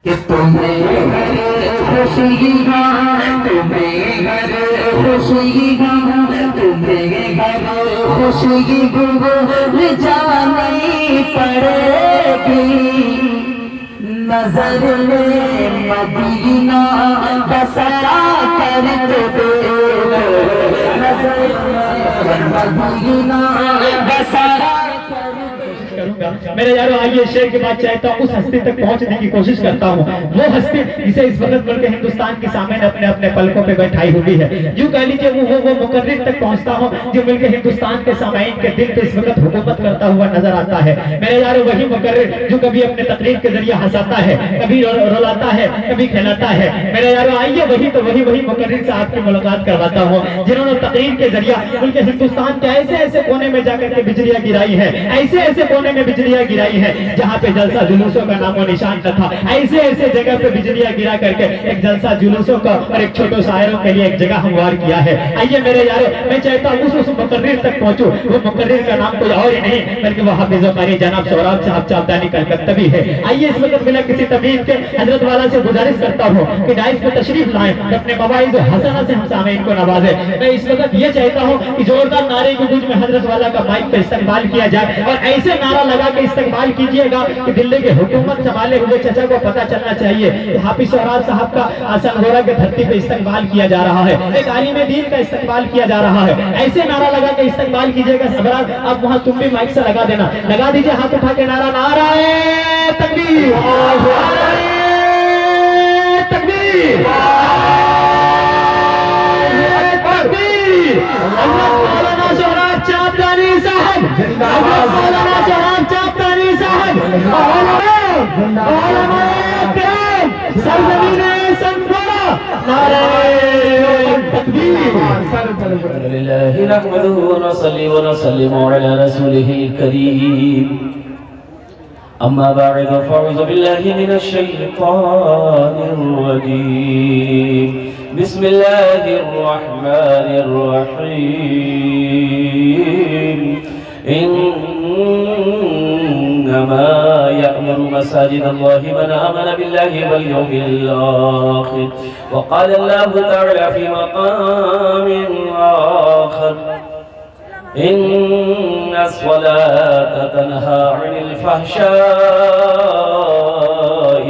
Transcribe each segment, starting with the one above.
कि तुम्हें खुशी तुम्हें घर खुशी तुम्हें घर खुशी गुल जानी पड़ेगी। नजर में मदीना बसा कर दे, नजर में मदीना बसा। मेरे यारों आइए शेर के बाद चाहता हूँ उस हस्ती तक पहुंचने की कोशिश करता हूँ, वो हस्ती जिसे इस वक्त बल्कि हिंदुस्तान के सामने अपने अपने पलकों पे बैठाई हुई है। यूं कह लीजिए वो मुकर्रिर तक पहुंचता हूँ जो मिलकर हिंदुस्तान के सामाइन के दिल पे इस वक्त हुकूमत करता हुआ नजर आता है। मेरे यारों वही मुकर्रिर जो कभी अपने तकरीर के जरिए हंसाता है, कभी रुलाता है, कभी खिलाता है। मेरे यारों आइए वही मुकर्रिर से आपकी मुलाकात करवाता हूँ जिन्होंने तकरीर के जरिए बल्कि हिंदुस्तान के ऐसे ऐसे कोने में जाकर के बिजलियां गिराई है, ऐसे ऐसे कोने में बिजलियां गिराई है जहां पे जलसा जुलूसों का नामो निशान न था। ऐसे ऐसे जगह पे बिजलियां गिरा करके एक जलसा जुलूसों का और एक छोटे शायरों के लिए एक जगह हमवार किया है। आइए मेरे यारों मैं चाहता हूँ उस मुकर्रिर तक पहुंचूं। वो मुकर्रिर का नाम कोई और ही नहीं बल्कि वो हाफिज कारी जनाब सोहराब साहब चावदानी कलकत्ता भी है। आइए इस वक्त बिना किसी तबीब के हजरत वाला से गुजारिश करता हूँ कि डाइस पे तशरीफ लाएं, अपने मवाइज़ हसना से हम सामईन को नवाजे। मैं इस वक्त ये चाहता हूँ कि जोरदार नारे की गूंज में हजरत वाला का माइक पे इस्तेमाल किया जाए और ऐसे नारा लगा के इस्तेमाल कीजिएगा कि दिल्ली की हुकूमत संभाले हुए चचा को पता चलना चाहिए कि हाफिज सोहराब साहब का सनगोरा के धरती पे इस्तेमाल किया जा रहा है, एक आलिम दीन का इस्तेमाल किया जा रहा है। ऐसे नारा लगा के इस्तेमाल कीजिएगा। सबराज आप वहां तुम भी माइक से लगा देना, लगा दीजिए हाथ उठा के नारा, नाराए तकबीर, नाराए तकबीर, मौलाना सोहराब चावदानी साहब, मौलाना सोहराब चावदानी साहब, सरजमीने संगोरा, नारे तकबीर। लिल्लाहि नहमदुहु व नसल्ली व नसल्लिमु अला रसूलिहिल करीम। अम्मा बअद फअऊज़ु बिल्लाहि मिनश शैतानिर रजीम। बिस्मिल्लाहिर रहमानिर रहीम। इन्नमा यअमुरु मसाजिद अल्लाहि मन आमन बिल्लाहि वल यौमिल आखिर। व क़ाल अल्लाहु तआला फ़ी मक़ामिन आखर इन्नस्सलाता तन्हा अनिल फ़हशाइ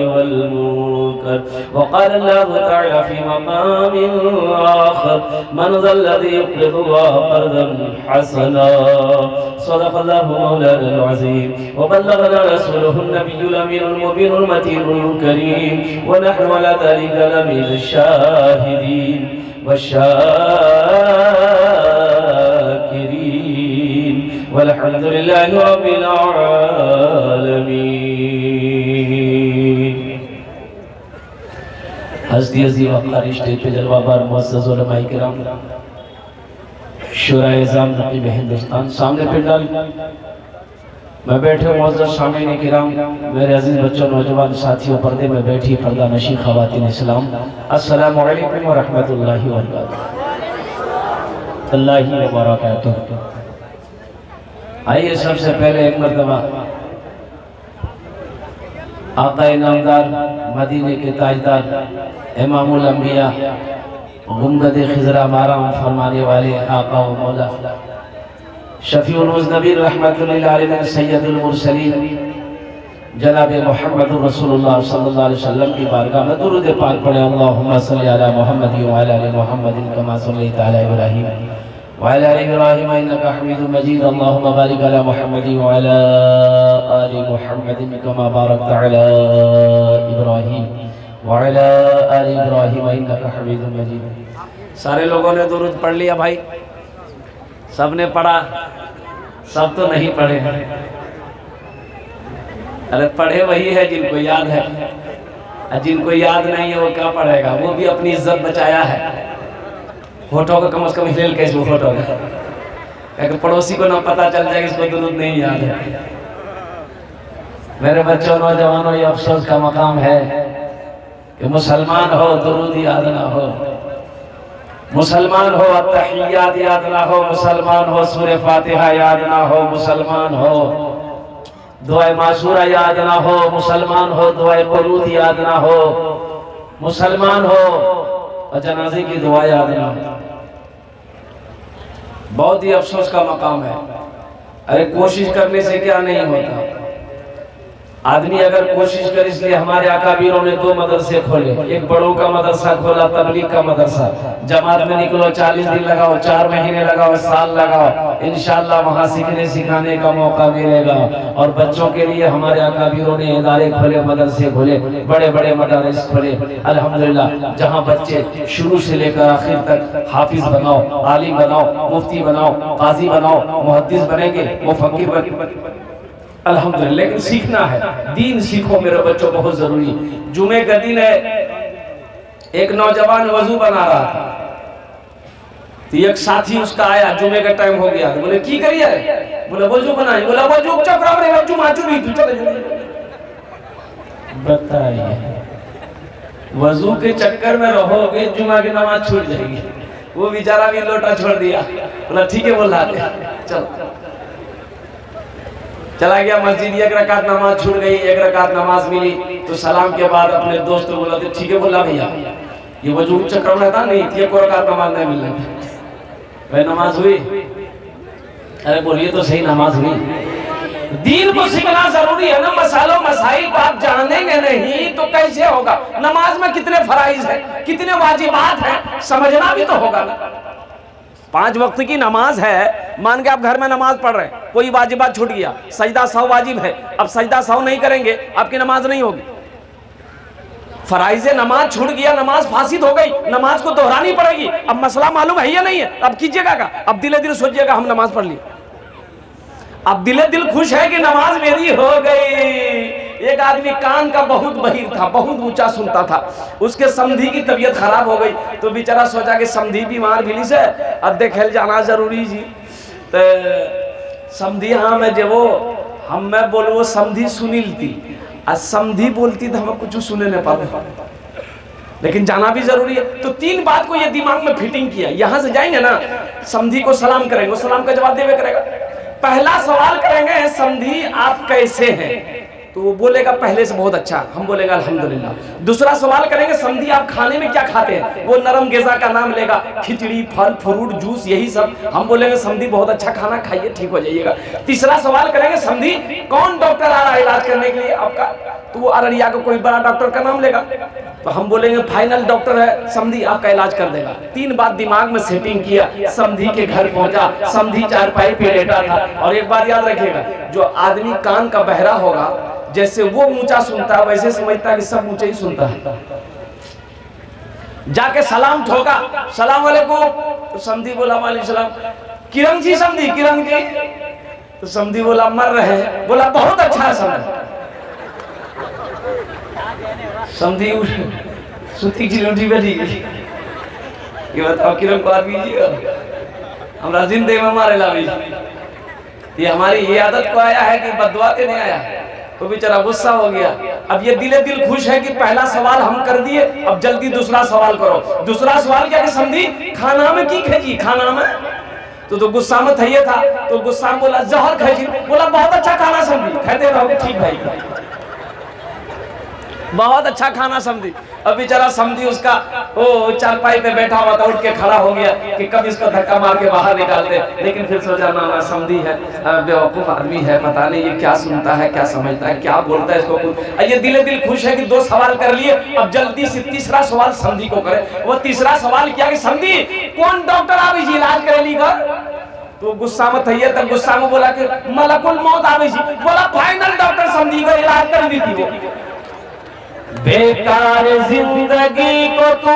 वल मुनकर। व क़ाल अल्लाहु तआला फ़ी मक़ामिन आखर मन ज़ल्लज़ी युक़रिदुल्लाह क़र्ज़न हसना। सदक़ल्लाहु मौलाना अज़ीम व बल्लगना रसूलुहुन नबियुल अमीनुल मुबीनुल मतीनुल करीम व नहनु अला ज़ालिका लमिनश शाहिदीन वश्शाकिरीन वल्हम्दुलिल्लाहि रब्बिल आलमीन। हस्ती अज़ीम वक़ार स्टेज पे जलवाबार मुअज़्ज़ज़ उलमाए किराम, शुराए इज़ाम नक़ीब हिंदुस्तान, सामने पिंडल में बैठे मुअज़्ज़ज़ सामीन किराम, मेरे अजीज बच्चों, नौजवान साथियों, पर्दे में बैठी पर्दा नशी ख़वातीन इस्लाम, अस्सलामु अलैकुम व रहमतुल्लाहि व बरकातुहू। आइए सबसे पहले एक मरतबा आक़ाए नामदार, मदीने के ताजदार, इमामुल अंबिया, गुंबद-ए खिज़रा माराम फरमाने वाले आका व मौला शफीउल मुज़नबीन रहमतुल्लिल आलमीन सय्यदुल मुरसलीन जनाब मुहम्मद रसूलुल्लाह सल्लल्लाहु अलैहि वसल्लम की बारगाह में दुरूद पाक पढ़े। अल्लाहुम्मा सल्लि अला मुहम्मद व अला आलि मुहम्मद कमा सल्लैता अला इब्राहीम व अला आलि इब्राहीम इन्नका हमीदुम मजीद। अल्लाहुम्मा बारिक अला मुहम्मद व अला आलि मुहम्मद कमा बारकता अला इब्राहीम व अला आलि इब्राहीम इन्नका हमीदुम मजीद। सारे लोगों ने दुरूद पढ़ लिया भाई? सब ने पढ़ा? सब तो नहीं पढ़े। अरे पढ़े वही है जिनको याद है, जिनको याद नहीं है वो क्या पढ़ेगा? वो भी अपनी इज्जत बचाया है। होठों का कम से कम हिलेल के इसको होठों का, अगर पड़ोसी को ना पता चल जाए इसको दुरूद नहीं याद है। मेरे बच्चों, नौजवानों, ये अफसोस का मकाम है कि मुसलमान हो दुरूद याद ना हो, मुसलमान हो अत्तहियात याद ना हो, मुसलमान हो सूरह फातिहा याद ना हो, मुसलमान हो दुआए माशूरा याद ना हो, मुसलमान हो दुआए कुनूत याद ना हो, मुसलमान हो और जनाजे की दुआ याद ना हो। बहुत ही अफसोस का मकाम है। अरे कोशिश करने से क्या नहीं होता, आदमी अगर कोशिश करे। इसलिए हमारे अकाबीरों ने 2 मदरसे खोले, एक बड़ों का मदरसा खोला, तबलीग का मदरसा। जमात में निकलो, 40 दिन लगाओ, 4 महीने लगाओ, साल लगाओ, इंशाअल्लाह वहाँ सीखने सिखाने का मौका मिलेगा। और बच्चों के लिए हमारे अकाबीरों ने इदारे खोले, मदरसे खोले, बड़े बड़े मदारिस खोले। अल्हम्दुलिल्लाह, जहाँ बच्चे शुरू से लेकर आखिर तक हाफिज बनाओ, आलिम बनाओ, मुफ्ती बनाओ, काजी बनाओ, मुहद्दिस बनेंगे, मुफक्किर बनेंगे, अल्हम्दुलिल्लाह। लेकिन सीखना है, दीन सीखो मेरे बच्चों, बहुत जरूरी। जुमे का दिन है, एक नौजवान वजू बना रहा था, तो एक साथी उसका आया, जुमे का टाइम हो गया, तो बोले की करिए, बोले वजू बनाए, बोला वजू चक्रा रे वजू माचू भी तू चले जल्दी। बताइए, वजू के चक्कर में रहोगे, जुमा की नमाज छूट जाएगी। वो बेचारा भी लोटा छोड़ दिया, बोला ठीक है, बोला चल चला गया मस्जिद। 1 रकात नमाज छूट गई, 1 रकात नमाज मिली, तो सलाम के बाद अपने दोस्त को बोला ठीक है, बोला भैया ये वजू चक्र में था नहीं, 1 रकात नमाज नहीं मिल रही, भाई नमाज हुई? अरे बोलिए तो सही, नमाज हुई। दीन को सीखना जरूरी है ना, मसालों मसाइल को आप जानेंगे नहीं तो कैसे होगा। नमाज में कितने फराइज है, कितने वाजिबात है, समझना भी तो होगा ना। 5 वक्त की नमाज है, मान के आप घर में नमाज पढ़ रहे हैं, कोई वाजिबात छूट गया, सजदा सहू वाजिब है, अब सजदा सहू नहीं करेंगे आपकी नमाज नहीं होगी। फराइज़े नमाज छूट गया, नमाज फासिद हो गई, नमाज को दोहरानी पड़ेगी। अब मसला मालूम है या नहीं है, अब कीजिएगा का, अब दिले दिल सोचिएगा हम नमाज पढ़ ली, अब दिले दिल खुश है कि नमाज मेरी हो गई। एक आदमी कान का बहुत बहिर था, बहुत ऊंचा सुनता था, उसके समधी की तबीयत खराब हो गई, तो बेचारा सोचा कि समधी बीमार भी से अद्धे खेल जाना जरूरी जी। तो समधी हाँ मैं जब हम मैं बोलो वो समधी सुनील थी, आज समधी बोलती तो हमें कुछ सुने नहीं पाते, लेकिन जाना भी जरूरी है। तो 3 बात को ये दिमाग में फिटिंग किया, यहाँ से जाएंगे ना, समधी को सलाम करेंगे, वो सलाम का जवाब देवे करेगा। पहला सवाल करेंगे, समधी आप कैसे हैं, तो वो बोलेगा पहले से बहुत अच्छा, हम बोलेगा अल्हम्दुलिल्लाह। दूसरा सवाल करेंगे, समधी आप खाने में क्या खाते हैं, वो नरम ग़िज़ा का नाम लेगा, खिचड़ी, फल, फ्रूट, जूस, यही सब, हम बोलेंगे समधी बहुत अच्छा खाना खाइए, ठीक हो जाइएगा। तीसरा सवाल करेंगे, समधी कौन डॉक्टर आ रहा है इलाज करने के लिए आपका, तो वो अररिया का कोई बड़ा डॉक्टर का नाम लेगा, तो हम बोलेंगे फाइनल डॉक्टर है, समधी आपका इलाज कर देगा। 3 बात दिमाग में सेटिंग किया, समधी के घर पहुंचा, समधी चारपाई पे लेटा था। और एक बात याद रखिएगा, जो आदमी कान का बहरा होगा, जैसे वो ऊंचा सुनता है वैसे समझता है कि सब ऊंचे ही सुनता है। जाके सलाम ठोका, सलाम वालेकुम, तो समधी बोला वालेकुम सलाम, किरण जी, समधी किरण जी, तो समधी बोला मर रहे हैं, बोला बहुत अच्छा है समधी। समधी सुती की रोटी बैठी, ये बताओ किरण को आदमी जी हमरा जिंदगी में मारे लावी, ये हमारी ये आदत को आया है कि बददुआ के नहीं आया, तो बेचारा गुस्सा हो गया। अब ये दिले दिल खुश है कि पहला सवाल हम कर दिए, अब जल्दी दूसरा सवाल करो। दूसरा सवाल क्या कि समझी खाना में की खेजी, खाना में तो गुस्सा में था, तो गुस्सा में बोला जहर खेजी, बोला बहुत अच्छा खाना समझी, कहते रहोगे ठीक भाई, बहुत अच्छा खाना समझी। अब बेचारा समझी उसका वो चारपाई पे बैठा हुआ था, उठ के खड़ा हो गया कि कब इसको धक्का मार के बाहर निकाल दे, लेकिन फिर सोचा ना समझी है, बेवकूफ आदमी है, पता नहीं ये क्या सुनता है, क्या समझता है, क्या बोलता है, इसको कुछ। ये दिले दिल खुश है कि 2 सवाल कर लिए, अब जल्दी से तीसरा सवाल समझी को करे। वो तीसरा सवाल किया कि समझी कौन डॉक्टर आवी जी इलाज करेली घर, तो गुस्सा में थी, तब गुस्सा में बोला कि मलकुल मौत आवी जी, बोला फाइनल डॉक्टर समझी को इलाज कर दी थी। वो बेकार जिंदगी को तू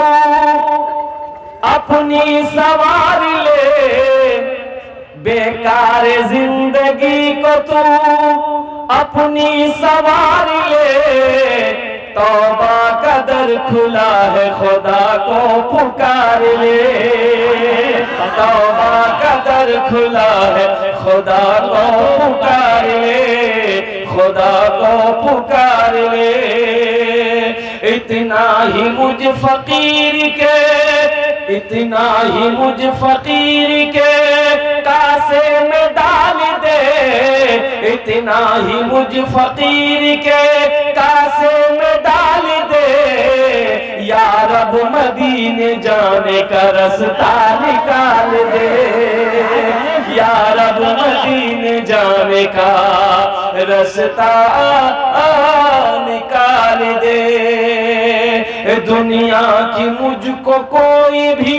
अपनी सवार ले, बेकार जिंदगी को तू अपनी सवार ले, तौबा का दर खुला है खुदा को पुकार ले, तौबा का दर खुला है खुदा को पुकार ले, खुदा को पुकार ले। इतना ही मुझ फकीर के, इतना ही मुझ फकीर के कासे में डाल दे, इतना ही मुझ फकीर के कासे में डाल दे, या रब मदीने जाने का रास्ता निकाल दे, या रब मदीने जाने का रास्ता निकाल दे। दुनिया की मुझको कोई भी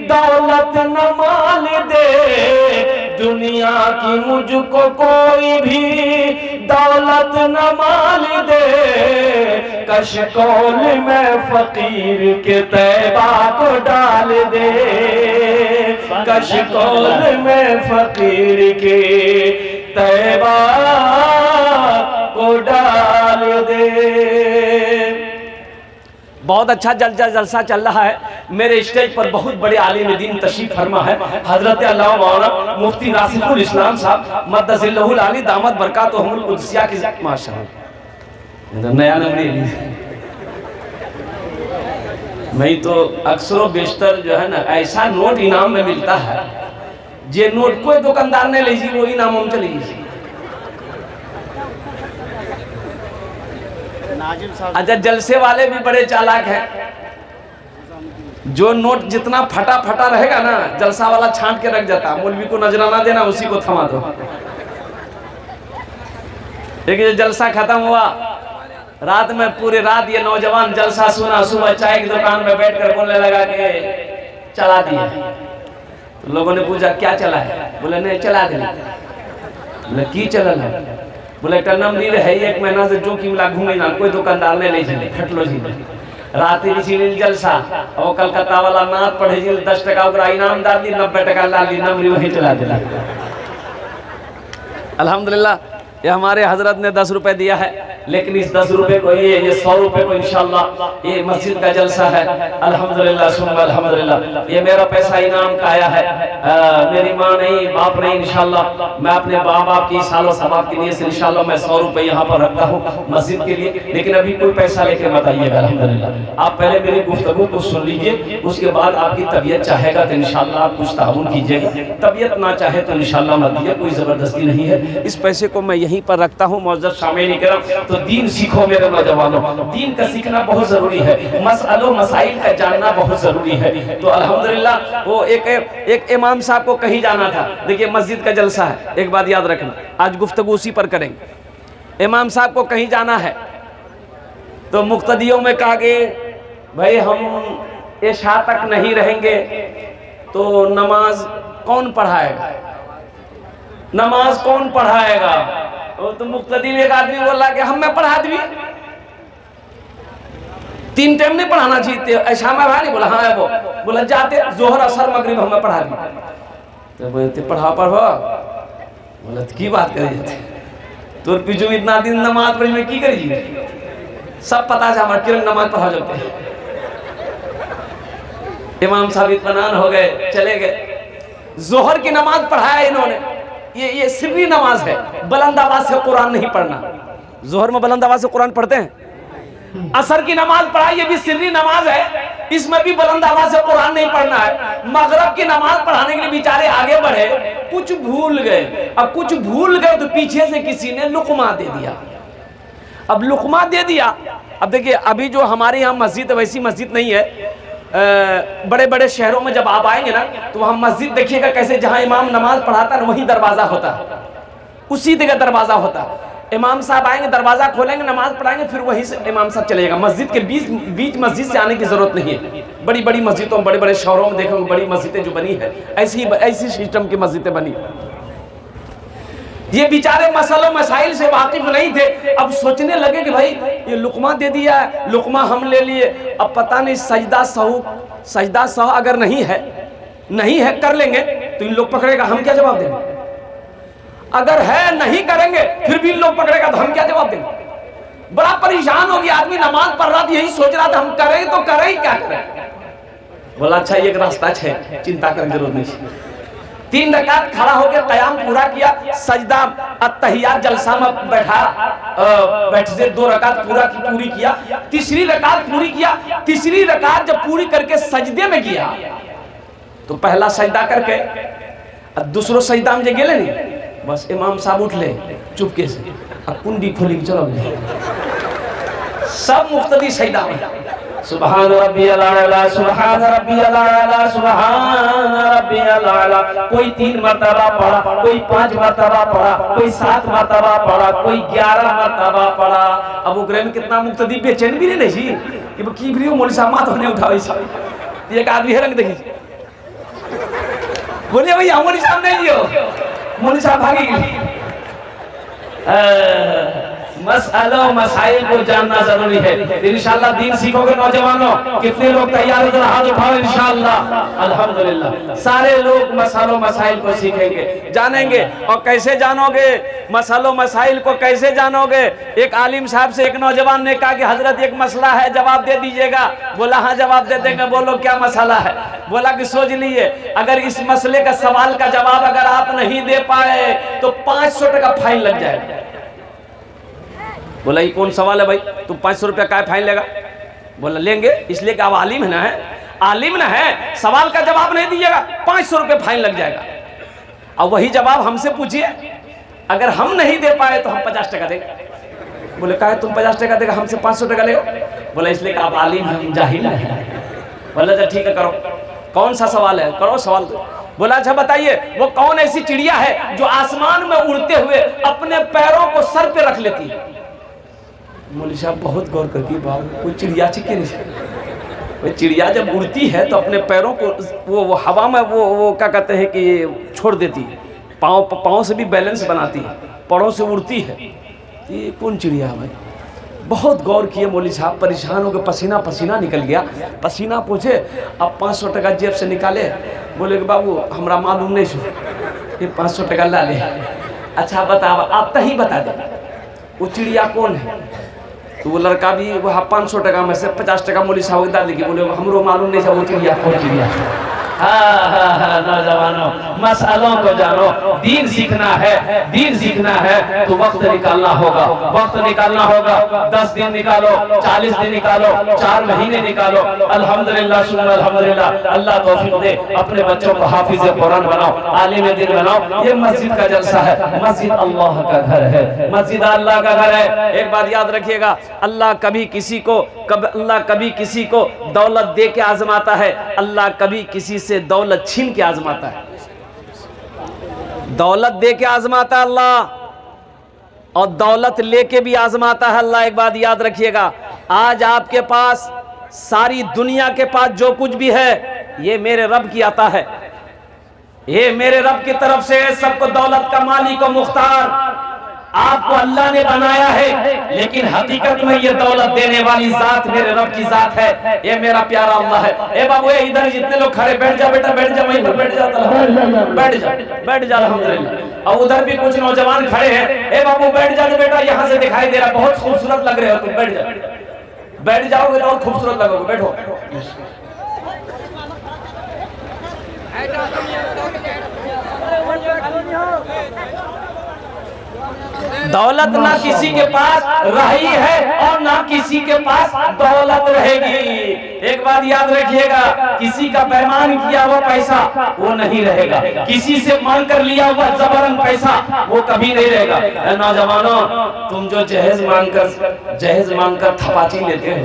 दौलत न माल दे, दुनिया की मुझको कोई भी दौलत न माल दे, कशकोल में फकीर के तैबा को डाल दे, कशकोल में फकीर के तैबा को डाल दे। बहुत अच्छा जलसा चल रहा है। मेरे स्टेज पर बहुत बड़े आलिम दीन तशरीफ फरमा है, हजरत अल्लामा मौलाना मुफ्ती नासिरुल इस्लाम साहब मद्दसिल्लहुल आली दामत बरकातुहुल कुद्सिया की माशाअल्लाह। नया नंबर नहीं तो अक्सर बेशतर जो है ना ऐसा नोट इनाम में मिलता है, जे नोट कोई दुकानदार ने लीजिए वो इनाम हम चली। अच्छा, जलसे वाले भी बड़े चालाक हैं, जो नोट जितना फटा फटा रहेगा ना जलसा वाला छांट के रख जाता, मौलवी को नजराना देना उसी को थमा दो। लेकिन जलसा खत्म हुआ, रात में पूरी रात ये नौजवान जलसा सुना, सुबह चाय की दुकान में बैठकर बोलने लगा कि चला दिया। तो लोगों ने पूछा क्या चला है, बोले नहीं चला दिया। बोले की चलल है, बोले टन्नम नीर है, 1 महीना से जो किमला घूमे ना कोई दुकानदार ने ले चले खटलो जी रात ही जलसा और कलकत्ता वाला नाथ पढ़े 10 टका ओकरा इनाम डाल दी, 90 टका ला ली, नमरी वही चला दिला। अल्हम्दुलिल्लाह ये हमारे हजरत ने 10 रुपए दिया है, लेकिन इस 10 रुपए को ये 100 रुपए को इंशाअल्लाह ये मस्जिद का जलसा है। अल्हम्दुलिल्लाह सुम्मा अल्हम्दुलिल्लाह ये मेरा पैसा इनाम का आया है, मेरी माँ नहीं बाप नहीं, इंशाअल्लाह मैं अपने माँ बाप की सालों सबाब के लिए से इंशाअल्लाह मैं 100 रुपए यहाँ पर रखता हूँ मस्जिद के लिए, लेकिन अभी कोई पैसा लेके मत आइएगा। अल्हम्दुलिल्लाह आप पहले मेरी गुफ्तगू को सुन लीजिए, उसके बाद आपकी तबीयत चाहेगा तो इंशाअल्लाह आप कुछ ताउन कीजिएगा, तबीयत ना चाहे तो इंशाअल्लाह मत दीजिए, कोई जबरदस्ती नहीं है। इस पैसे को मैं यहीं पर रखता हूँ। मौजूद शामिल करम, तो दीन सीखो मेरे नौजवानों, दीन का सीखना बहुत जरूरी है, मसअलों मसाइल का जानना बहुत जरूरी है। तो अल्हम्दुलिल्लाह वो एक इमाम साहब को कहीं जाना था। देखिए मस्जिद का जलसा है, एक बात याद रखना, आज गुफ्तगू उसी पर करेंगे। इमाम साहब को कहीं जाना है तो मुक्तदियों में कहा कि भाई हम इशा तक नहीं रहेंगे तो नमाज कौन पढ़ाएगा, नमाज कौन पढ़ाएगा। तो मुक्तदी में एक आदमी बोला कि हम मैं पढ़ा दी, 3 टाइम नहीं पढ़ाना चाहिए, ऐसा में भाई बोला हाँ है वो, बोला जाते जोहर असर मगरिब हमें पढ़ा दी। तो बोलते पढ़ा बोला तो की बात करिए, तो पीछू इतना दिन नमाज पढ़ी में की करिए, सब पता है हमारे किरण नमाज पढ़ा जाते। इमाम साहब इत्मीनान हो गए, चले गए। जोहर की नमाज पढ़ाया इन्होंने, ये सिर्री नमाज है, बुलंद आवाज से कुरान नहीं पढ़ना। जोहर में बुलंद आवाज से कुरान पढ़ते हैं। असर की नमाज पढ़ाई, ये भी सिर्री नमाज है, इसमें भी बुलंद आवाज से कुरान नहीं पढ़ना है। मगरिब की नमाज पढ़ाने के लिए बेचारे आगे बढ़े, कुछ भूल गए। अब कुछ भूल गए तो पीछे से किसी ने लुकमा दे दिया। अब लुकमा दे दिया, अब देखिए अभी जो हमारे यहाँ मस्जिद वैसी मस्जिद नहीं है, बड़े बड़े शहरों में जब आप आएंगे ना तो वहाँ मस्जिद देखिएगा कैसे, जहाँ इमाम नमाज पढ़ाता है वहीं दरवाज़ा होता है, उसी जगह दरवाज़ा होता है। इमाम साहब आएंगे, दरवाज़ा खोलेंगे, नमाज पढ़ाएंगे, फिर वहीं से इमाम साहब चलेगा। मस्जिद के बीच मस्जिद से आने की ज़रूरत नहीं है। बड़ी बड़ी मस्जिदों में, बड़े बड़े शहरों में देखोगे बड़ी मस्जिदें जो बनी है, ऐसी सिस्टम की मस्जिदें बनी। ये बेचारे मसलों मसाइल से वाकिफ नहीं थे। अब सोचने लगे कि भाई ये लुकमा दे दिया है, लुकमा हम ले लिए, अब पता नहीं सजदा सह अगर नहीं है कर लेंगे तो इन लोग पकड़ेगा, हम क्या जवाब देंगे। अगर है नहीं करेंगे फिर भी इन लोग पकड़ेगा तो हम क्या जवाब देंगे। बड़ा परेशान हो गया आदमी, नमाज पढ़ रहा था, यही सोच रहा था हम करें तो करें ही क्या करें। बोला अच्छा एक रास्ता है, चिंता करने की जरूरत नहीं। 3 रकात खड़ा होकर क़याम पूरा किया, सजदा अत्तहियात जलसा में बैठ से 2 रकात पूरी किया, तीसरी रकात पूरी किया। तीसरी रकात जब पूरी करके सजदे में गया तो पहला सजदा करके दूसरो सजदा में जे गेले नहीं बस इमाम साहब उठ ले चुपके से, अब कुंडी खोली चलो सब मुफ्तदी सजदा में सुभान रब्बियल आला, सुभान रब्बियल आला, सुभान रब्बियल आला। कोई 3 मरतबा पढ़ा, कोई 5 मरतबा पढ़ा, कोई 7 मरतबा पढ़ा, कोई 11 मरतबा पढ़ा। अब उग्रे में कितना मुक्तदी बेचैन भी नहीं छी कि की वीडियो मौलवी साहब माथ होने उठावे छी। एक आदमी है रंग देखी बोले भैया मौलवी साहब नहीं लियो, मौलवी साहब भागी गई। मसअलों मसाइल को जानना जरूरी है। इंशाअल्लाह दीन सीखोगे नौजवानों। कितने लोग तैयार हो हाथ उठाओ इंशाअल्लाह। अल्हम्दुलिल्लाह सारे लोग मसअलों मसाइल को सीखेंगे, जानेंगे। और कैसे जानोगे मसअलों मसाइल को, कैसे जानोगे? एक आलिम साहब से एक नौजवान ने कहा कि हजरत एक मसला है, जवाब दे दीजिएगा। बोला हाँ जवाब दे देंगे। बोलो क्या मसला है? बोला कि सोच लिए अगर इस मसले का सवाल का जवाब अगर आप नहीं दे पाए तो 500 टका फाइन लग जाएगा। बोला ये कौन सवाल है भाई, तुम 500 रुपया का फाइन लेगा? बोला लेंगे, इसलिए कि आप आलिम है ना, है आलिम ना है, सवाल का जवाब नहीं दीजिएगा 500 रुपये फाइन लग जाएगा। अब वही जवाब हमसे पूछिए, अगर हम नहीं दे पाए तो हम 50 टका देंगे। बोले कहा तुम 50 टका देगा, हमसे 500 टका लेगा? बोला इसलिए कि आप आलिम हैं, जाहिल है। बोला अच्छा ठीक है करो, कौन सा सवाल है? करो सवाल। बोला अच्छा बताइए वो कौन ऐसी चिड़िया है जो आसमान में उड़ते हुए अपने पैरों को सर पे रख लेती है? मौलवी साहब बहुत गौर करके बाबू कोई चिड़िया चिक्के नहीं। चिड़िया जब उड़ती है तो अपने पैरों को वो हवा में वो क्या कहते हैं कि छोड़ देती है, पाँव से भी बैलेंस बनाती है, पैरों से उड़ती है। ये कौन चिड़िया है भाई? बहुत गौर किए मौलवी साहब, परेशान हो गए, पसीना पसीना निकल गया। पसीना पूछे, अब 500 टका जेब से निकाले। बोले कि बाबू हमरा मालूम नहीं सो, ये 500 टका ला ले। अच्छा बताओ, आप तो ही बता दे वो चिड़िया कौन है? तो वो लड़का भी वह 500 टका में से 50 टका मौलवी साहब डाल देगी। बोले हमरो मालूम नहीं था वो चिड़िया कौन चिड़िया। हाँ नौजवानों मसअलों को जानो, दीन सीखना है, दीन सीखना है तो वक्त निकालना होगा, वक्त निकालना होगा। 10 दिन निकालो, 40 दिन निकालो, 4 महीने निकालो। अल्हम्दुलिल्लाह सुन्ना अल्हम्दुलिल्लाह। अल्लाह तौफीक दे, अपने बच्चों को हाफिज कुरान बनाओ, आलिम दीन बनाओ। ये मस्जिद का जलसा है, मस्जिद अल्लाह का घर है, मस्जिद अल्लाह का घर है। एक बात याद रखिएगा, अल्लाह कभी किसी को दौलत दे के आजमाता है, अल्लाह कभी किसी से दौलत छीन के आजमाता है। दौलत दे के आजमाता है अल्लाह, और दौलत लेके भी आजमाता है अल्लाह। एक बात याद रखिएगा, आज आपके पास सारी दुनिया के पास जो कुछ भी है ये मेरे रब की आता है, ये मेरे रब की तरफ से। सबको दौलत का मालिक और मुख्तार आपको अल्लाह ने बनाया है, लेकिन हकीकत में ये दौलत देने वाली जात मेरे रब की जात है। ये मेरा प्यारा अल्लाह है। ए बाबू इधर जितने लोग खड़े, बैठ जा बेटा, बैठ जा, वहीं पर बैठ जा, बैठ जा, बैठ जा अल्हम्दुलिल्लाह। और उधर भी कुछ नौजवान खड़े हैं। ए बाबू बैठ जा बेटा, यहाँ से दिखाई दे रहा, बहुत खूबसूरत लग रहे हो तुम, बैठ जा। बैठ जाओगे तो और खूबसूरत लगोगे, बैठो। दौलत ना किसी के पास रही है और ना किसी के पास दौलत रहेगी। एक बात याद रखिएगा, किसी का बेईमान किया हुआ पैसा वो नहीं रहेगा, किसी से मांग कर लिया हुआ जबरन पैसा वो कभी नहीं रहेगा। नौजवानों तुम जो जहेज मांगकर थपाची लेते हो,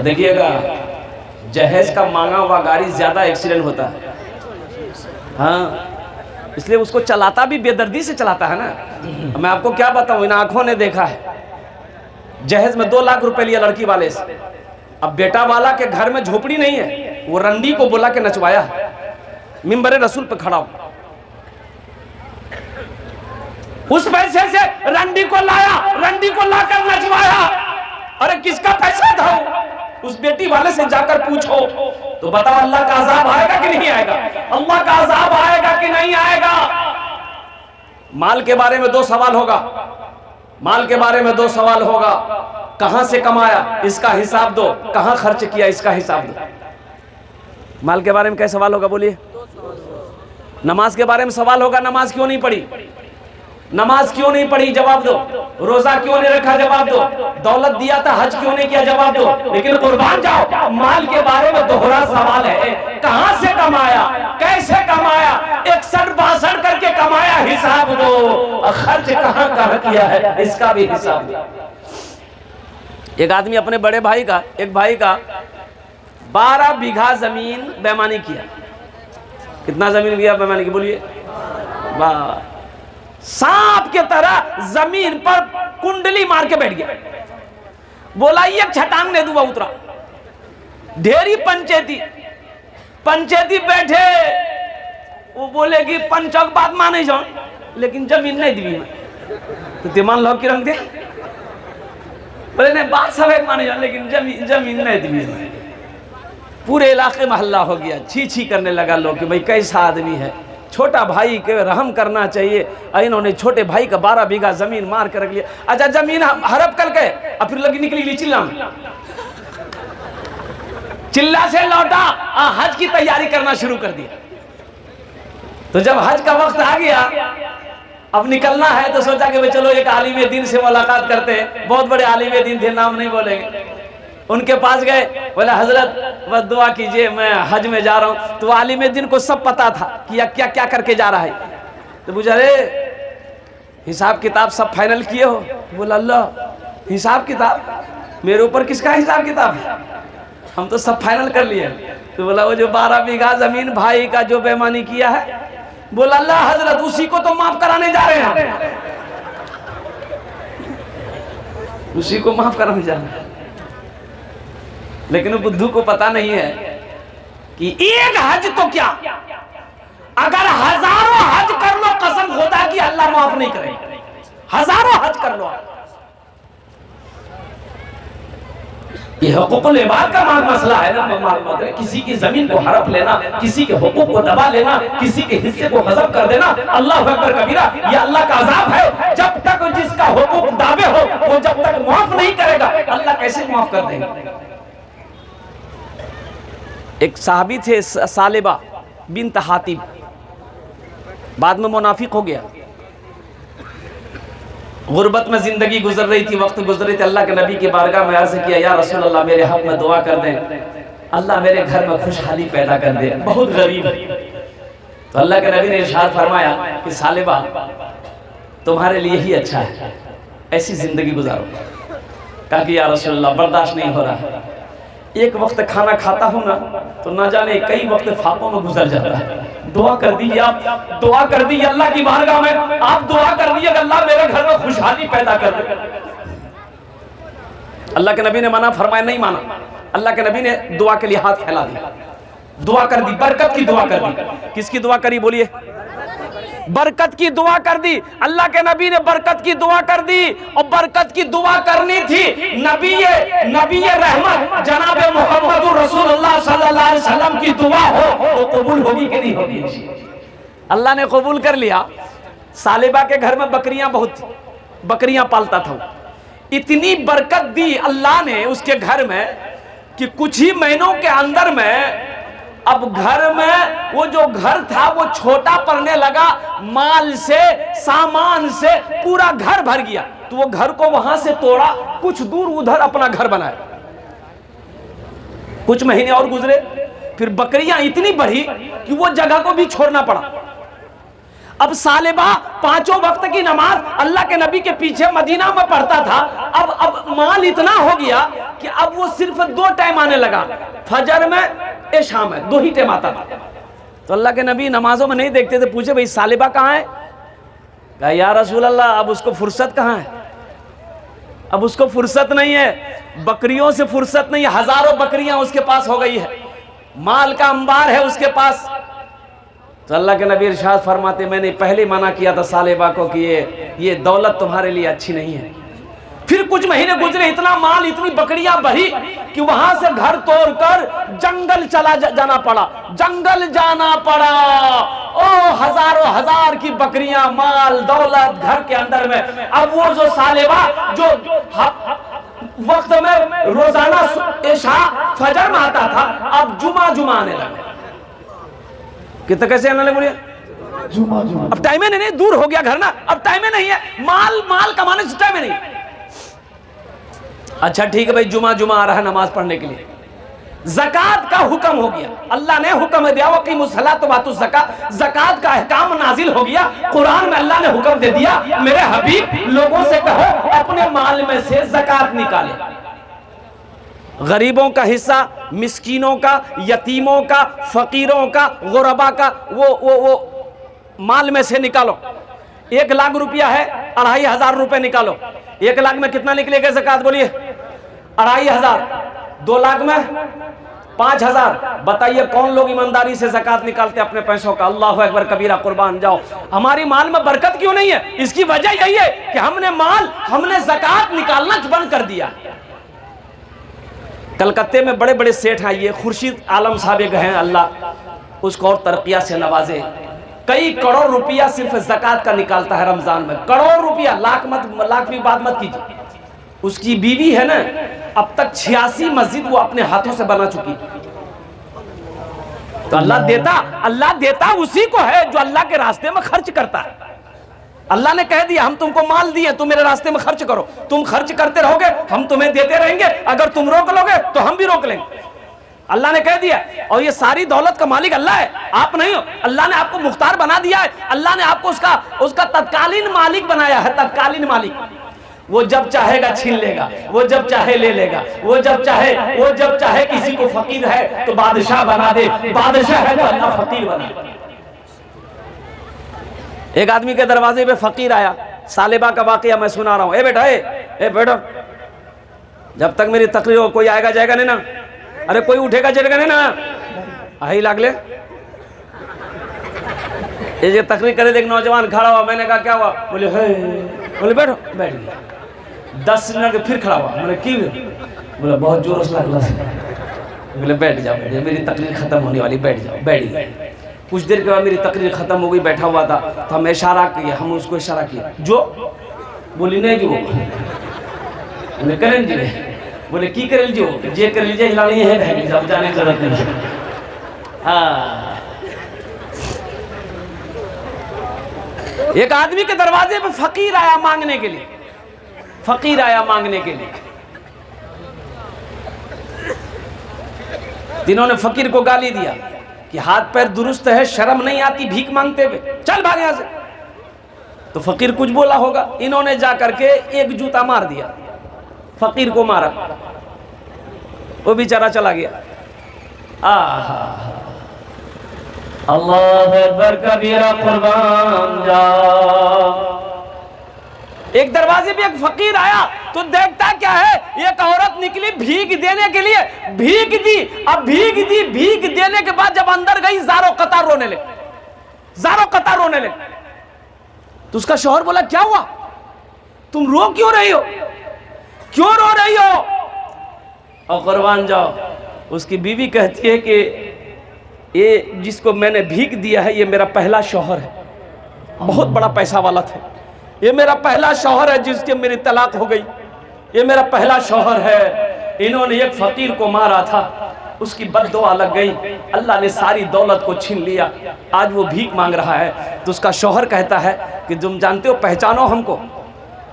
देखिएगा जहेज का मांगा हुआ गाड़ी ज्यादा एक्सीडेंट होता है। हाँ, इसलिए उसको चलाता भी बेदर्दी से चलाता है ना। मैं आपको क्या बताऊं, इन आंखों ने देखा है। जहेज में 2 लाख रुपए लिया लड़की वाले से। अब बेटा वाला के घर में झोपड़ी नहीं है, वो रंडी को बुला के नचवाया, मिंबरे रसूल पे खड़ा हो। उस पैसे से रंडी को लाया, रंडी को लाकर नचवाया। अरे किसका पैसा था? उस बेटी वाले से जाकर पूछो तो बताओ अल्लाह का अजाब आएगा कि नहीं आएगा? अल्लाह का अजाब आएगा कि नहीं आएगा? माल के बारे में 2 सवाल होगा, माल के बारे में 2 सवाल होगा। कहां से कमाया इसका हिसाब दो, कहां खर्च किया इसका हिसाब दो। माल के बारे में क्या सवाल होगा बोलिए? नमाज के बारे में सवाल होगा, नमाज क्यों नहीं पढ़ी? नमाज क्यों नहीं पढ़ी, जवाब दो। रोजा क्यों नहीं रखा, जवाब दो। दौलत दिया था, हज क्यों नहीं किया, जवाब दो। लेकिन कुर्बान जाओ, माल के बारे में दोहरा सवाल है। कहां से कमाया, कैसे कमाया, 61-62 करके कमाया, हिसाब दो। खर्च कहां किया है, इसका भी हिसाब दो। एक आदमी अपने बड़े भाई का, एक भाई का 12 बीघा जमीन बेईमानी किया। कितना जमीन किया बेईमानी की, बोलिए। सांप के तरह जमीन पर कुंडली मार के बैठ गया। बोला ये छटांग ने दुआ उतरा। ढेरी पंचायती बैठे, वो बोले कि पंचक बात माने जाओ, लेकिन जमीन नहीं दी तो तिमान लोग की रंग दे। बोले नहीं, बात सब एक माने जाओ, लेकिन जमीन नहीं दी। पूरे इलाके में हल्ला हो गया, छी करने लगा लोग कि भाई कैसा आदमी है, छोटा भाई के रहम करना चाहिए। इन्होंने छोटे भाई का 12 बीघा जमीन मार कर रख लिया। अच्छा जमीन हड़प करके और फिर लगी निकली चिल्ला से लौटा, हज की तैयारी करना शुरू कर दिया। तो जब हज का वक्त आ गया, अब निकलना है, तो सोचा कि भाई चलो एक आलिम दीन से मुलाकात करते हैं। बहुत बड़े आलिम दीन थे, नाम नहीं बोलेंगे। उनके पास गए, बोला हजरत बस दुआ कीजिए, मैं हज में जा रहा हूँ। तो आलिम दीन को सब पता था कि क्या क्या करके जा रहा है। तो पूछा, अरे हिसाब किताब सब फाइनल किए हो? बोला अल्लाह, हिसाब किताब मेरे ऊपर किसका हिसाब किताब है, हम तो सब फाइनल कर लिए। तो बोला वो जो 12 बीघा जमीन भाई का जो बेईमानी किया है, बोला अल्लाह हजरत उसी को तो माफ कराने जा रहे हैं, उसी को माफ कराने जा रहे हैं। लेकिन बुद्धू को पता नहीं है कि एक हज तो क्या, अगर हजारों हज कर लो, कसम खुदा की अल्लाह माफ नहीं करेगा। हजारों हज कर लो। ये हुकूकुल इबाद का मसला है ना। किसी की जमीन को हड़प लेना, किसी के हुकूक को दबा लेना, किसी के हिस्से को हजम कर देना, अल्लाह अकबर कबीरा, ये अल्लाह का अजाब है। जब तक जिसका हुकूक दावे हो, वो जब तक माफ नहीं करेगा, अल्लाह कैसे माफ कर देगा। एक साहबी थे सालिबा बिन्त हातिब, बाद में मुनाफिक हो गया। गुर्बत में जिंदगी गुजर रही थी, वक्त गुजर रही थी। अल्लाह के नबी की बारगाह में अर्ज किया, या रसूल अल्लाह मेरे हक में दुआ कर दें, अल्लाह मेरे घर में खुशहाली पैदा कर दे, बहुत गरीब। तो अल्लाह के नबी ने इरशाद फरमाया कि सालिबा तुम्हारे लिए ही अच्छा है, ऐसी जिंदगी गुजारो। कहा कि या रसूल अल्लाह बर्दाश्त नहीं हो रहा, एक वक्त खाना खाता हूँ ना जाने कई वक्त फाकों में गुजर जाता है। दुआ कर दीजिए, आप दुआ कर दीजिए अल्लाह की बारगाह में, आप दुआ कर दीजिए अल्लाह मेरे घर में खुशहाली पैदा कर दे। अल्लाह के नबी ने मना फरमाया, नहीं माना। अल्लाह के नबी ने दुआ के लिए हाथ फैला दिया, दुआ कर दी, बरकत की दुआ कर दी। किसकी दुआ करी, बोलिए? बरकत की दुआ कर दी। अल्लाह के नबी ने बरकत की दुआ कर दी। और बरकत की दुआ करनी थी नबी रहमत जनाब मोहम्मद रसूलुल्लाह सल्लल्लाहु अलैहि वसल्लम की दुआ हो, वो कबूल होगी कि नहीं होगी? अल्लाह ने कबूल कर लिया। सालिबा के घर में बकरियां बहुत थी, बकरियां पालता था। इतनी बरकत दी अल्लाह ने उसके घर में कि कुछ ही महीनों के अंदर में अब घर में वो जो घर था वो छोटा पड़ने लगा, माल से सामान से पूरा घर भर गया। तो वो घर को वहां से तोड़ा, कुछ दूर उधर अपना घर बनाया। कुछ महीने और गुजरे, फिर बकरियां इतनी बढ़ी कि वो जगह को भी छोड़ना पड़ा। अब सालिबा 5 वक्त की नमाज अल्लाह के नबी के पीछे मदीना में पढ़ता था। अब माल इतना हो गया कि अब वो सिर्फ 2 टाइम आने लगा, फजर में ए शाम में, 2 ही टाइम आता था। तो अल्लाह के नबी नमाजों में नहीं देखते थे। पूछे भाई सालिबा कहाँ है? कहा या रसूल अल्लाह अब उसको फुर्सत कहाँ है, अब उसको फुर्सत नहीं है, बकरियों से फुर्सत नहीं है, हजारों बकरियां उसके पास हो गई है, माल का अंबार है उसके पास। तो अल्लाह के नबी इरशाद फरमाते, मैंने पहले मना किया था सालिबा को कि ये दौलत तुम्हारे लिए अच्छी नहीं है। फिर कुछ महीने गुजरे, इतना माल, इतनी बकरियां बढ़ी कि वहां से घर तोड़कर जंगल जाना पड़ा, जंगल जाना पड़ा। ओ हजारों हजार की बकरियां, माल दौलत घर के अंदर में। अब वो जो सालिबा जो वक्त में रोजाना इशा फजर में आता था, अब जुमा आने लगा। कितना कैसे आने लगे बोलिए? अब टाइम ही नहीं, दूर हो गया घर ना, अब टाइम ही नहीं है, माल माल कमाने से टाइम ही नहीं। अच्छा ठीक है भाई, जुमा जुमा आ रहा है नमाज पढ़ने के लिए, ज़कात का हुक्म हो गया, अल्लाह ने हुक्म दिया वक़ीमुस्सलात वातुज़ ज़कात, ज़कात का अहकाम नाजिल हो गया, कुरान में अल्लाह ने हुक्म दे दिया, मेरे हबीब लोगों से कहो अपने माल में से ज़कात निकाले, गरीबों का हिस्सा, मिस्कीनों का, यतीमों का, फकीरों का, गुरबा का वो माल में से निकालो। 1 लाख रुपया है, 2500 रुपए निकालो। 1 लाख में कितना निकलेगा ज़कात बोलिए? 2500। 2 लाख में 5000। बताइए कौन लोग ईमानदारी से ज़कात निकालते अपने पैसों का? अल्लाह अकबर कबीरा, कुर्बान जाओ। हमारी माल में बरकत क्यों नहीं है? इसकी वजह यही है कि हमने ज़कात निकालना बंद कर दिया। कलकत्ते में बड़े बड़े सेठ हैं, ये खुर्शीद आलम साहब गए हैं, अल्लाह उसको और तरक्या से नवाजे, कई करोड़ रुपया सिर्फ ज़कात का निकालता है रमजान में, करोड़ रुपया, लाख भी बात मत कीजिए। उसकी बीवी है ना, अब तक 86 मस्जिद वो अपने हाथों से बना चुकी। तो अल्लाह देता उसी को है जो अल्लाह के रास्ते में खर्च करता है। अल्लाह ने कह दिया हम तुमको माल दिए, तुम मेरे रास्ते में खर्च करो, तुम खर्च करते रहोगे हम तुम्हें देते रहेंगे, अगर तुम रोक लोगे तो हम भी रोक लेंगे। अल्लाह ने कह दिया, और ये सारी दौलत का मालिक अल्लाह है, आप नहीं हो। अल्लाह ने आपको मुख्तार बना दिया है, अल्लाह ने आपको उसका तत्कालीन मालिक बनाया है, तत्कालीन मालिक। वो जब चाहेगा छीन लेगा, वो जब चाहे ले लेगा, वो जब चाहे किसी को फकीर है तो बादशाह बना दे, बादशाह है तो अल्लाह फकीर बना दे। एक आदमी के दरवाजे पे फकीर आया, सालेबा का वाकया मैं सुना रहा हूं। ए बेटा, ए बैठो, जब तक मेरी तकरीर हो कोई आएगा जाएगा नहीं ना, अरे कोई उठेगा जाएगा नहीं ना, आई लागले। ये तकरीर करे देख नौजवान खड़ा हुआ, मैंने कहा क्या हुआ? बोले बैठो, बैठ गया। 10 मिनट फिर खड़ा हुआ, मैंने की? बोला बहुत जोर से लगला। बोले बैठ जाओ, मेरी तकरीर खत्म होने वाली, बैठ जाओ। बैठ गए। कुछ देर के बाद मेरी तकरीर खत्म हो गई, बैठा हुआ था तो हम इशारा किया, हम उसको इशारा किया, जो बोली नहीं जो बोले करें जी, बोले की करें जो जे कर लीजिए, हिलानी है भाई, जब जाने की जरूरत नहीं। हाँ, एक आदमी के दरवाजे पे फकीर आया मांगने के लिए, फकीर आया मांगने के लिए। जिन्होंने फकीर को गाली दिया कि हाथ पैर दुरुस्त है, शर्म नहीं आती भीख मांगते हुए, चल भाग यहां से। तो फकीर कुछ बोला होगा, इन्होंने जा करके एक जूता मार दिया, फकीर को मारा, वो बेचारा चला गया। अल्लाह अकबर कबीरा, कुर्बान जाओ। एक दरवाजे पे एक फकीर आया तो देखता क्या है, एक औरत निकली भीख देने के लिए, भीख दी। अब भीख देने के बाद जब अंदर गई, ज़ारो कतार रोने लगे। तो उसका शौहर बोला क्या हुआ, तुम रो क्यों रही हो, क्यों रो रही हो? और कुर्बान जाओ, उसकी बीवी कहती है कि ये जिसको मैंने भीख दिया है ये मेरा पहला शौहर है, बहुत बड़ा पैसा वाला था, ये मेरा पहला शौहर है जिसके मेरी तलाक हो गई, ये मेरा पहला शौहर है। इन्होंने एक फकीर को मारा था, उसकी बद्दुआ लग गई, अल्लाह ने सारी दौलत को छीन लिया, आज वो भीख मांग रहा है। तो उसका शौहर कहता है कि तुम जानते हो, पहचानो हमको,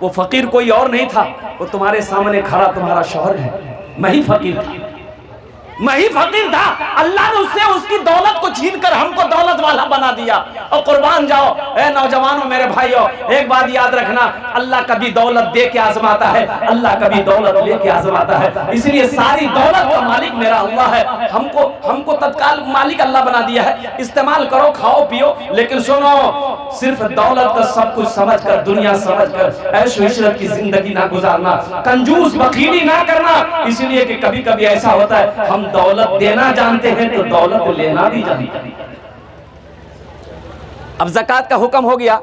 वो फकीर कोई और नहीं था, वो तुम्हारे सामने खड़ा तुम्हारा शौहर है, मैं ही फकीर था, मैं ही फकीर था। अल्लाह ने उससे उसकी दौलत को छीन कर हमको दौलत वाला बना दिया। और कुर्बान जाओ ए नौजवानों, मेरे भाइयों, एक बात याद रखना, अल्लाह कभी दौलत दे के आजमाता है, अल्लाह कभी दौलत लेके आजमाता है। इसलिए सारी दौलत का मालिक मेरा अल्लाह है, हमको तत्काल मालिक अल्लाह बना दिया है, इस्तेमाल करो, खाओ पियो, लेकिन सुनो, सिर्फ दौलत का सब कुछ समझ कर, दुनिया समझ कर ऐशो इशरत की जिंदगी ना गुजारना, कंजूस बखीली ना करना। इसलिए कि कभी कभी ऐसा होता है, हम दौलत देना जानते हैं तो दौलत लेना भी जानते हैं। अब ज़कात का हुक्म हो गया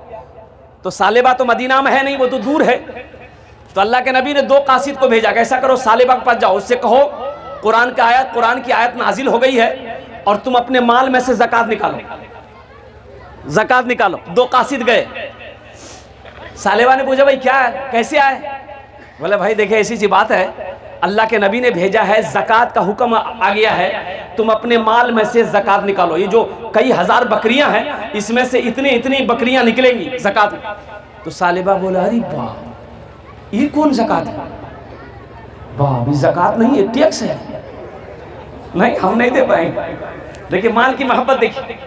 तो सालेबा तो मदीना में है नहीं, वो तो दूर है। तो अल्लाह के नबी ने 2 कासिद को भेजा, ऐसा करो सालेबा के पास जाओ, उससे कहो कुरान की आयत नाजिल हो गई है और तुम अपने माल में से ज़कात निकालो। 2 कासिद गए। सालेबा ने पूछा भाई क्या है, कैसे आए? बोले भाई देखिए ऐसी सी बात है, अल्लाह के नबी ने भेजा है, ज़कात का हुक्म आ गया है, तुम अपने माल में से ज़कात निकालो। ये जो कई हजार बकरियां हैं, इसमें से इतनी इतनी बकरियां निकलेंगी ज़कात। तो सालिबा बोला, अरे वाह, ये कौन ज़कात है? वाह, अभी ज़कात नहीं है, टैक्स है। नहीं, हम नहीं दे पाएंगे। देखिए माल की मोहब्बत देखिए,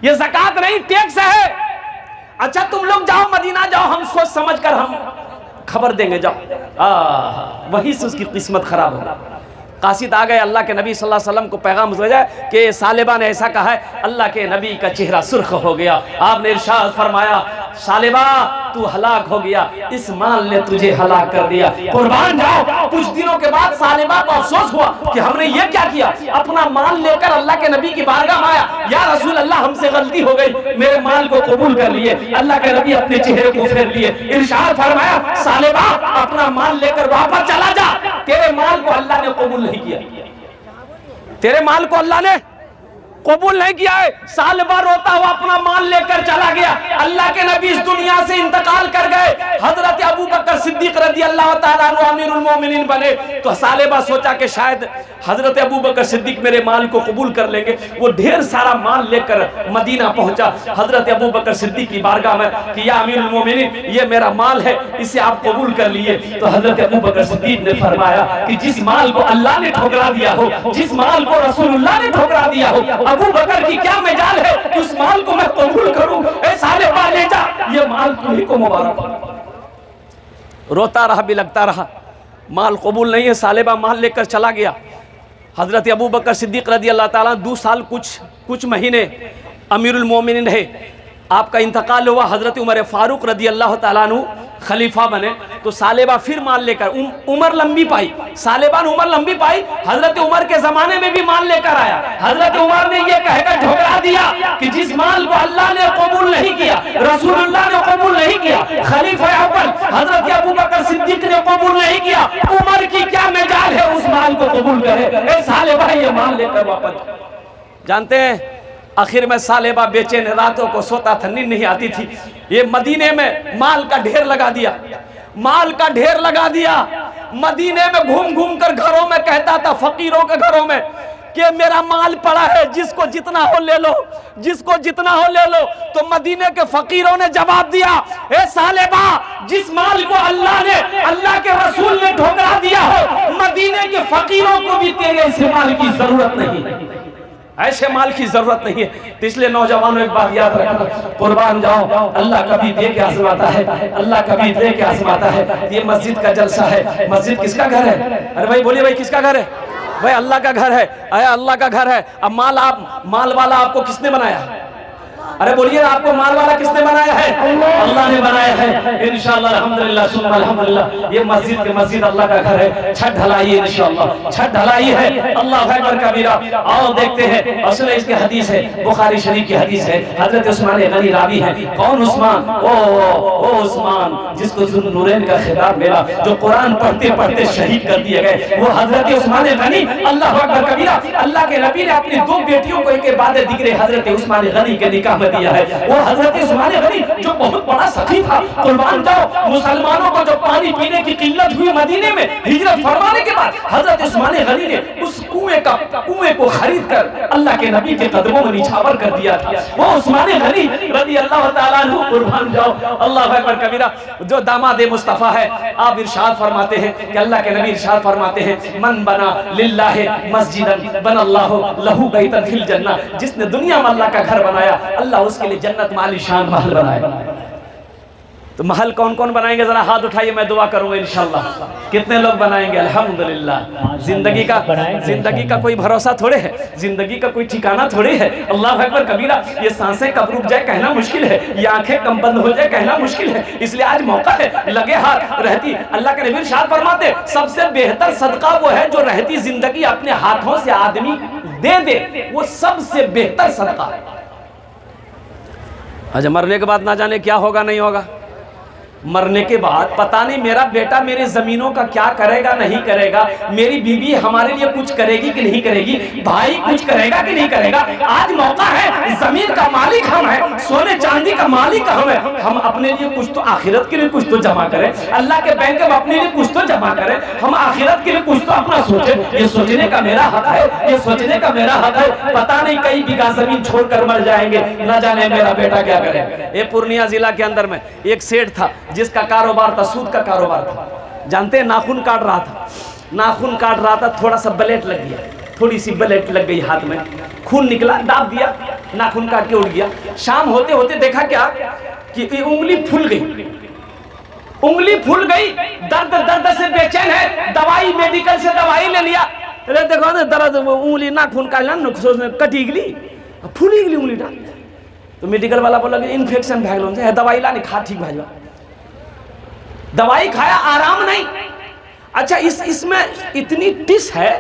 ये ज़कात नहीं, टैक्स है। अच्छा तुम लोग जाओ, मदीना जाओ, हम सोच समझ कर हम खबर देंगे, जाओ। वहीं से उसकी किस्मत खराब होगा। कासिद आ गए, अल्लाह के नबी सल्लल्लाहु अलैहि वसल्लम को पैगाम भेजा कि सालिबा ने ऐसा कहा है। अल्लाह के नबी का चेहरा सुर्ख हो गया। आपने इरशाद फरमाया, सालिबा तू हलाक हो गया, इस माल ने तुझे हलाक कर दिया, कुर्बान जाओ। कुछ दिनों के बाद सालिबा को अफसोस हुआ कि हमने ये क्या किया, अपना माल लेकर अल्लाह के नबी की बारगाह में आया, या रसूल अल्लाह हमसे गलती हो गई, मेरे माल को कबूल कर लिए। अल्लाह के नबी अपने चेहरे को फेर लिए, इरशाद फरमाया, सालिबा अपना माल लेकर वापस चला जा, तेरे माल को अल्लाह ने कबूल नहीं किया, तेरे माल को अल्लाह ने कबूल नहीं किया है। साल भर रोता हुआ अपना माल लेकर चला गया। अल्लाह के नबी इस दुनिया से इंतकाल कर गए। हजरत अबू बकर सिद्दीक रज़ी अल्लाह ताला अन्हु अमीरुल मोमिनीन बने। तो सालिबा सोचा कि शायद हजरत अबू बकर सिद्दीक मेरे माल को कबूल कर लेंगे। वो ढेर सारा माल लेकर मदीना पहुंचा हजरत अबू बकर सिद्दीक की बारगाह में कि या अमीरुल मोमिनीन, ये मेरा माल है, इसे आप कबूल कर लिए। तो हजरत अबू बकर सिद्दीक ने फरमाया कि जिस माल को अल्लाह ने ठुकरा दिया हो, जिस माल को रसूलुल्लाह ने ठुकरा दिया हो, अबू बकर की क्या मजाल है कि उस माल को मैं कबूल करूं। ए सालिबा ले जा, ये माल तुम्ही को मुबारक। रोता रहा, बिलखता रहा, माल कबूल नहीं है। सालिबा माल लेकर चला गया। हजरत अबू बकर सिद्दीक रज़ी अल्लाह ताला 2 साल कुछ महीने अमीरुल मोमिनीन रहे। आपका इंतकाल हुआ, हजरत उमर फारूक रज़ी अल्लाह ताला अन्हु खलीफा बने। तो सालिबा फिर माल लेकर उम्र लंबी पाई, सालिबा ने उम्र लंबी पाई। हजरत उमर के जमाने में भी माल लेकर आया। हजरत उमर ने यह कहकर ठुकरा दिया कि जिस माल को अल्लाह ने कबूल नहीं किया, रसूलुल्लाह ने कबूल नहीं किया, खलीफा अव्वल हजरत अबू बकर सिद्दीक ने कबूल नहीं किया, उमर की क्या मजाल है उस माल को कबूल करे। ए सालिबा ये माल लेकर वापस। जानते हैं आखिर में सालिबा बेचैन, रातों को सोता था, नींद नहीं आती थी। ये मदीने में माल का ढेर लगा दिया, माल का ढेर लगा दिया। मदीने में घूम घूम कर घरों में कहता था, फकीरों के घरों में, कि मेरा माल पड़ा है, जिसको जितना हो ले लो, जिसको जितना हो ले लो। तो मदीने के फकीरों ने जवाब दिया, ए सालिबा, जिस माल को अल्लाह ने, अल्लाह के रसूल ने ठुकरा दिया हो, मदीने के फकीरों को भी तेरे इस माल की जरूरत नहीं, ऐसे माल की जरूरत नहीं है। तो इसलिए नौजवानों एक बात याद रखना, कुर्बान जाओ, अल्लाह कभी दे के आजमाता है, अल्लाह कभी दे के आजमाता है। ये मस्जिद का जलसा है। मस्जिद किसका घर है? अरे भाई बोलिए भाई, किसका घर है? भाई अल्लाह का घर है। अरे अल्लाह का घर है। अब माल वाला आपको किसने बनाया? अरे बोलिए, आपको माल वाला किसने बनाया है? अल्लाह ने बनाया है। इंशाअल्लाह अल्हम्दुलिल्लाह सुम्मा अल्हम्दुलिल्लाह ये मस्जिद अल्लाह का घर है। छत ढलाई है इंशाअल्लाह, छत ढलाई है। अल्लाह अकबर कबीरा। आओ देखते हैं, असल इसकी हदीस है, बुखारी शरीफ की हदीस है। हजरत उस्मान गनी रावी है। कौन उस्मान? ओ उस्मान, जिसको ज़ुन्नूरैन का खिताब मिला, जो कुरान पढ़ते पढ़ते शहीद कर दिए गए, वो हजरत उस्मान गनी। अल्लाह अकबर कबीरा। अल्लाह के नबी ने अपनी 2 बेटियों को एक बाद दिक्र हजरत उस्मान गनी के निकाह में दिया है। वो हजरत उस्मान गनी जो बहुत बड़ा सखी था, कुर्बान जाओ, मुसलमानों को जो पानी पीने की किल्लत हुई मदीने में हिजरत फरमाने के बाद, हजरत उस्मान गनी ने उस कुएं को खरीद कर अल्लाह के नबी के कदमों में निछावर कर दिया था। वो उस्मान गनी रज़ी अल्लाह ताला अन्हु, कुर्बान जाओ, अल्लाह अकबर कबीरा, जो दामाद मुस्तफा है। आप इरशाद फरमाते हैं कि अल्लाह के नबी इरशाद फरमाते हैं, मन बना लिल्लाहि मस्जिदन बनल्लाहु लहू बैतन फिल जन्नह, जिसने दुनिया में अल्लाह का घर बनाया, अल्लाह उसके लिए जन्नत में आलीशान महल बनाएगा। तो महल कौन कौन बनाएंगे? जरा हाथ उठाइए, मैं दुआ करूंगा इंशाअल्लाह। कितने लोग बनाएंगे? अल्हम्दुलिल्लाह। जिंदगी का कोई भरोसा थोड़े है, जिंदगी का कोई ठिकाना थोड़े है। अल्लाह अकबर कबीरा। ये सांसें कब रुक जाए कहना मुश्किल है, ये आंखें कब बंद हो जाए कहना मुश्किल है। इसलिए आज मौका है, लगे हाथ रहती। अल्लाह के नबी इरशाद फरमाते, सबसे बेहतर सदका वो है जो रहती जिंदगी अपने हाथों से आदमी दे दे, वो सबसे बेहतर सदका है। आज मरने के बाद ना जाने क्या होगा नहीं होगा। मरने के बाद पता नहीं मेरा बेटा मेरी जमीनों का क्या करेगा नहीं करेगा, मेरी बीवी हमारे लिए कुछ करेगी कि नहीं करेगी, भाई कुछ करेगा कि नहीं करेगा। आज मौका है, जमीन का मालिक हम है, सोने चांदी का मालिक हम है, हम अपने लिए कुछ तो आखिरत के लिए कुछ तो जमा करें, अल्लाह के बैंक में अपने लिए कुछ तो जमा करें, हम आखिरत के लिए कुछ तो अपना सोचें। ये सोचने का मेरा हक है, ये सोचने का मेरा हक है। पता नहीं कई बीघा जमीन छोड़कर मर जाएंगे, न जाने मेरा बेटा क्या करे। ये पूर्णिया जिला के अंदर में एक सेठ था जिसका कारोबार था, सूद का कारोबार था। जानते हैं, नाखून काट रहा था, नाखून काट रहा था, थोड़ा सा ब्लेड लग गया, थोड़ी सी ब्लेड लग गई हाथ में, खून निकला, दाब दिया, नाखून काट के उड़ गया। शाम होते होते देखा क्या कि उंगली फूल गई, उंगली फूल गई, दर्द दर्द से बेचैन है, दवाई मेडिकल से दवाई ले लिया। अरे देखो ना दर्द, उंगली नाखून का कटी गई, फूली गई उंगली ना। तो मेडिकल वाला बोला कि इन्फेक्शन भाग लो है, दवाई ला नहीं खा, ठीक भाई। दवाई खाया, आराम नहीं। अच्छा, इसमें इतनी टिस है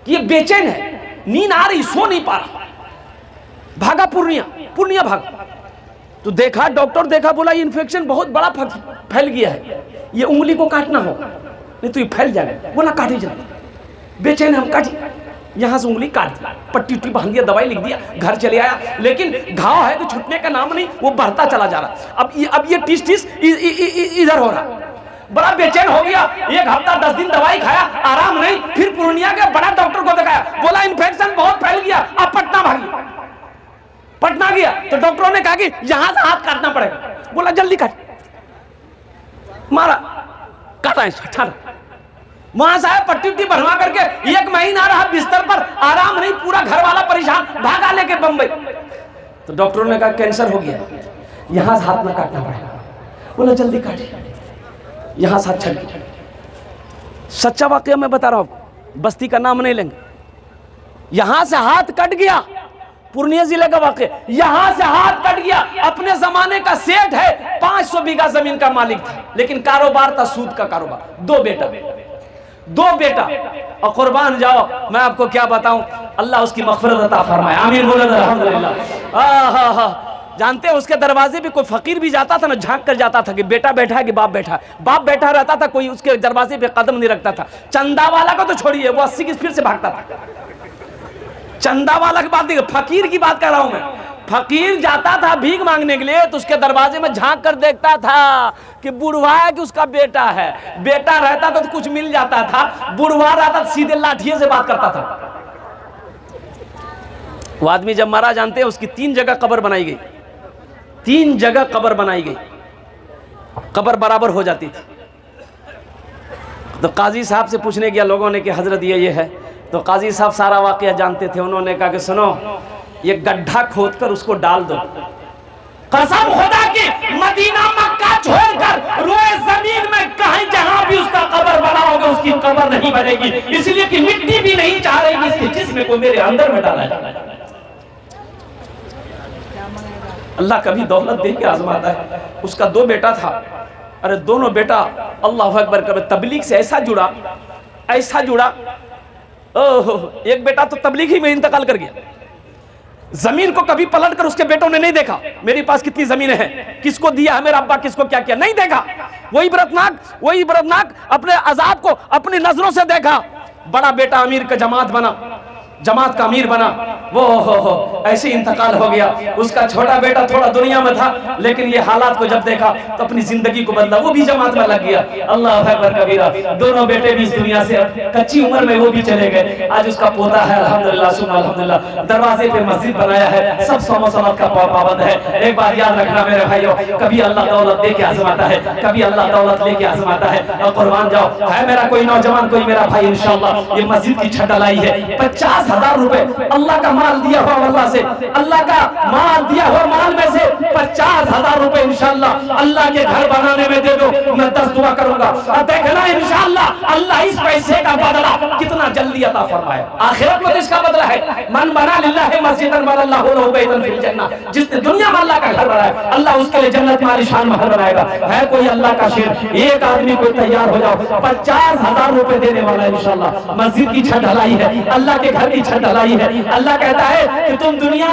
कि ये बेचैन है, नींद आ रही, सो नहीं पा रहा, भागा पूर्णिया भागा। तो देखा, डॉक्टर देखा, बोला ये इन्फेक्शन बहुत बड़ा फैल गया है, ये उंगली को काटना होगा, नहीं तो ये फैल जाएगा। बोला काटे जल्दी, बेचैन है हम, काटी। यहां से उंगली काट दी, पट्टी उट्टी बांध दिया, दवाई लिख दिया, घर चले आया। लेकिन घाव है तो छूटने का नाम नहीं, वो बढ़ता चला जा रहा। अब ये टिस इधर हो रहा, बड़ा बेचैन हो गया। एक हफ्ता 10 दिन दवाई खाया, आराम नहीं। फिर पूर्णिया के बड़ा डॉक्टर को दिखाया, बोला इन्फेक्शन बहुत फैल गया, अब पटना भागी। पटना गया तो डॉक्टरों ने कहा कि यहां से हाथ काटना पड़ेगा। बोला जल्दी काट, मारा, काटा, छाड़ा। वहां से आया, पट्टी उट्टी भरवा करके 1 महीना रहा बिस्तर पर, आराम नहीं, पूरा घर वाला परेशान, भागा लेके बंबई। तो डॉक्टरों ने कहा कैंसर हो गया, यहां से हाथ ना काटना पड़ेगा। बोला जल्दी काटे, यहां से हाथ छट गया। सच्चा वाकया मैं बता रहा हूं, बस्ती का नाम नहीं लेंगे। यहां से हाथ कट गया, पूर्णिया जिले का वाकया, यहां से हाथ कट गया। अपने जमाने का सेठ है, 500 बीघा जमीन का मालिक था, लेकिन कारोबार था सूद का कारोबार। 2 बेटा और कुर्बान जाओ, मैं आपको क्या बताऊं, अल्लाह उसकी मग़फ़िरत अता फरमाए, आमीन बोलो अल्हम्दुलिल्लाह। जानते हैं, उसके दरवाजे पे कोई फकीर भी जाता था ना, झांक कर जाता था कि बेटा बैठा है कि बाप बैठा है। बाप बैठा रहता था, कोई उसके दरवाजे पे कदम नहीं रखता था। चंदा वाला को तो छोड़िए, वो 80 की स्पीड से भागता था। चंदा वाला की बात नहीं, फकीर की बात कर रहा हूं मैं। फकीर जाता था भीख मांगने के लिए, तो उसके दरवाजे में झांक कर देखता था कि बुढ़वा है कि उसका बेटा है। बेटा रहता था तो कुछ मिल जाता था, बुढ़वा रहता तो सीधे लाठिए से बात करता था। वो आदमी जब मरा, जानते हैं, उसकी 3 जगह कब्र बनाई गई, 3 जगह कब्र बनाई गई, कब्र बराबर हो जाती थी। तो काजी साहब से पूछने गया लोगों ने कि हजरत ये है। तो काजी साहब सारा वाकया जानते थे। उन्होंने कहा कि सुनो, ये गड्ढा खोदकर उसको डाल दो, कसम खुदा की, मदीना मक्का छोड़कर रोए जमीन में कहीं जहां भी उसका कब्र बनाओगे, उसकी कब्र नहीं बनेगी, इसलिए कि मिट्टी भी नहीं चाह रही इसके जिस्म को मेरे अंदर में डाला जाए। अल्लाह कभी दौलत दे के आजमाता है। उसका 2 बेटा था, अरे दोनों बेटा अल्लाह अकबर कभी तबलीग से ऐसा जुड़ा, ऐसा जुड़ा। ओहो, एक बेटा तो तबलीग ही में इंतकाल कर गया, जमीन को कभी पलट कर उसके बेटों ने नहीं देखा, मेरे पास कितनी जमीनें हैं, किसको दिया है मेरा अब्बा, किसको क्या किया, नहीं देखा। वही इबरतनाक अपने अजाब को अपनी नजरों से देखा। बड़ा बेटा अमीर का जमात बना, जमात का अमीर बना, वो हो ऐसे इंतकाल हो गया। उसका छोटा बेटा थोड़ा दुनिया में था, लेकिन ये हालात को जब देखा तो अपनी जिंदगी को बदला, वो भी जमात में लग गया। अल्लाह अकबर कबीरा। दोनों बेटे भी इस दुनिया से कच्ची उम्र में वो भी चले गए। आज उसका पोता है, अल्हम्दुलिल्लाह सुम्मा अल्हम्दुलिल्लाह, दरवाजे पे मस्जिद बनाया है, सब सलात का पाबंद है। एक बात याद रखना मेरे भाइयों, कभी अल्लाह दौलत दे के आजमाता है, कभी अल्लाह दौलत लेके आजमाता है। और कुर्बान जाओ, है मेरा कोई नौजवान, कोई मेरा भाई, इंशाअल्लाह ये मस्जिद की छत ढलाई है, 50,000 रुपए अल्लाह का माल दिया हुआ, अल्लाह से अल्लाह का माल दिया हुआ, माल में से 50,000 रुपए इंशाअल्लाह अल्लाह के घर बनाने में दे दो, मैं 10 दुआ करूंगा। और देखना इंशाअल्लाह अल्लाह इस पैसे का बदला कितना जल्दी जल्दी अता फरमाए। आखिरत में तो इसका बदला है, मन बना लिल्लाहि मस्जिदन बनल्लाहु लहु बैतन फिल जन्नह, जिसने दुनिया में अल्लाह का घर बनाया अल्लाह उसके लिए जन्नत में आलीशान महल बनाएगा। है कोई अल्लाह का शेर, एक आदमी कोई तैयार हो जाओ, 50,000 रुपए देने वाला है इंशाल्लाह। मस्जिद की छत ढलाई है, अल्लाह के घर की छत ढलाई है। अल्लाह कहता है कि तुम दुनिया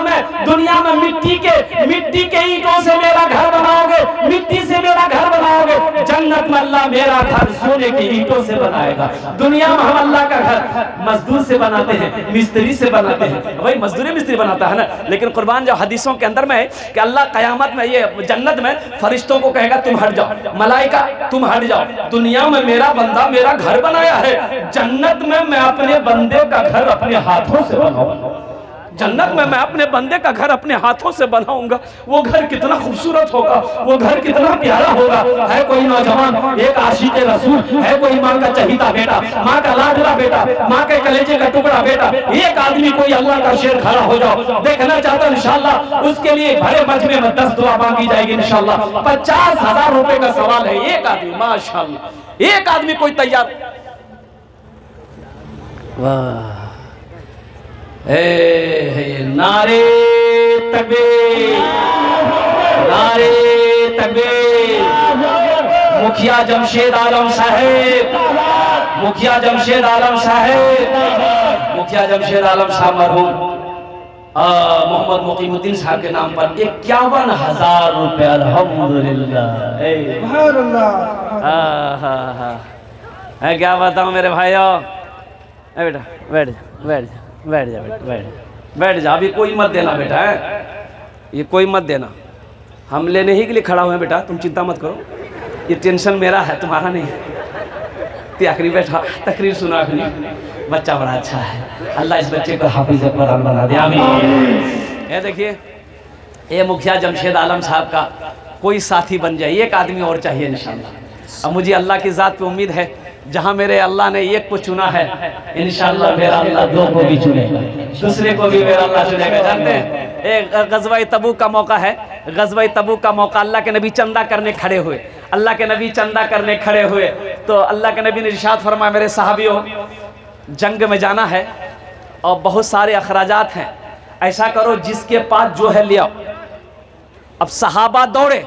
में मिट्टी के ईंटों से मेरा घर बनाओगे, मिट्टी से मेरा घर बनाओगे, जन्नत में अल्लाह मेरा घर सोने की ईंटों से बनाएगा। दुनिया में हम अल्लाह का घर मजदूर से बनाते हैं, मिस्त्री से बनाते हैं, भाई मजदूर मिस्त्री बनाता है ना। लेकिन कुर्बान जो हदीसों के अंदर में है कि अल्लाह कयामत में, ये जन्नत में फरिश्तों को कहेगा तुम हट जाओ, मलाइका तुम हट जाओ, दुनिया में मेरा बंदा मेरा घर बनाया है, जन्नत में मैं अपने बंदे का घर अपने हाथों से बनाऊंगा। जन्नत में मैं अपने बंदे का घर अपने हाथों से बनाऊंगा। वो घर कितना खूबसूरत होगा, वो घर कितना प्यारा होगा। है कोई नौजवान, एक आशिक रसूल, है कोई माँ का चहीता बेटा, माँ का लाडला बेटा, माँ के कलेजे का टुकड़ा बेटा, एक आदमी कोई अल्लाह का शेर खड़ा हो जाओ, देखना चाहता इंशाल्लाह उसके लिए भरे मजमे में 10 दुआ मांगी जाएगी इंशाल्लाह। 50,000 रुपए का सवाल है, एक आदमी माशाल्लाह, एक आदमी कोई तैयार। वाह, नारे तकबीर, नारे तकबीर। मुखिया जमशेद आलम साहेब, मुखिया जमशेद आलम साहेब, मुखिया जमशेद आलम साहब मरहूम मोहम्मद मुकीमुद्दीन साहब के नाम पर 51,000 रुपए। अल्हम्दुलिल्लाह, क्या बताऊं मेरे भाइयों। बेटा बैठ जा, बैठ जा, बैठ जा, बैठ जा। अभी कोई मत देना बेटा, है ये कोई मत देना, हम लेने ही के लिए खड़ा हुए हैं बेटा, तुम चिंता मत करो, ये टेंशन मेरा है तुम्हारा नहीं। आखिरी बैठा, तकरीर सुना आखिरी, बच्चा बड़ा अच्छा है, अल्लाह इस बच्चे को हाफिज कुरान बना दे, आमीन। ये देखिए, ये मुखिया जमशेद आलम साहब का कोई साथी बन जाए, एक आदमी और चाहिए इंशाल्लाह। अब मुझे अल्लाह की ज़ात पे उम्मीद है, जहाँ मेरे अल्लाह ने एक को चुना है, इंशाल्लाह मेरा अल्लाह 2 को भी चुनेगा, दूसरे को भी मेरा अल्लाह चुनेगा। जानते हैं, एक ग़ज़वा तबूक का मौका है, ग़ज़वा तबूक का मौका, अल्लाह के नबी चंदा करने खड़े हुए, अल्लाह के नबी चंदा करने खड़े हुए, तो अल्लाह के नबी ने इरशाद फरमाया, मेरे सहाबियों जंग में जाना है और बहुत सारे अखराजात हैं, ऐसा करो जिसके पास जो है ले आओ। अब सहाबा दौड़े,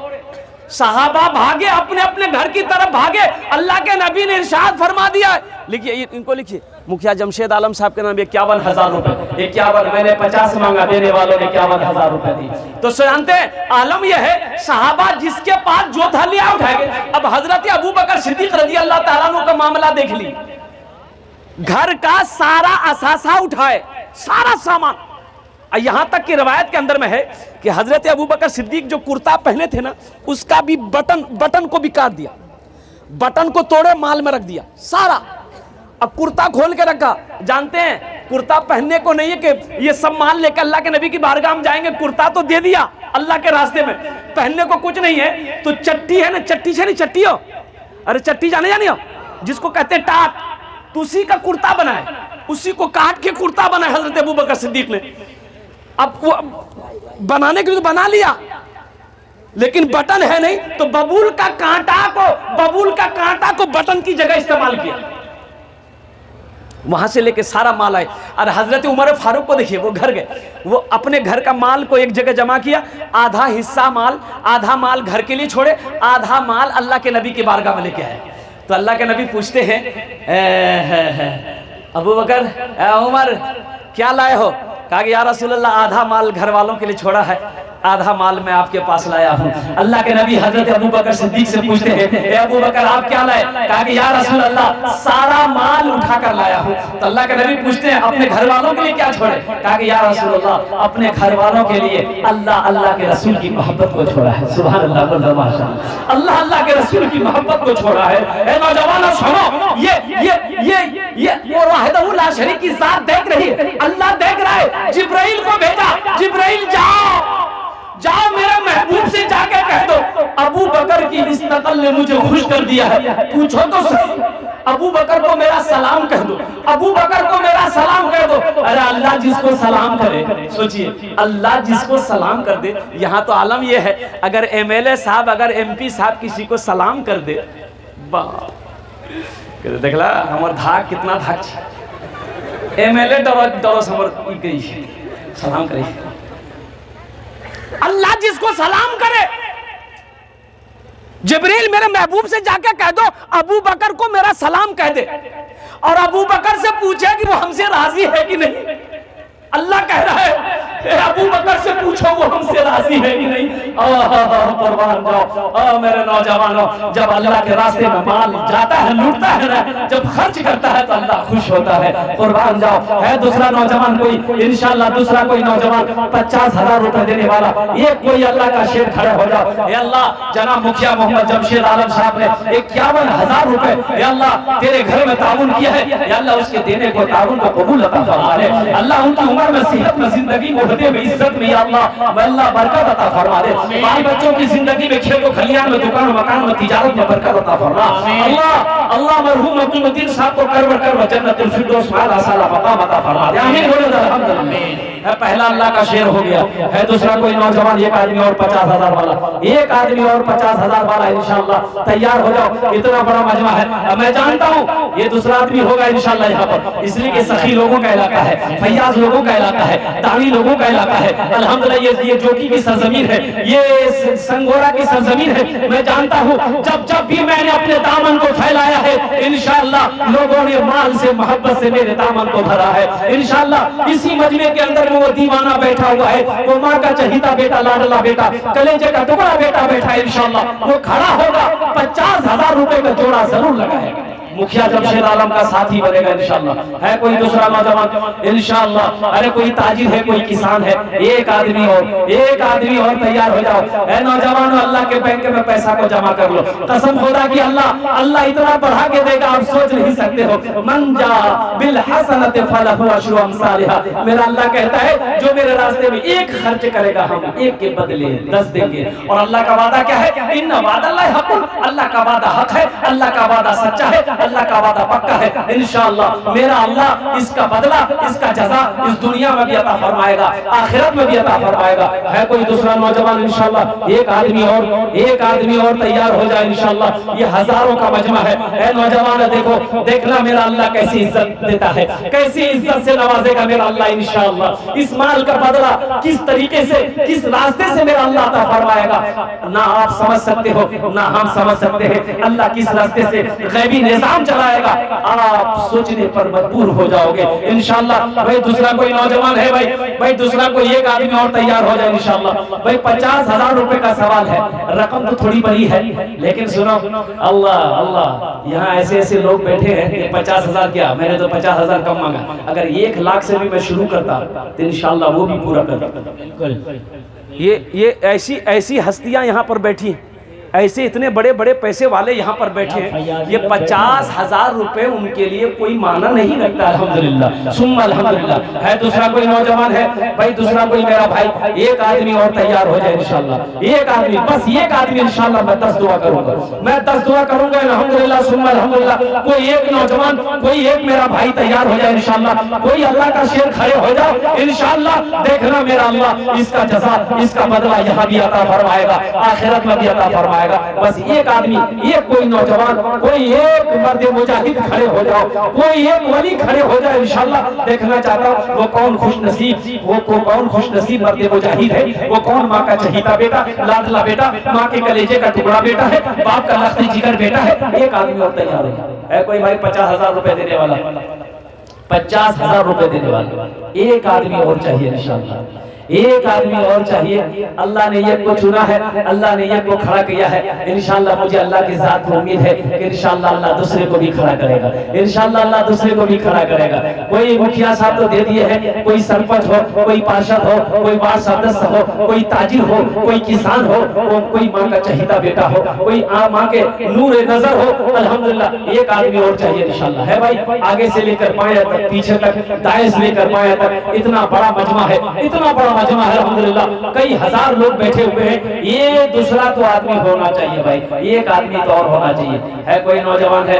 सहाबा भागे, अपने अपने घर की तरफ भागे। अल्लाह के नबी ने इरशाद फरमा दिया, लिखिए इनको, लिखिए मुखिया जमशेद आलम साहब के नाम 51,000 रुपए। 51, मैंने 50 मांगा, देने वालों ने 51,000 रुपए दी। तो जानते हैं आलम यह है, सहाबा जिसके पास जो था लिया उठाएंगे। अब हजरत अबू बकर सिद्दीक रज़ी अल्लाह ताला अन्हु का मामला देख ली, घर का सारा असासा उठाए, सारा सामान। यहाँ तक की रवायत के अंदर में है कि हजरत अबू बकर सिद्दीक जो कुर्ता पहने थे ना, उसका भी बटन को भी काट दिया, बटन को तोड़े माल में रख दिया सारा। अब कुर्ता खोल के रखा। जानते हैं कुर्ता पहनने को नहीं है कि ये सब माल लेकर अल्लाह के नबी की बारगाह में जाएंगे, कुर्ता तो दे दिया अल्लाह के रास्ते में, पहनने को कुछ नहीं है। तो चट्टी है ना, चट्टी से नहीं, चट्टी हो, अरे चट्टी जाने हो जिसको कहते हैं टाट, तो उसी का कुर्ता बनाए, उसी को काट के कुर्ता बनाए हजरत अबू बकर सिद्दीक ने। अब वो बनाने के लिए तो बना लिया, लेकिन बटन है नहीं, तो बबूल का कांटा को बटन की जगह इस्तेमाल किया। वहां से लेके सारा माल आए। और हजरत उमर फारूक को देखिए, वो घर गए, वो अपने घर का माल को एक जगह जमा किया, आधा हिस्सा माल, आधा माल घर के लिए छोड़े, आधा माल अल्लाह के नबी की बारगाह में लेके आए। तो अल्लाह के नबी पूछते हैं, अबू बकर, उमर क्या लाए हो? कहा कि या रसूलल्लाह आधा माल घर वालों के लिए छोड़ा है, आधा माल मैं आपके पास लाया हूँ। अल्लाह के नबी हजरत अबू बकर सिद्दीक से पूछते हैं, ए अबू बकर आप क्या लाए? कहा कि या रसूल अल्लाह सारा माल उठा कर लाया हूँ। तो अल्लाह के नबी पूछते हैं अपने घर वालों के लिए क्या छोड़े? कहा कि या रसूल अल्लाह अपने घर वालों के लिए अल्लाह के रसूल की मोहब्बत को छोड़ा है। सुभान अल्लाह, माशाअल्लाह, अल्लाह के रसूल की मोहब्बत को छोड़ा है। ए नौजवानों सुनो, ये वो वाहिदहुल ला शरीक की जात देख रही है, अल्लाह देख रहा है। जिब्राइल को भेजा, जिब्राइल जाओ मेरे महबूब से जाके कह दो अबू बकर की इस नकल ने मुझे खुश कर दिया है। पूछो तो सही, अबू बकर को मेरा सलाम कह दो, अबू बकर को मेरा सलाम कह दो। अरे अल्लाह जिसको सलाम करे, सोचिए अल्लाह जिसको सलाम कर दे। यहाँ तो आलम ये है, अगर एमएलए साहब, अगर एमपी साहब किसी को सलाम कर दे, वाह, देखला हमार धाक कितना धाक, MLA डरो समर गई सलाम करे। अल्लाह जिसको सलाम करे, जिब्रील मेरे महबूब से जाके कह दो अबू बकर को मेरा सलाम कह दे, और अबू बकर से पूछे कि वो हमसे राजी है कि नहीं। अल्लाह कह रहा है अबू बकर से पूछो वो हमसे राजी है कि नहीं। कुर्बान जाओ मेरे नौजवानों, जब अल्लाह के रास्ते में माल जाता है, लूटता है ना, जब खर्च करता है तो अल्लाह खुश होता है। कुर्बान जाओ। है दूसरा नौजवान कोई, इंशाल्लाह दूसरा कोई नौजवान 50,000 रुपए देने वाला, ये कोई अल्लाह का शेर खड़े हो जाओ। ये अल्लाह जनाब मुखिया मोहम्मद जमशेद आलम साहब ने 51,000 रुपए ये अल्लाह तेरे घर में ताउन किया है, ये अल्लाह उसके देने को ताउन को कबूल अता फरमा ले। अल्लाह उनकी उम्र में, सेहत में, जिंदगी में, में, इज्जत में या अल्लाह बरकत अता फरमा दे। बाल बच्चों की जिंदगी में, खेतों खलियान में, दुकान मकान में, तिजारत में बरकत अता फरमा। अल्लाह मरहूम अब्दुल साहब को कर जन्नतुल फिरदौस माला साला मकाम अता फरमा दे। आमीन बोलो अल्हम्दुलिल्लाह। है पहला अल्लाह का शेर हो गया। है दूसरा कोई नौजवान, एक आदमी और 50,000 वाला, एक आदमी और 50,000 वाला, इंशाल्लाह तैयार हो जाओ। इतना बड़ा मजमा है, मैं जानता हूँ ये दूसरा आदमी होगा इंशाल्लाह यहाँ पर, इसलिए कि सखी लोगों का इलाका है, फैयाज लोगों का इलाका है, दानी लोगों का इलाका है। अल्हम्दुलिल्लाह ये जोकी की सरजमीन है, ये संगोरा की सरजमीन है। मैं जानता हूँ जब भी मैंने अपने दामन को फैलाया है, इंशाल्लाह लोगों ने माल से, मोहब्बत से मेरे दामन को भरा है। इंशाल्लाह इसी मजमे के अंदर वो दीवाना बैठा हुआ है, वो माँ का चहीता बेटा, लाडला बेटा, कलेजे का टुकड़ा बेटा बैठा है। इंशाल्लाह वो खड़ा होगा, 50,000 रुपए का जोड़ा जरूर लगाएगा। मुखिया जमशेद आलम का साथी बनेगा इंशाल्लाह। है कोई दूसरा नौजवान इंशाल्लाह। अरे कोई ताजिर है, कोई किसान है, एक आदमी और तैयार हो जाओ। है नौजवानों, अल्लाह के बैंक में पैसा को जमा कर लो। कसम खुदा की अल्लाह इतना बढ़ा के देगा आप सोच नहीं सकते हो। मन जा बिल हसनति फलहु अशरु अमसालिहा। मेरा अल्लाह कहता है जो मेरे रास्ते में एक खर्च करेगा, हम एक के बदले 10 देंगे। और अल्लाह का वादा क्या है? इन्ना वादल्लाहि हक़्क़ुन। अल्लाह का वादा हक है, अल्लाह का वादा सच्चा है, अल्लाह का वादा पक्का है। इंशाअल्लाह मेरा अल्लाह इसका बदला, इसका जज़ा इस दुनिया में भी अता फरमाएगा, आखिरत में भी अता फरमाएगा। है कोई दूसरा नौजवान इंशाअल्लाह, एक आदमी और तैयार हो जाए इंशाअल्लाह। ये हजारों का मजमा है। नौजवान देखो, देखना मेरा अल्लाह कैसी इज्जत देता है, कैसी इज्जत से नवाजेगा मेरा अल्लाह इंशाअल्लाह। इस माल का बदला किस तरीके से, किस रास्ते से मेरा अल्लाह अता फरमाएगा, ना आप समझ सकते हो, ना हम समझ सकते हैं। अल्लाह किस रास्ते से गैबी निजाम चलाएगा, आप सोचने पर मजबूर हो जाओगे इंशाअल्लाह। भाई दूसरा कोई नौजवान है, भाई दूसरा कोई एक आदमी और तैयार हो जाए इंशाअल्लाह। भाई 50,000 रुपए का सवाल है, रकम तो थोड़ी बड़ी है, लेकिन सुनो अल्लाह यहाँ ऐसे लोग बैठे हैं। 50,000 क्या, मैंने तो 50,000 कम मांगा। अगर 1 लाख से भी मैं शुरू करता तो इंशाअल्लाह वो भी पूरा करता। ये ऐसी हस्तियां यहाँ पर बैठी, ऐसे इतने बड़े बड़े पैसे वाले यहाँ पर बैठे हैं। ये 50,000 रुपए उनके लिए कोई माना नहीं रखता। अल्हम्दुलिल्लाह सुम्मा अल्हम्दुलिल्लाह। है दूसरा कोई नौजवान है, भाई दूसरा कोई मेरा भाई, एक आदमी और तैयार हो जाए इंशाअल्लाह। एक आदमी, बस एक आदमी इंशाअल्लाह। मैं 10 दुआ करूंगा, अल्हम्दुलिल्लाह सुम्मा अल्हम्दुलिल्लाह। कोई एक नौजवान, कोई एक मेरा भाई तैयार हो जाए इंशाअल्लाह। कोई अल्लाह का शेर खड़े हो जाओ इंशाअल्लाह। देखना मेरा अल्लाह इसका जज़ा, इसका बदला यहाँ भी अता फरमाएगा, आखिरत में भी अता फरमाएगा। बस एक आदमी, एक कोई नौजवान, कोई एक मर्द मुजाहिद खड़े हो जाओ, कोई एक वली खड़े हो जाए इंशाअल्लाह। देखना चाहता हूँ वो कौन खुशनसीब मर्द मुजाहिद है, वो कौन माँ का चहीता बेटा, लाडला बेटा, माँ के कलेजे का टुकड़ा बेटा है, बाप का लख्ती जिगर बेटा है। एक आदमी और तैयार है कोई भाई 50,000 रुपए देने वाला, 50,000 रुपए देने वाला एक आदमी और चाहिए इंशाअल्लाह। एक आदमी और चाहिए। अल्लाह ने एक को चुना है, अल्लाह ने एक को खड़ा किया है इंशाअल्लाह। मुझे अल्लाह की जात को उम्मीद है कि इंशाअल्लाह अल्लाह दूसरे को भी खड़ा करेगा, इंशाअल्लाह अल्लाह दूसरे को भी खड़ा करेगा। कोई मुखिया साहब तो दे दिए हैं, कोई सरपंच हो, कोई पार्षद हो, कोई वार्ड सदस्य हो, कोई ताजिर हो, कोई किसान हो, कोई माँ का चहीता बेटा हो, कोई माँ के नूर नजर हो। अल्हम्दुलिल्लाह एक आदमी और चाहिए इंशाअल्लाह। है भाई, आगे से लेकर पाया तक, पीछे तक, दाएं से लेकर पाया तक, इतना बड़ा मजमा है, इतना बड़ा मजमा है अल्हम्दुलिल्लाह। कई हजार लोग बैठे हुए हैं। ये दूसरा तो आदमी होना चाहिए भाई, एक आदमी तो और होना चाहिए। है कोई नौजवान है,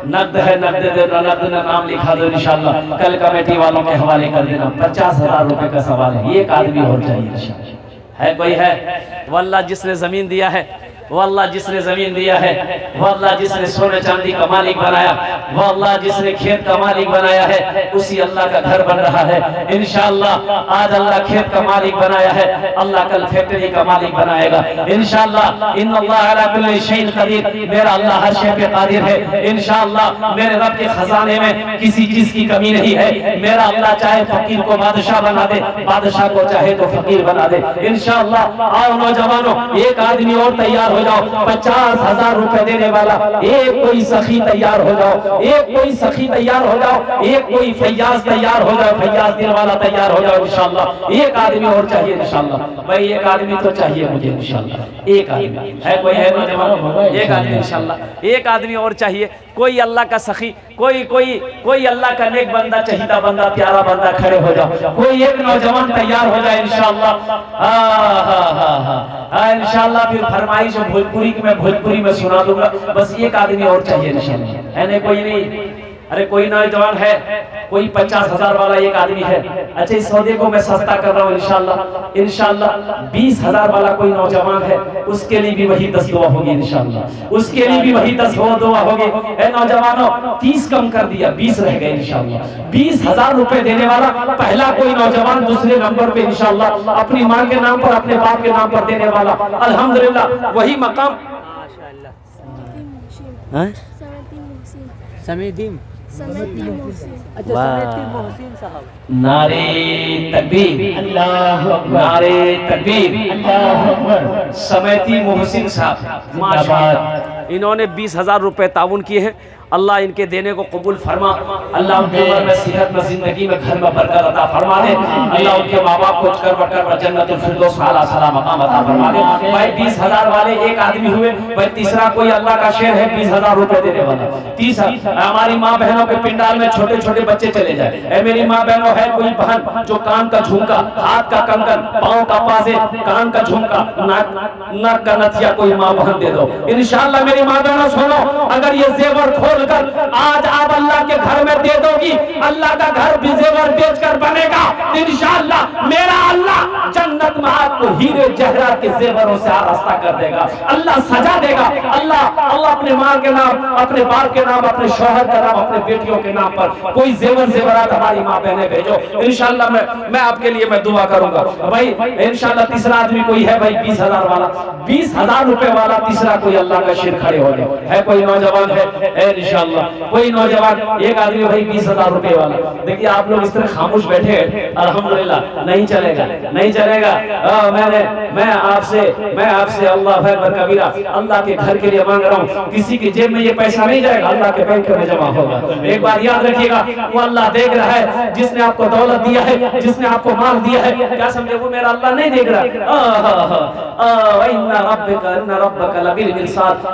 नकद है, नकद नाम लिखा दो इंशाअल्लाह, कल कमेटी वालों के हवाले कर देना। 50,000 रुपए का सवाल है, एक आदमी और चाहिए इंशाअल्लाह। है कोई है, वल्लाह जिसने जमीन दिया है वो अल्लाह जिसने जमीन दिया है, वो अल्लाह जिसने सोने चांदी का मालिक बनाया, वो अल्लाह जिसने खेत का मालिक बनाया है, उसी अल्लाह का घर बन रहा है। इंशाअल्लाह आज अल्लाह खेत का मालिक बनाया है, अल्लाह कल फैक्ट्री का मालिक बनाएगा। इंशाअल्लाह इन्नल्लाह अला कुल्ली शैइन कदीर, मेरा अल्लाह हर शय पे कादिर है। इंशाअल्लाह मेरे रब के खजाने में किसी चीज की कमी नहीं है। मेरा अल्लाह चाहे फकीर को बादशाह बना दे, बादशाह को चाहे तो फकीर बना दे। इंशाअल्लाह आओ नौजवानों, एक आदमी और तैयार हो जाओ, 50,000 रुपए देने वाला एक कोई सखी तैयार हो जाओ, एक कोई सखी तैयार हो जाओ, एक कोई फैयाज तैयार हो जाओ, फैयाज दिन वाला तैयार हो जाओ। इंशाअल्लाह एक आदमी और चाहिए। इंशाअल्लाह भाई एक आदमी तो चाहिए मुझे। इंशाअल्लाह एक आदमी है, कोई है नौजवान? एक आदमी इंशाअल्लाह एक आदमी और चाहिए। कोई अल्लाह का सखी, कोई अल्लाह का नेक बंदा, चहीदा बंदा, प्यारा बंदा खड़े हो जाओ। कोई एक नौजवान तैयार हो जाए इंशाअल्लाह। इंशाअल्लाह फिर फरमाइश भोजपुरी में सुना दूंगा। बस एक आदमी और चाहिए इंशाअल्लाह। है नहीं? कोई नहीं? अरे कोई नौजवान है, कोई 50,000 वाला एक आदमी है। अच्छा इस सौदे को मैं सस्ता कर रहा हूँ इंशाअल्लाह 20,000 वाला कोई नौजवान है, उसके लिए भी वही 10 दुआ होगी इंशाअल्लाह। उसके लिए भी वही 10 दुआ होगी। ए नौजवानों 30 कम कर दिया, 20 रह गए इंशाअल्लाह। 20,000 रुपए देने वाला पहला कोई नौजवान दूसरे नंबर पे इंशाअल्लाह अपनी माँ के नाम पर, अपने बाप के नाम पर देने वाला। अल्हम्दुलिल्लाह वही मकाम। नारे तकबीर, अल्लाहु अकबर, नारे तकबीर, अल्लाहु अकबर। समेती मोहसिन साहब माशाअल्लाह, इन्होंने 20,000 रुपए ताउन किए हैं। अल्लाह इनके देने को कबूल फरमा। अल्लाह उनकी उम्र में, सेहत में, जिंदगी में, घर में बरकत अता फरमा दे। अल्लाह उनके माँ बाप को कर जन्नतुल फिरदौस में आला सला मकाम अता फरमा दे। भाई 20,000 वाले एक आदमी हुए। भाई तीसरा कोई अल्लाह का शेर है 20,000 रुपए देने वाला। तीसरा हमारी माँ बहनों के पिंडाल में छोटे छोटे बच्चे चले जाए। ऐ मेरी माँ बहनों, है कोई बहन जो कान का झुमका, हाथ का कंगन, पाँव का पाजे, कान का झुमका, नाक का नथिया, कोई माँ बहन दे दो इंशाअल्लाह। मेरी माँ बहनों सुनो, अगर ये जेवर खोल कर आज आप अल्लाह के घर में दे दोगी, अल्लाह का घर भी जेवर बेचकर बनेगा इंशाअल्लाह। मेरा अल्लाह जन्नत में आपको हीरे जहरात के जेवरों से आरास्ता कर देगा, अल्लाह सजा देगा। अल्लाह अपने माँ के नाम, अपने बाप के नाम, अपने शौहर के नाम, अपने बेटियों के नाम पर कोई जेवरात हमारी माँ बहने भेजो इंशाअल्लाह। मैं आपके लिए मैं दुआ करूंगा भाई इंशाअल्लाह। तीसरा आदमी कोई है भाई 20,000 वाला, 20,000 रुपए वाला तीसरा कोई अल्लाह का शेर खड़े हो जाए। है कोई नौजवान है इंशाअल्लाह? कोई नौजवान एक आदमी भाई 20,000 रुपए वाला। देखिए आप लोग इस तरह खामोश बैठे हैं, अल्हम्दुलिल्लाह नहीं चलेगा, नहीं चलेगा। मैं आपसे अल्लाह अकबर कबीरा, अल्लाह के घर के लिए मांग रहा हूँ। किसी की जेब में ये पैसा नहीं जाएगा, अल्लाह के बैंक में जमा होगा। एक बार याद रखिएगा, वो अल्लाह देख रहा है जिसने आपको दौलत दिया है, जिसने आपको माल दिया है। क्या समझे? वो मेरा अल्लाह नहीं देख रहा।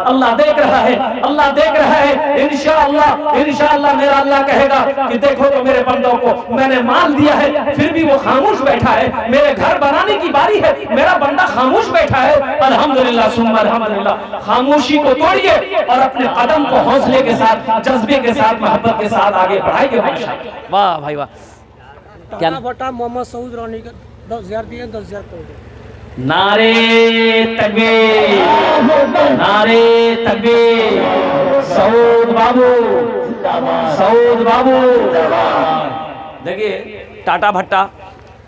अल्लाह देख रहा है, अल्लाह देख रहा है। इंशाअल्लाह मेरा अल्लाह कहेगा कि देखो तो मेरे बंदों को मैंने माल दिया है, फिर भी वो खामोश बैठा है। मेरे घर बनाने की बारी है, मेरा बंदा खामोश बैठा है। अल्हम्दुलिल्लाह सुम्मा अल्हम्दुलिल्लाह। खामोशी को तोड़िए और अपने कदम को हौसले के साथ, जज्बे के साथ, मोहब्बत के साथ आगे बढ़ाइए। वाह भाई वाह। क्या बटा मोहम्मद सऊद रानी का 10,000 दिए, 10,000 करोड़। नारे तकबीर, नारे तकबीर। सऊद बाबू, सऊद बाबू। देखिए टाटा भट्टा,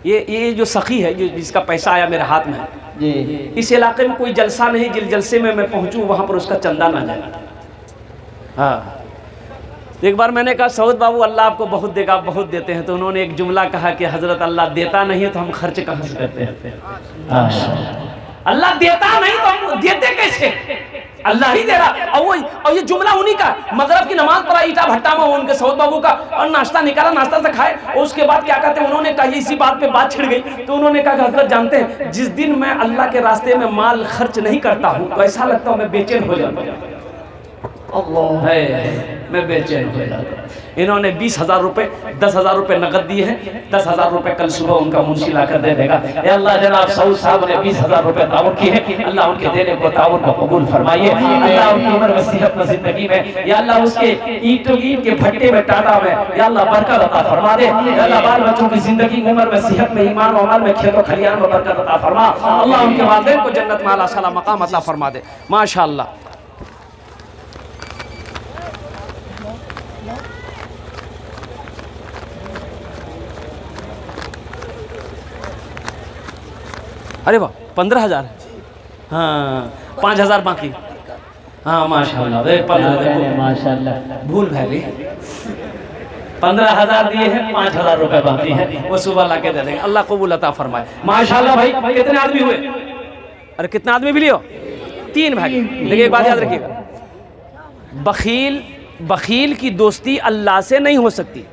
ये जो सखी है, जो जिसका पैसा आया मेरे हाथ में जी, इस इलाके में कोई जलसा नहीं, जिस जलसे में मैं पहुंचूं वहां पर उसका चंदा ना जाए। हाँ, एक बार मैंने कहा सऊद बाबू अल्लाह आपको बहुत देगा, आप बहुत देते हैं। तो उन्होंने एक जुमला कहा कि हजरत अल्लाह देता नहीं है तो हम खर्च कहाँ से करते हैं? अल्लाह देता नहीं तो हम देते कैसे? अल्लाह ही दे रहा। और ये जुमला उन्हीं का, मगरब की नमाज पढ़ा ईटा भट्टा में उनके सऊद बाबू का, और नाश्ता निकाला, नाश्ता से खाए। और उसके बाद क्या कहते हैं, उन्होंने कहा इसी बात पे बात छिड़ गई। तो उन्होंने कहा हजरत जानते हैं, जिस दिन मैं अल्लाह के रास्ते में माल खर्च नहीं करता हूँ तो ऐसा लगता हूँ मैं बेचैन हो जाता हूँ। मैं बेचैन हो जाता हूँ। इन्होंने 20,000 रुपये 10,000 रुपये नकद दिए हैं, 10,000 रुपये कल सुबह उनका मुंशी ला कर दे देगा। या अल्लाह जनाब सऊद साहब ने 20,000 रुपये ताउन किए हैं, अल्लाह उनके देने को ताउन को कबूल फरमाइए। अल्लाह उनकी उम्र में सेहत जिंदगी में, या अल्लाह उसके ईंट के भट्टे में टाटा में या अल्लाह बरकत अता फरमा दे। या अल्लाह बाल बच्चों की जिंदगी उम्र में सेहत में ईमान और अमल में खेतों खलियान में बरकत अता फरमा। अल्लाह उनके वालिदैन को जन्नत में आला साला मकाम अता फरमा दे। माशाअल्लाह। अरे वाह 15,000, हाँ 5,000 बाकी, हाँ माशाल्लाह 15,000 माशाल्लाह। भूल भैली 15,000 दिए हैं, 5,000 रुपए बाकी हैं, वो सुबह ला के दे देंगे। अल्लाह कबूल अता फरमाए। माशाल्लाह भाई कितने आदमी हुए? अरे कितना आदमी भी लियो? 3 भाई। देखिए एक बात याद रखिएगा, बखील की दोस्ती अल्लाह से नहीं हो सकती।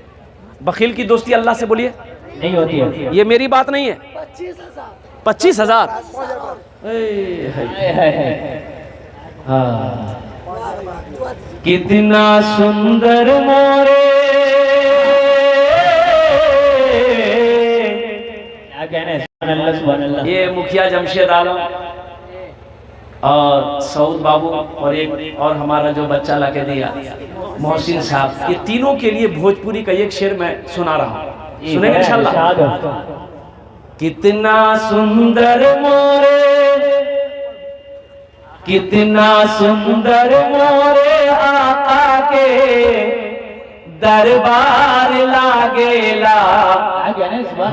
बखील की दोस्ती अल्लाह से बोलिए नहीं होती है। ये मेरी बात नहीं है। 25,000 कितना सुंदर मोरे क्या कहने, सुभान अल्लाह सुभान अल्लाह। ये मुखिया जमशेद आलम और सऊद बाबू और एक और हमारा जो बच्चा ला के दिया मोहसिन साहब, ये तीनों के लिए भोजपुरी का एक शेर मैं सुना रहा हूँ, सुनेंगे इंशाल्लाह। कितना सुंदर मोरे, कितना सुंदर मोरे आका के दरबार लागेला,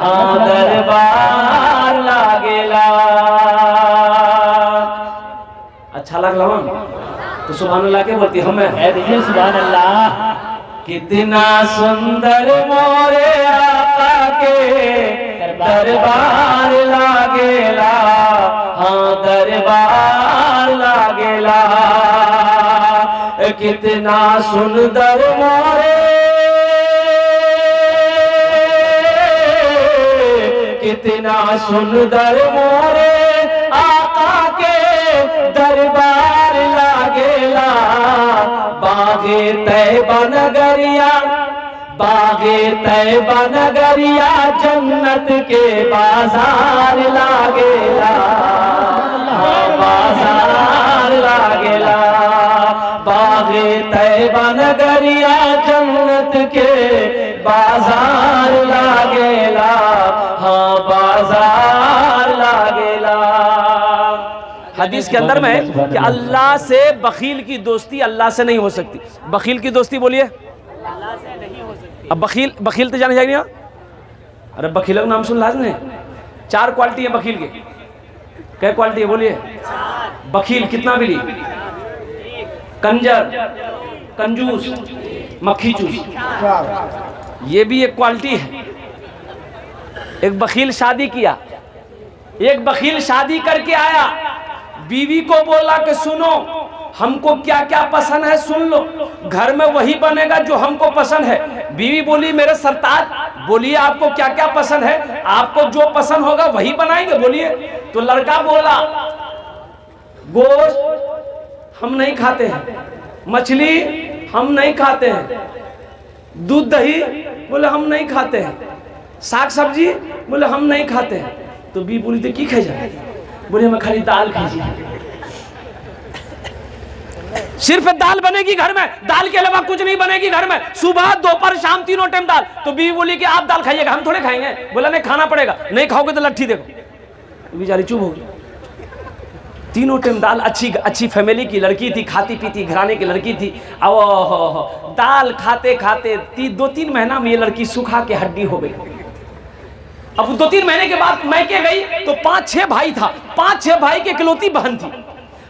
हाँ दरबार लागेला। अच्छा लगला तो सुभान अल्लाह के बोलती हमें सुभान अल्लाह। कितना सुंदर मोरे आका के दरबार लागेला, हाँ दरबार लागेला। कितना सुंदर मोरे, कितना सुंदर मोरे आका के दरबार लागेला। बागे तैबा नगरिया, बागे तैबा नगरिया जन्नत के बाजार लागेला, बाजार लागेला। बागे तैबा नगरिया जन्नत के बाजार लागेला, हाँ बाजार लागेला। हदीस के अंदर में कि अल्लाह से बखील की दोस्ती अल्लाह से नहीं हो सकती। बखील की दोस्ती बोलिए अल्लाह से नहीं हो सकती। अब बखील तो जाने जाएंगे। अरे बखील का नाम सुन लाज ने, 4 क्वालिटी है बखील के। क्या क्वालिटी है बोलिए? बखील कितना बिली, कंजर, कंजूस, मक्खी चूस, ये भी एक क्वालिटी है। एक बखील शादी किया, एक बखील शादी करके आया, बीवी को बोला कि सुनो हमको क्या क्या पसंद है सुन लो, घर में वही बनेगा जो हमको पसंद है। बीवी बोली मेरे सरताज बोलिए आपको क्या क्या पसंद है, आपको जो पसंद होगा वही बनाएंगे बोलिए। तो लड़का बोला गोश्त हम नहीं खाते हैं, मछली हम नहीं खाते हैं, दूध दही बोले हम नहीं खाते हैं, साग सब्जी बोले हम नहीं खाते हैं। तो बीवी बोली तो की खाई जाए, बोले मैं खाली दाल खाई, सिर्फ दाल बनेगी घर में, दाल के अलावा कुछ नहीं बनेगी घर में, सुबह दोपहर शाम तीनों टाइम दाल। तो बीवी बोली कि आप दाल खाइएगा, हम थोड़े खाएंगे। बोला नहीं खाना पड़ेगा, नहीं खाओगे तो लट्ठी देखो। बेचारी चुप होगी। तीनों टाइम दाल, अच्छी फैमिली की लड़की थी, खाती पीती घराने की लड़की थी। अब दाल खाते खाते 2-3 महीना में ये लड़की सुखा के हड्डी हो गई। अब 2-3 महीने के बाद मैके गई तो 5-6 भाई था, 5-6 भाई की इकलौती बहन थी।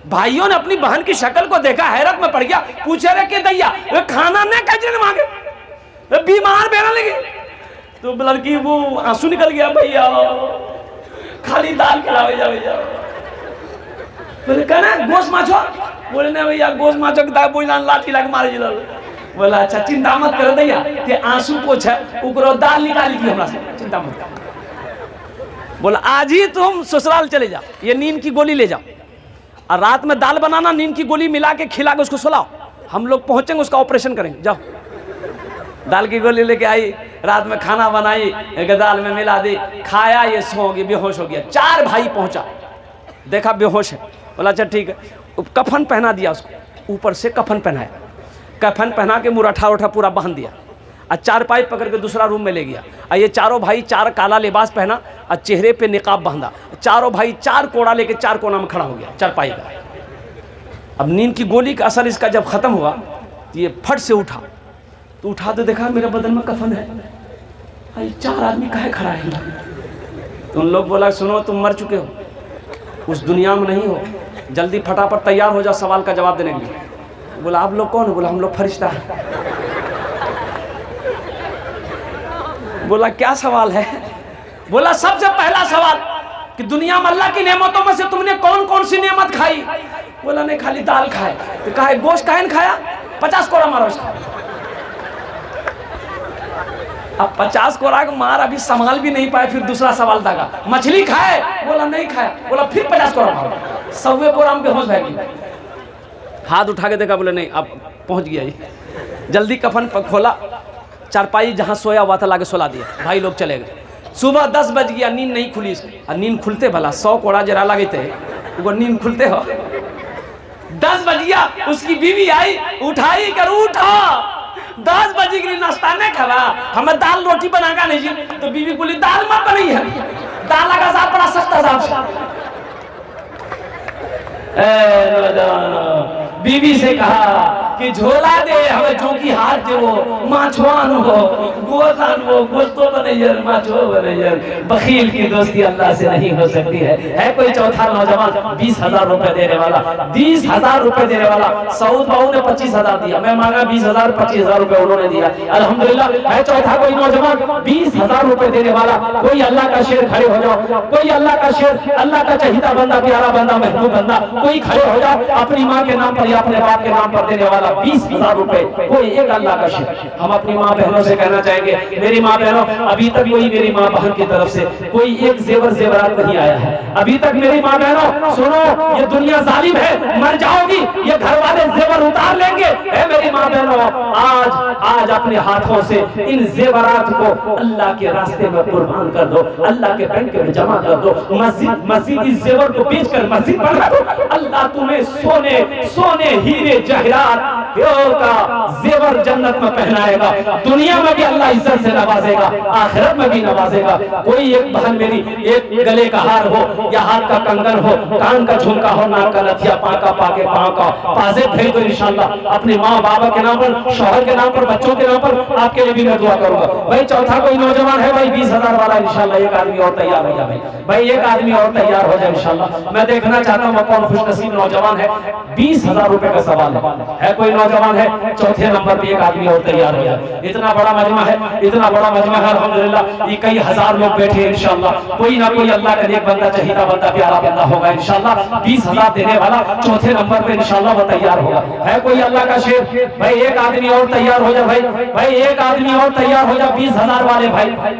भाइयों ने अपनी बहन की शक्ल को देखा, हैरत में पड़ गया, पूछे रहे कि दैया वे खाना नहीं कैसे मांगे, वे बीमार बेना लगे। तो लड़की वो आंसू निकल गया, भैया खाली दाल खिलावे जाओ। बोले कहना गोश्त माछो, बोले नहीं भैया गोश्त माछो के दाल बोझान लाठी लाके मारे जिला। बोला अच्छा चिंता मत कर दैया, ते आंसू पोछे उकरो दाल निकाली थी हमरा से, चिंता मत कर। बोला आज ही तुम ससुराल चले जाओ, ये नींद की गोली ले जाओ और रात में दाल बनाना, नींद की गोली मिला के खिला के उसको सुलाओ, हम लोग पहुंचेंगे, उसका ऑपरेशन करेंगे। जाओ, दाल की गोली लेके आई, रात में खाना बनाई, दाल में मिला दी, खाया, ये सो गया, बेहोश हो गया। 4 भाई पहुंचा, देखा बेहोश है, बोला अच्छा ठीक है, कफन पहना दिया उसको, ऊपर से कफन पहनाया, कफन पहना के मुरठा उठा पूरा बांध दिया, और 4 पाइप पकड़ के दूसरा रूम में ले गया। और ये चारों भाई 4 काला लिबास पहना और चेहरे पे निकाब बांधा, चारों भाई 4 कोड़ा लेके 4 कोना में खड़ा हो गया, 4 पाई का। अब नींद की गोली का असर इसका जब खत्म हुआ तो ये फट से उठा, तो उठा तो देखा मेरे बदन में कफन है, अरे 4 आदमी काहे खड़ा है? तो उन लोग बोला सुनो तुम मर चुके हो, उस दुनिया में नहीं हो, जल्दी फटाफट तैयार हो जाओ सवाल का जवाब देने के लिए। बोला आप लोग कौन हो? बोला हम लोग फरिश्ता है। बोला क्या सवाल है? बोला सबसे पहला सवाल कि दुनिया में अल्लाह की नेमतों में से तुमने कौन कौन सी नेमत खाई? बोला नहीं खाली दाल खाए। तो कहा गोश्त काहे नहीं खाया? 50 कोड़ा मारो इसको। अब 50 कोड़ा को मार, अभी संभाल भी नहीं पाए, फिर दूसरा सवाल दागा, मछली खाए? बोला नहीं खाया। बोला फिर 50 कोड़ा मारो, 100वें कोड़ा में बेहोश हो गया। हाथ उठा के देखा, बोले नहीं अब पहुंच गया ये। जल्दी कफन खोला, चारपाई जहां सोया हुआ था लाके सुला दिया, भाई लोग चले गए। सुबह 10 बज गया, नींद नहीं खुली। और नींद खुलते भला 100 कोड़ा जरा लगे थे, वो नींद खुलते हो। 10 बज गया, उसकी बीवी आई, उठाई कर उठा, 10 बजे के लिए नाश्ता नहीं खावा, हमें दाल रोटी बनाकर नहीं जी। तो बीवी बोली दाल मत बनी है, दाल का साथ बड़ा सस्ता साहब। बीवी से कहा कि झोला दे हमें जो की हाथ जो माछवान हो, गोदान हो, गोश्तो बने यार, माछो बने यार। बखील की दोस्ती अल्लाह से नहीं हो सकती है कोई चौथा नौजवान 20,000 रुपए देने वाला, 20,000 रुपए देने वाला। सऊद बाबू ने 25,000 दिया, मैं मांगा 20,000, 25,000 रुपए उन्होंने दिया। अल्हम्दुलिल्लाह है चौथा कोई नौजवान 20,000 रुपए देने वाला। कोई अल्लाह का शेर खड़े हो जाओ, कोई अल्लाह का शेर, अल्लाह का चहीता बंदा, प्यारा बंदा, महबूब बंदा, कोई खड़े हो जाओ अपनी माँ के नाम पर या अपने बाप के नाम पर देने वाला 20,000 रुपए, कोई एक अल्लाह का शेर। हम अपनी माँ बहनों से कहना चाहेंगे, मेरी माँ बहनों, अभी तक कोई मेरी माँ बहन की तरफ से कोई एक जेवरात नहीं आया है अभी तक। मेरी माँ बहनों सुनो, ये दुनिया जालिम है, मर जाओगी, ये घर वाले जेवर उतार लेंगे। मेरी माँ बहनों, आज अपने हाथों से इन जेवरात को अल्लाह के रास्ते में कुर्बान कर दो, अल्लाह के बैंक में जमा कर दो, मस्जिद इस जेवर को बेचकर मस्जिद बना दो। अल्लाह तुम्हें सोने हीरे जवाहरात का जेवर जन्नत में पहनाएगा। दुनिया में भी अल्लाह इज्जत से नवाजेगा, आखिरत में भी नवाजेगा। कोई एक बहन मेरी एक गले का हार हो या हाथ का कंगन हो, कान का झुमका हो, नाक का नथिया, पाके पाँव का पाजेब भेज दो इंशाल्लाह। अपने माँ बाबा के नाम पर, शौहर के नाम पर, बच्चों के नाम पर, आपके लिए भी मैं दुआ करूंगा। भाई चौथा कोई नौजवान है भाई 20,000 वाला इंशाल्लाह, एक आदमी और तैयार हो जाए भाई, एक आदमी और तैयार हो जाए इंशाल्लाह। मैं देखना चाहता हूँ कौन खुशनसीब नौजवान है। 20,000 रुपए का सवाल है कोई नौजवान है, चौथे नंबर पे एक आदमी और तैयार हो जाए। इतना बड़ा मजमा है, इतना बड़ा मजमा है अल्हम्दुलिल्लाह। ये कई हजार लोग बैठे इंशाल्लाह, कोई ना कोई अल्लाह का नेक बंदा, चहीता बंदा, प्यारा बंदा होगा इंशाल्लाह। 20,000 देने वाला चौथे नंबर पे इंशाल्लाह वो तैयार होगा। है कोई अल्लाह का शेर? भाई एक आदमी और तैयार हो जाए भाई एक आदमी और तैयार हो जाओ 20,000 वाले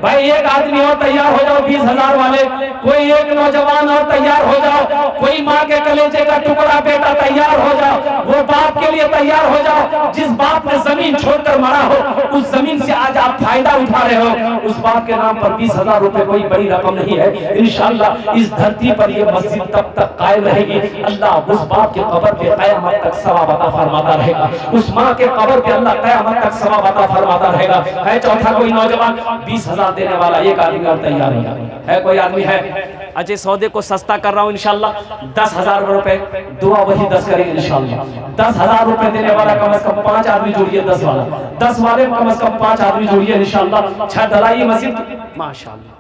भाई एक आदमी और तैयार हो जाओ 20,000 वाले। कोई एक नौजवान और तैयार हो जाओ, कोई माँ के कलेजे का टुकड़ा बेटा तैयार हो जाओ, वो बाप के लिए तैयार हो जाओ जिस बाप ने जमीन छोड़कर मरा हो, उस जमीन से आज आप फायदा उठा रहे हो। उस बाप के नाम पर 20,000 रुपए कोई बड़ी रकम नहीं है। इंशाल्लाह इस धरती पर ये मस्जिद तब तक कायम रहेगी। अल्लाह उस बाप के कब्र पे क़यामत तक सवाब अता फरमाता रहेगा, उस माँ के कब्र पे अल्लाह क़यामत तक सवाब अता फरमाता रहेगा। है चौथा कोई नौजवान 20,000 देने वाला, एक आदमी और तैयार है कोई आदमी है? अजय सौदे को सस्ता कर रहा हूँ इंशाल्लाह। 10,000 रुपए, दुआ वही 10 करेंगे इंशाल्लाह। 10,000 रुपए देने वाला कम से कम 5 आदमी जोड़िए, 10 वाला, 10 वाले कम से कम 5 आदमी जोड़िए इंशाल्लाह। छत ढलाई मस्जिद माशाल्लाह,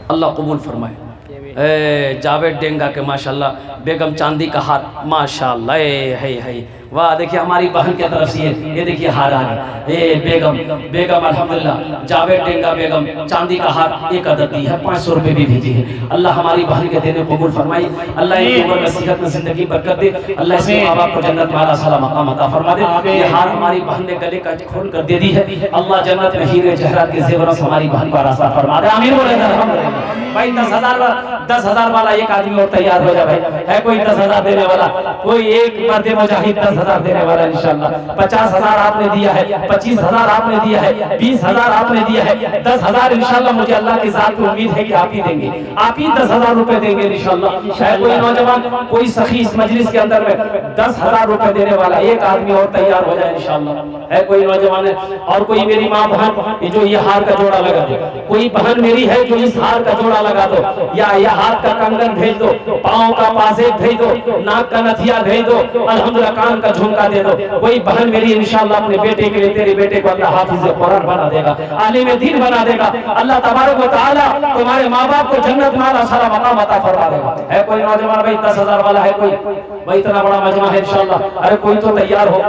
अल्लाह कबूल फरमाए। जावेद डेंगा के माशाल्लाह, बेगम चांदी का हार माशाल्लाह, है वाह। देखिए हमारी बहन की तरफ से ये देखिए हार आ रही है, बेगम अल्हम्दुलिल्लाह जावेद डेंगा बेगम चांदी का हार एक अदद दी है, 500 रुपए भी भेजी है। अल्लाह हमारी बहन के देने को कबूल फरमाए, अल्लाह इनकी उम्र में सेहत में जिंदगी बरकत दे, अल्लाह इसके माँ बाप को जन्नत में आला साला मकाम अता फरमा दे। ये हार हमारी बहन ने गले का खोल कर दे दी है, अल्लाह जन्नत में हीरे जवाहरात के जेवरों से हमारी बहन का रास्ता फरमा दे, आमीन बोले अल्हम्दुलिल्लाह। भाई 10,000 वाला एक आदमी और तैयार हो जाए भाई। है कोई 10,000 देने वाला? कोई एक मर्द मुजाहिद 30,000 देने वाला इंशाल्लाह। 50,000 आपने दिया है, 25,000 आपने दिया है, 20,000 आपने दिया है, 10,000 इंशाल्लाह मुझे अल्लाह की जात की उम्मीद है कि आप ही देंगे, आप ही 10,000 रुपए देंगे इंशाल्लाह। शायद कोई नौजवान, कोई सखी इस मजलिस के अंदर में 10,000 रुपए देने वाला एक आदमी और तैयार हो जाए इंशाल्लाह। है कोई नौजवान है? और कोई मेरी माँ बहन जो ये हार का जोड़ा लगा दो, कोई बहन मेरी है जो इस हार का जोड़ा लगा दो, या ये हाथ का कंगन भेज दो, पाँव का पाजेब भेज दो, नाक का नथिया भेज दो, अल्हम्दुलिल्लाह कान का झुमका दे दो। कोई बहन मेरी इंशाल्लाह अपने बेटे के लिए, तेरे बेटे को अल्लाह हाफिज़ कुरान बना देगा, आलिम दीन बना देगा। अल्लाह तबारक व तआला तुम्हारे माँ बाप को जन्नत में आला सारा मकाम अता फरमा देगा। है कोई नौजवान भाई 10,000 वाला है कोई भाई? इतना बड़ा मजमा है इंशाल्लाह। अरे कोई तो तैयार हो,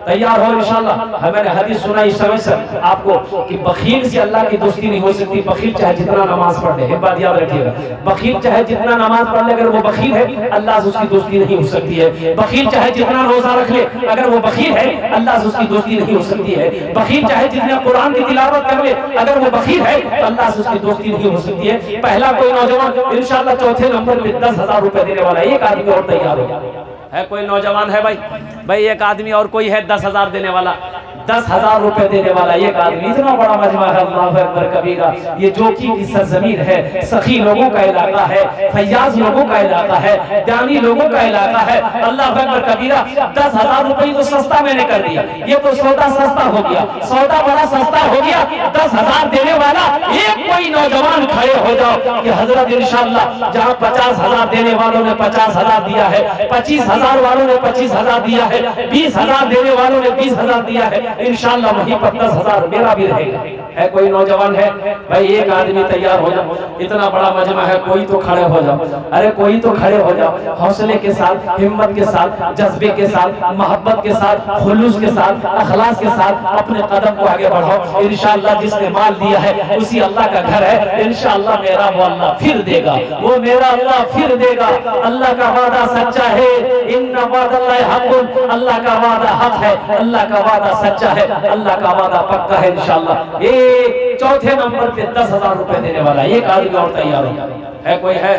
तैयार हो इंशाल्लाह। मैंने हदीस सुना इस समय से आपको कि बखील से अल्लाह की दोस्ती नहीं हो सकती। बखील चाहे जितना नमाज पढ़ ले, एक बात याद रखिएगा, बखील चाहे जितना नमाज पढ़ ले, अगर वो बखील है अल्लाह से उसकी दोस्ती नहीं हो सकती है। बखील चाहे जितना रोजा रख ले, अगर वो बखील है अल्लाह से उसकी दोस्ती नहीं हो सकती है। बखील चाहे जितना कुरान की तिलावत कर ले, अगर वो बखील है तो अल्लाह से उसकी दोस्ती नहीं हो सकती है। पहला कोई नौजवान इंशाल्लाह चौथे नंबर पे 10,000 रुपए देने वाला एक आदमी और तैयार हो। है कोई नौजवान है भाई? भाई एक आदमी और कोई है 10,000 देने वाला, 10,000 रुपए देने वाला एक आदमी। इतना बड़ा मजमा है, अल्लाहु अकबर कबीरा। ये जोकी की सरजमीन है, सखी लोगों का इलाका है, फैयाज लोगों का इलाका है, दानी लोगों का इलाका है। अल्लाहु अकबर कबीरा। 10,000 रुपए तो सस्ता मैंने कर दिया, ये तो सौदा सस्ता हो गया, सौदा बड़ा सस्ता हो गया। 10,000 देने वाला एक कोई नौजवान खड़े हो जाओ कि हजरत इंशाल्लाह जहाँ 50,000 देने वालों ने 50,000 दिया है, 25,000 वालों ने 25,000 दिया है, 20,000 देने वालों ने 20,000 दिया है, इंशाल्लाह वहीं पर 10,000 मेरा भी रहेगा। है कोई नौजवान है? भाई एक आदमी तैयार हो जाओ। इतना बड़ा मजमा है, कोई तो खड़े हो जाओ। अरे कोई तो खड़े हो जाओ, हौसले के साथ, हिम्मत के साथ, जज्बे के साथ, मोहब्बत के साथ, खुलूस के साथ, अखलास के साथ अपने कदम को आगे बढ़ाओ। इंशाल्लाह जिसने माल दिया है उसी अल्लाह का घर है, इंशाल्लाह मेरा वो अल्लाह फिर देगा, वो मेरा अल्लाह फिर देगा। अल्लाह का वादा सच्चा है, इन्ना वादल्लाहि हक़्क़ुन, अल्लाह का वादा हक है, अल्लाह का वादा सच्चा है, अल्लाह का वादा पक्का है इंशाल्लाह। ये चौथे नंबर पे 10,000 रुपए देने वाला एक आदमी और तैयार है कोई? है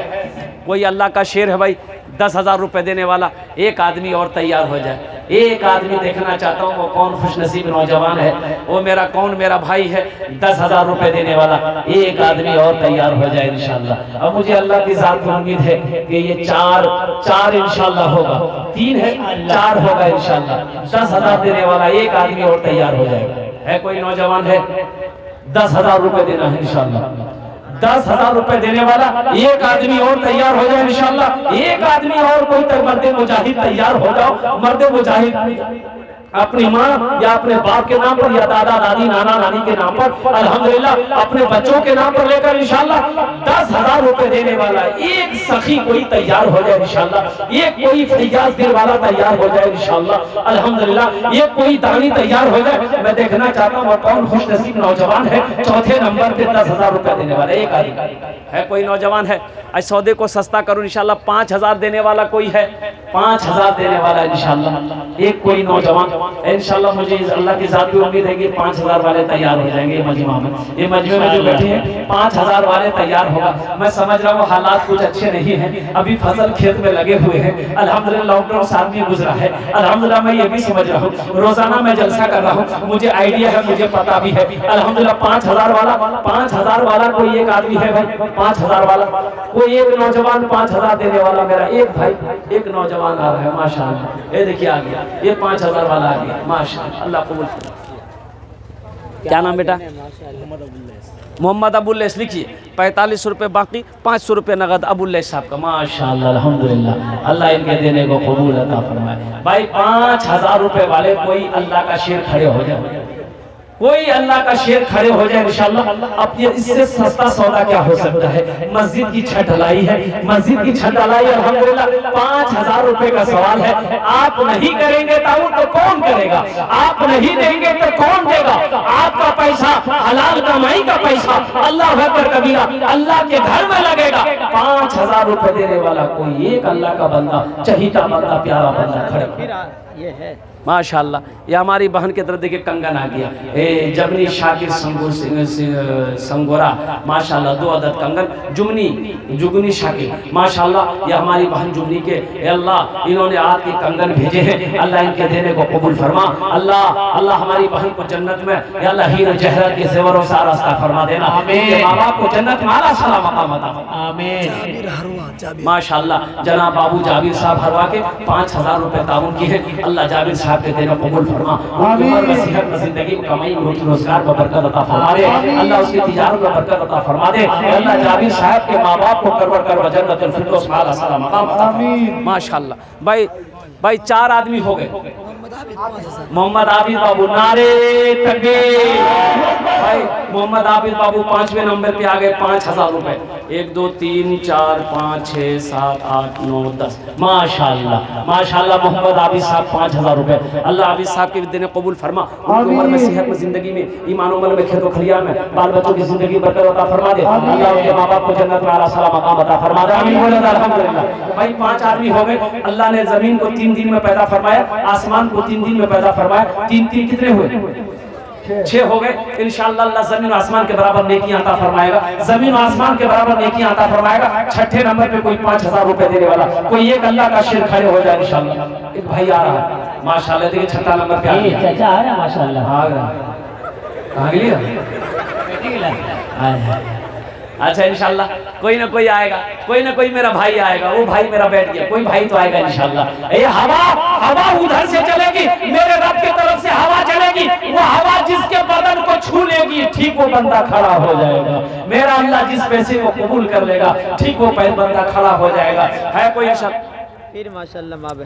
कोई? अल्लाह का शेर है भाई, 10,000 रुपए देने वाला एक आदमी और तैयार हो जाए। एक आदमी देखना चाहता हूँ वो कौन खुशनसीब नौजवान है, वो मेरा कौन मेरा भाई है 10,000 रुपए देने वाला एक आदमी और तैयार हो जाए इंशाल्लाह। अब मुझे अल्लाह की जात की उम्मीद है कि ये चार इंशाल्लाह होगा, 3 है 4 होगा इंशाल्लाह। 10,000 देने वाला एक आदमी और तैयार हो जाएगा। है कोई नौजवान है? 10,000 रुपए देना है इंशाल्लाह। 10,000 रुपए देने वाला एक आदमी और तैयार हो जाए इंशाल्लाह। एक आदमी और कोई मर्द मुजाहिद तैयार हो जाओ। मर्द मुजाहिद अपनी माँ या अपने बाप के नाम पर या दादा दादी नाना नानी के नाम पर, अल्हम्दुलिल्लाह अपने बच्चों के नाम पर लेकर इंशाल्लाह 10,000 रुपए देने वाला एक सखी कोई तैयार हो जाए इंशाल्लाह। एक कोई फैयाज दिल वाला तैयार हो जाए इंशाल्लाह। अल्हम्दुलिल्लाह एक कोई दानी तैयार हो जाए। मैं देखना चाहता हूँ कौन खुशनसीब नौजवान है चौथे नंबर पे 10,000 रुपए देने वाला एक आदमी है। कोई नौजवान है? आज सौदे को सस्ता करूं इंशाल्लाह। 5,000 देने वाला कोई है? 5,000 देने वाला इंशाल्लाह एक कोई नौजवान इंशाल्लाह। मुझे अल्लाह की जात की उम्मीद है कि 5,000 वाले तैयार हो जाएंगे ये मजमा में। ये मजमे में जो बैठे हैं 5,000 वाले तैयार होगा। मैं समझ रहा हूँ हालात कुछ अच्छे नहीं हैं, अभी फसल खेत में लगे हुए हैं। अल्हम्दुलिल्लाह लॉकडाउन साथ में गुजरा है। अल्हम्दुलिल्लाह मैं ये भी समझ रहा हूँ, रोजाना मैं जलसा कर रहा हूँ, मुझे आइडिया है, मुझे पता भी है। अल्हम्दुलिल्लाह 5,000 वाला कोई एक आदमी है भाई, 5,000 वाला कोई एक नौजवान 5,000 देने वाला मेरा एक भाई एक नौजवान आ रहा है माशाअल्लाह। ये देखिए आ गया, ये 5,000 वाला आ गया माशाअल्लाह। अल्लाह कबूल करे। क्या नाम बेटा? मोहम्मद अबुल्लैस। लिखिए 45 रुपए बाकी, 500 रुपए नगद अबुल्लैस साहब का माशाअल्लाह अल्हम्दुलिल्लाह। अल्लाह इनके देने को कबूल अता फरमाए। भाई 5,000 रुपए वाले कोई अल्लाह का शेर खड़े हो जाए, कोई अल्लाह का शेर खड़े हो जाए इंशाल्लाह। अब ये इससे सस्ता सौदा क्या हो सकता है? मस्जिद की छत ढलाई है, मस्जिद की छत ढलाई अल्हम्दुलिल्लाह 5,000 रुपए का सवाल है। आप नहीं करेंगे तो कौन करेगा? आप नहीं देंगे तो कौन देगा? आपका पैसा हलाल कमाई का पैसा अल्लाह अकबर कबीरा अल्लाह के घर में लगेगा। 5,000 रुपए देने वाला कोई एक अल्लाह का बंदा, चहीता बंदा, प्यारा बंदा खड़े। ये है माशाल्लाह। ये हमारी बहन की तरफ देखिए कंगन आ गया, जबनी शाकिर संगोरा माशाल्लाह 2 अदद कंगन, जुगनी शाकिर माशाल्लाह। ये हमारी बहन जुगनी के अल्लाह इन्होंने आपके कंगन भेजे हैं, अल्लाह इनके देने को कबूल फरमा। अल्लाह हमारी बहन को जन्नत में अल्लाह हीरा जहरत के ज़ेवर और सारा रास्ता फरमा देना। इनके माँ बाप को जन्नत में आला साला मकाम अता फरमा। आमीन। माशाल्लाह जनाब बाबू जाबिर साहब हरवा के 5000 रुपए ताउन किए हैं, अल्लाह जाबिर साहब के देना कबूल फरमा। उम्र में सेहत में जिंदगी में कमाई में रोटी रोजगार में बरकत अता फरमा दे, अल्लाह उसकी तिजारत में बरकत अता फरमा दे, अल्लाह जाबिर साहब के माँ बाप को करवर जन्नतुल फिरदौस में आला साला मकाम अता फरमा। माशाल्लाह भाई 4 आदमी हो गए। मोहम्मद आबिद बाबू नारे तकबीर। भाई मोहम्मद आबिद बाबू 5वें नंबर पे आ गए 5000 रुपए। 1 2 3 4 5 6 7 8 9 10 माशाल्लाह मोहम्मद आबिद साहब 5000 रुपए। अल्लाह आबिद साहब के देने कबूल फरमा, उनकी उम्र में सेहत में जिंदगी में ईमान अमल में खेत खलियान में बाल बच्चों की जिंदगी बरकत अता फरमा दे, अल्लाह उनके माँ बाप को जन्नत में आला साला मकाम अता फरमा दे। आमीन बोले अल्हम्दुलिल्लाह। भाई 5 आदमी हो गए। अल्लाह ने जमीन को 3 दिन में पैदा फरमाया, आसमान को 3 दिन में पैदा फरमाया। 3 कितने हुए? 6 हो गए। इंशाअल्लाह अल्लाह जमीन और आसमान के बराबर नेकियां अता फरमाएगा, जमीन और आसमान के बराबर नेकियां अता फरमाएगा। 6ठे नंबर पे कोई 5000 रुपए देने वाला, कोई एक अल्लाह का शेर खड़े हो जाए इंशाअल्लाह। एक भाई आ रहा है माशाअल्लाह, देखिए 6ठा नंबर पे आ गया चाचा आ रहा माशाअल्लाह। आ गया कहां गया? अच्छा इंशाल्लाह कोई ना कोई आएगा, कोई ना कोई मेरा भाई आएगा। वो भाई मेरा बैठ गया, कोई भाई तो आएगा इंशाल्लाह। ये हवा उधर से चलेगी, मेरे रब की तरफ से हवा चलेगी। वो हवा जिसके बदन को छू लेगी ठीक वो बंदा खड़ा हो जाएगा। मेरा अल्लाह जिस पैसे को कबूल कर लेगा ठीक वो बंदा खड़ा हो जाएगा। है कोई इंशाल्लाह? फिर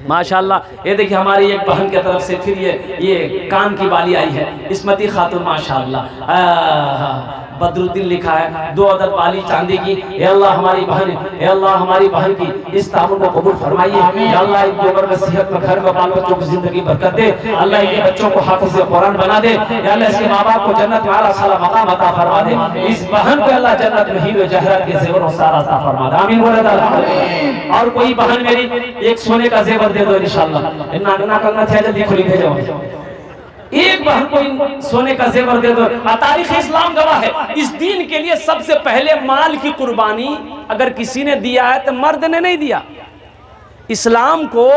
माशाल्लाह। ये देखिए हमारी एक बहन की तरफ से फिर ये कान की बाली आई है, इस्मती खातून माशाल्लाह। बदरुद्दीन लिखा है 2 अदद बाली चांदी की। या अल्लाह हमारी बहन की इस तामुन को कबूल फरमाइए। या अल्लाह इनकी उम्र में सेहत में घर में बाल बच्चों की जिंदगी बरकत दे, अल्लाह इनके बच्चों को हाफिज़ कुरान बना दे। या अल्लाह इसके माँ बाप को जन्नत में आला साला मकाम अता फरमा दे। इस बहन को अल्लाह जन्नत में हीरे जहरत के ज़ेवर और सारा अता फरमा दे। आमीन बोले अल्हम्दुलिल्लाह। और कोई बहन मेरी एक सोने का जेवर दे दो इंशाअल्लाह। ना करना चाहिए, जल्दी खुली भेजो। एक बहन को सोने का जेवर दे दो। तारीख इस्लाम गवाह है, इस दीन के लिए सबसे पहले माल की कुर्बानी अगर किसी ने दिया है तो मर्द ने नहीं दिया। इस्लाम को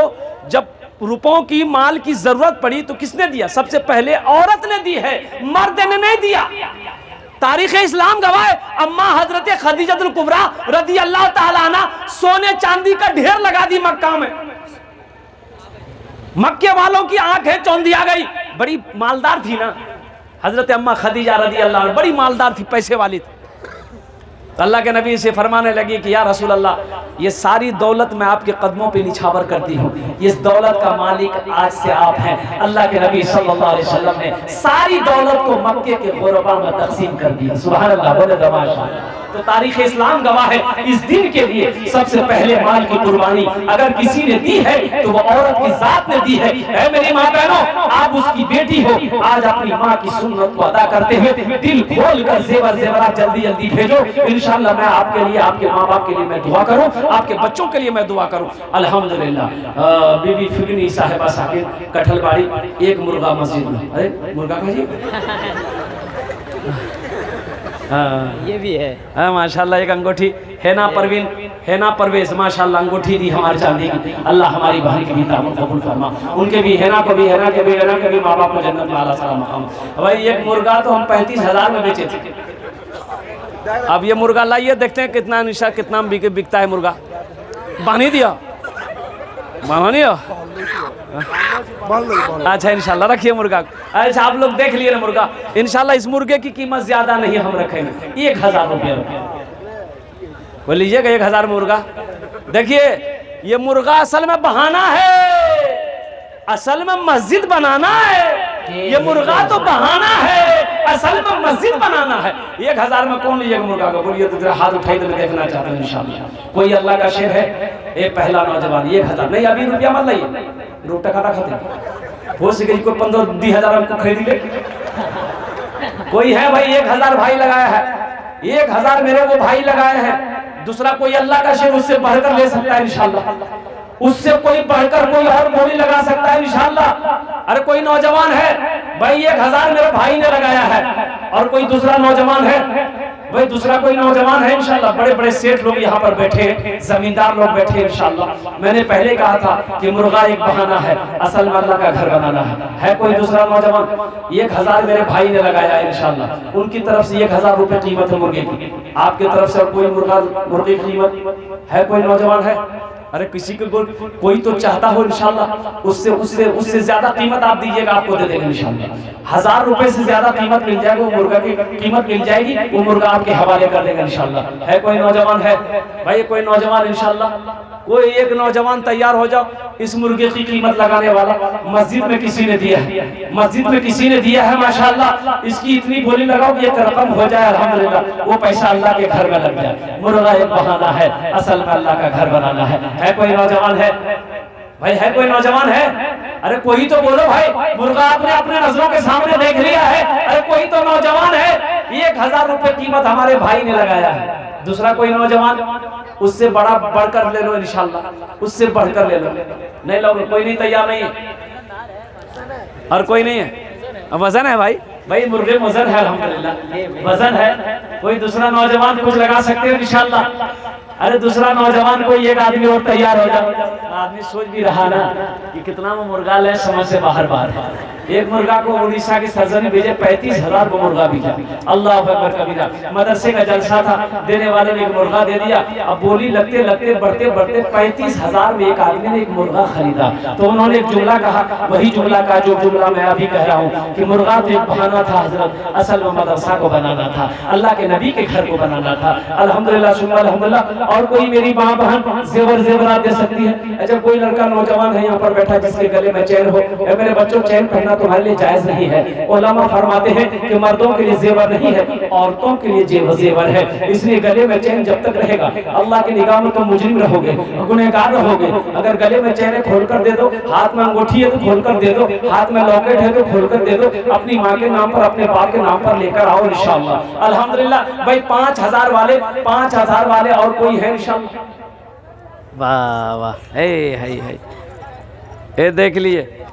जब रुपयों की माल की जरूरत पड़ी तो किसने दिया? सबसे पहले औरत ने दी है, मर्द ने नहीं दिया। तारीख इस्लाम गवाह है, अम्मा हजरत खदीजतुल कुबरा रदी अल्लाह ताला अन्हा सोने चांदी का ढेर लगा दी मक्का में। मक्के वालों की आंखें चौंधिया गई, बड़ी मालदार थी ना हजरत अम्मा खदीजा रदी अल्लाह अन्हा, बड़ी मालदार थी, पैसे वाली थी। अल्लाह के नबी से फरमाने लगी कि या रसूल अल्लाह, ये सारी दौलत मैं आपके कदमों पे निछावर करती हूँ, इस दौलत का मालिक आज से आप हैं। अल्लाह के नबी सल्लल्लाहु अलैहि वसल्लम ने सारी दौलत को मक्के के गुरबा में तकसीम कर दिया। सुभान अल्लाह, बोले दमाशा। तो तारीख इस्लाम गवाह है, इस दिन के लिए सबसे पहले माल की कुर्बानी अगर किसी ने दी है तो वो औरत की जात ने दी है। ऐ मेरी माँ बहनों, आप उसकी बेटी हो, आज अपनी माँ की सुन्नत को अदा करते हुए दिल खोल कर जेवरात जल्दी जल्दी भेजो। इंशाअल्लाह मैं आपके लिए, आपके माँ बाप के लिए मैं दुआ करूं, आपके बच्चों के लिए मैं दुआ करूं। अल्हम्दुलिल्लाह। बीबी फिगनी साहिबा साकिब कठलबाड़ी, एक मुर्गा मस्जिद में। अरे मुर्गा का जी हाँ ये भी है। हाँ माशाल्लाह। एक अंगूठी हैना परवीन, हैना परवेज माशाल्लाह अंगूठी दी हमारे चांदी की। अल्लाह हमारी बहन की भी तामुन कबूल फरमा, उनके भी हैना को भी हैना के भी माँ बाप को जन्नत में आला साला मकाम। भाई एक मुर्गा तो हम 35,000 में बेचे थे। अब ये मुर्गा लाइए, देखते हैं कितना निशा कितना बिकता है मुर्गा। बानी दिया बानी अच्छा इंशाल्लाह रखिए मुर्गा। अच्छा आप लोग देख लिए ना मुर्गा, इंशाल्लाह इस मुर्गे की कीमत ज्यादा नहीं हम रखेंगे, 1000 रुपये बोल लीजिएगा। 1000 मुर्गा। देखिए ये मुर्गा असल में बहाना है, असल में मस्जिद बनाना है। ये मुर्गा तो बहाना है, असल में मस्जिद बनाना है। 1000 में कौन लीजिएगा मुर्गा को? बोलिए तो जरा हाथ उठाई तो मैं देखना चाहता हूँ इंशाल्लाह। कोई अल्लाह का शेर है? एक पहला नौजवान 1000 नहीं, अभी रुपया मत लाइए, रोटा खाता खाते हो सके कोई 15-20 हजार हमको खरीद ले। कोई है भाई 1000 भाई लगाया है, 1000 मेरे वो भाई लगाए हैं। दूसरा कोई अल्लाह का शेर उससे बढ़कर ले सकता है इंशाल्लाह। उससे कोई बढ़कर कोई और बोली लगा सकता है इंशाअल्लाह। अरे कोई नौजवान है भाई 1000 मेरे भाई ने लगाया है, और कोई दूसरा नौजवान है भाई, दूसरा कोई नौजवान है इंशाअल्लाह। बड़े बड़े सेठ लोग यहाँ पर बैठे, जमींदार लोग बैठे इंशाअल्लाह। मैंने पहले कहा था कि मुर्गा एक बहाना है, असल में अल्लाह का घर बनाना है। कोई दूसरा नौजवान? 1000 मेरे भाई ने लगाया है इंशाअल्लाह, उनकी तरफ से 1000 रुपए कीमत है मुर्गे की। आपकी तरफ से कोई मुर्गे की कीमत है? कोई नौजवान है? अरे किसी को कोई तो चाहता हो इंशाअल्लाह, उससे उससे उससे ज्यादा कीमत आप दीजिएगा, आपको दे देंगे इंशाअल्लाह। 1000 रुपए से ज्यादा कीमत मिल जाएगी, वो मुर्गा की कीमत मिल जाएगी, वो मुर्गा आपके हवाले कर देंगे इंशाअल्लाह। है कोई नौजवान? है भाई कोई नौजवान इंशाअल्लाह? कोई एक नौजवान तैयार हो जाओ, इस मुर्गे की कीमत लगाने वाला। मस्जिद में किसी ने दिया है, मस्जिद में किसी ने दिया है माशाअल्लाह। इसकी इतनी बोली लगाओ कि एक रकम हो जाए अल्हम्दुलिल्लाह, वो पैसा अल्लाह के घर में लग जाए। मुर्गा एक बहाना है, असल में अल्लाह का घर बनाना है कोई नौजवान? है भाई? है कोई नौजवान? है? अरे कोई तो बोलो भाई, मुर्गा आपने अपने नजरों के सामने देख लिया है, अरे कोई तो नौजवान है? 1000 रुपए कीमत हमारे भाई ने लगाया है। दूसरा कोई नौजवान? उससे बड़ा बढ़कर ले लो इंशाअल्लाह, उससे बढ़कर ले लो। नहीं लोगे? कोई नहीं तैयार नहीं है? और कोई नहीं है? वजन है भाई, भाई मुर्गे वजन है अल्हम्दुलिल्लाह, वजन है। कोई दूसरा नौजवान कुछ लगा सकते हो इंशाअल्लाह? अरे दूसरा नौजवान कोई एक आदमी और तैयार हो जाए। आदमी सोच भी रहा ना कि कितना वो मुर्गा ले, समझ से बाहर बाहर। एक मुर्गा को उड़ीसा की सरजमी भेजे, 35,000 को मुर्गा बिका। अल्लाह अकबर कबीरा। मदरसे का जलसा था, देने वाले ने एक मुर्गा दे दिया। अब बोली लगते लगते बढ़ते बढ़ते 35,000 में एक आदमी ने एक मुर्गा खरीदा। तो उन्होंने एक जुमला कहा, वही जुमला का जो जुमला मैं अभी कह रहा हूँ कि मुर्गा तो एक बहाना था हजरत, असल में मदरसा को बनाना था, अल्लाह के नबी के घर को बनाना था। अल्हम्दुलिल्लाह सुम्मा अल्हम्दुलिल्लाह। और कोई मेरी माँ बहन जेवरात दे सकती है? अच्छा कोई लड़का नौजवान है यहाँ पर बैठा जिसके गले में चैन हो, मेरे बच्चों चैन पहनना तुम्हारे लिए जायज नहीं है। उलमा फरमाते हैं कि मर्दों के लिए जेवर नहीं है, औरतों के लिए जेवर है। इसलिए गले में चैन जब तक रहेगा अल्लाह की निगाह में तुम मुजरिम रहोगे, गुनहगार रहोगे। अगर गले में चैन है खोल कर दे दो, हाथ में अंगूठी है तो खोल कर दे दो, हाथ में लॉकेट है तो खोल कर दे दो। अपनी माँ के नाम पर, अपने बाप के नाम पर लेकर आओ इंशाअल्लाह। अल्हम्दुलिल्लाह भाई 5000 वाले, 5000 वाले और कोई है इंशाअल्लाह? वाह वाह, है ये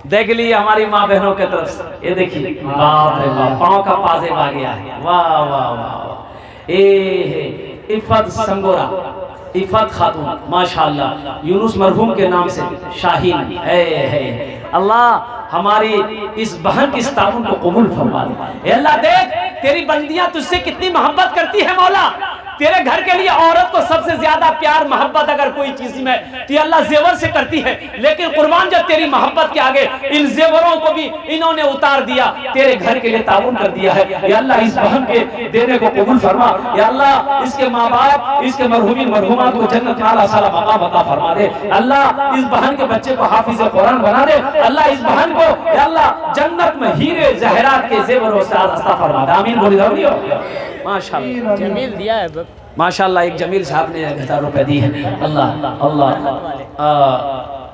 देख लिए हमारी माँ बहनों के तरफ से। ये देखिए बाप रे बाप, पाँव का पाजेब आ गया है। वाह वाह वाह। इफ़त संगोरा, इफ़त खातून माशाअल्लाह, यूनुस मरहूम के नाम से शाहीन है। अल्लाह हमारी इस बहन की इस ताउन को कबूल फरमा दे। अल्लाह देख तेरी बंदियां तुझसे कितनी मोहब्बत करती है मौला। तेरे घर के लिए औरत को सबसे ज्यादा प्यार मोहब्बत अगर कोई चीज में तो अल्लाह जेवर से करती है, लेकिन कुर्बान जब तेरी मोहब्बत के आगे इन जेवरों को भी इन्होंने उतार दिया, तेरे घर के लिए ताउन कर दिया है। या अल्लाह इस बहन के देने को कबूल फरमा। या अल्लाह इसके माँ बाप, इसके मरहूमीन मरहूमात को जन्नत में आला साला मकाम अता फरमा दे। अल्लाह इस बहन के बच्चे को हाफिज कुरान बना दे। अल्लाह इस बहन को या अल्लाह जन्नत में हीरे जहरात के जेवरों से आस्था फरमा दे। आमीन बोली जाओ। माशाअल्लाह जमील दिया है माशाअल्लाह, एक जमील साहब ने 1000 रुपए दी है। अल्लाह अल्लाह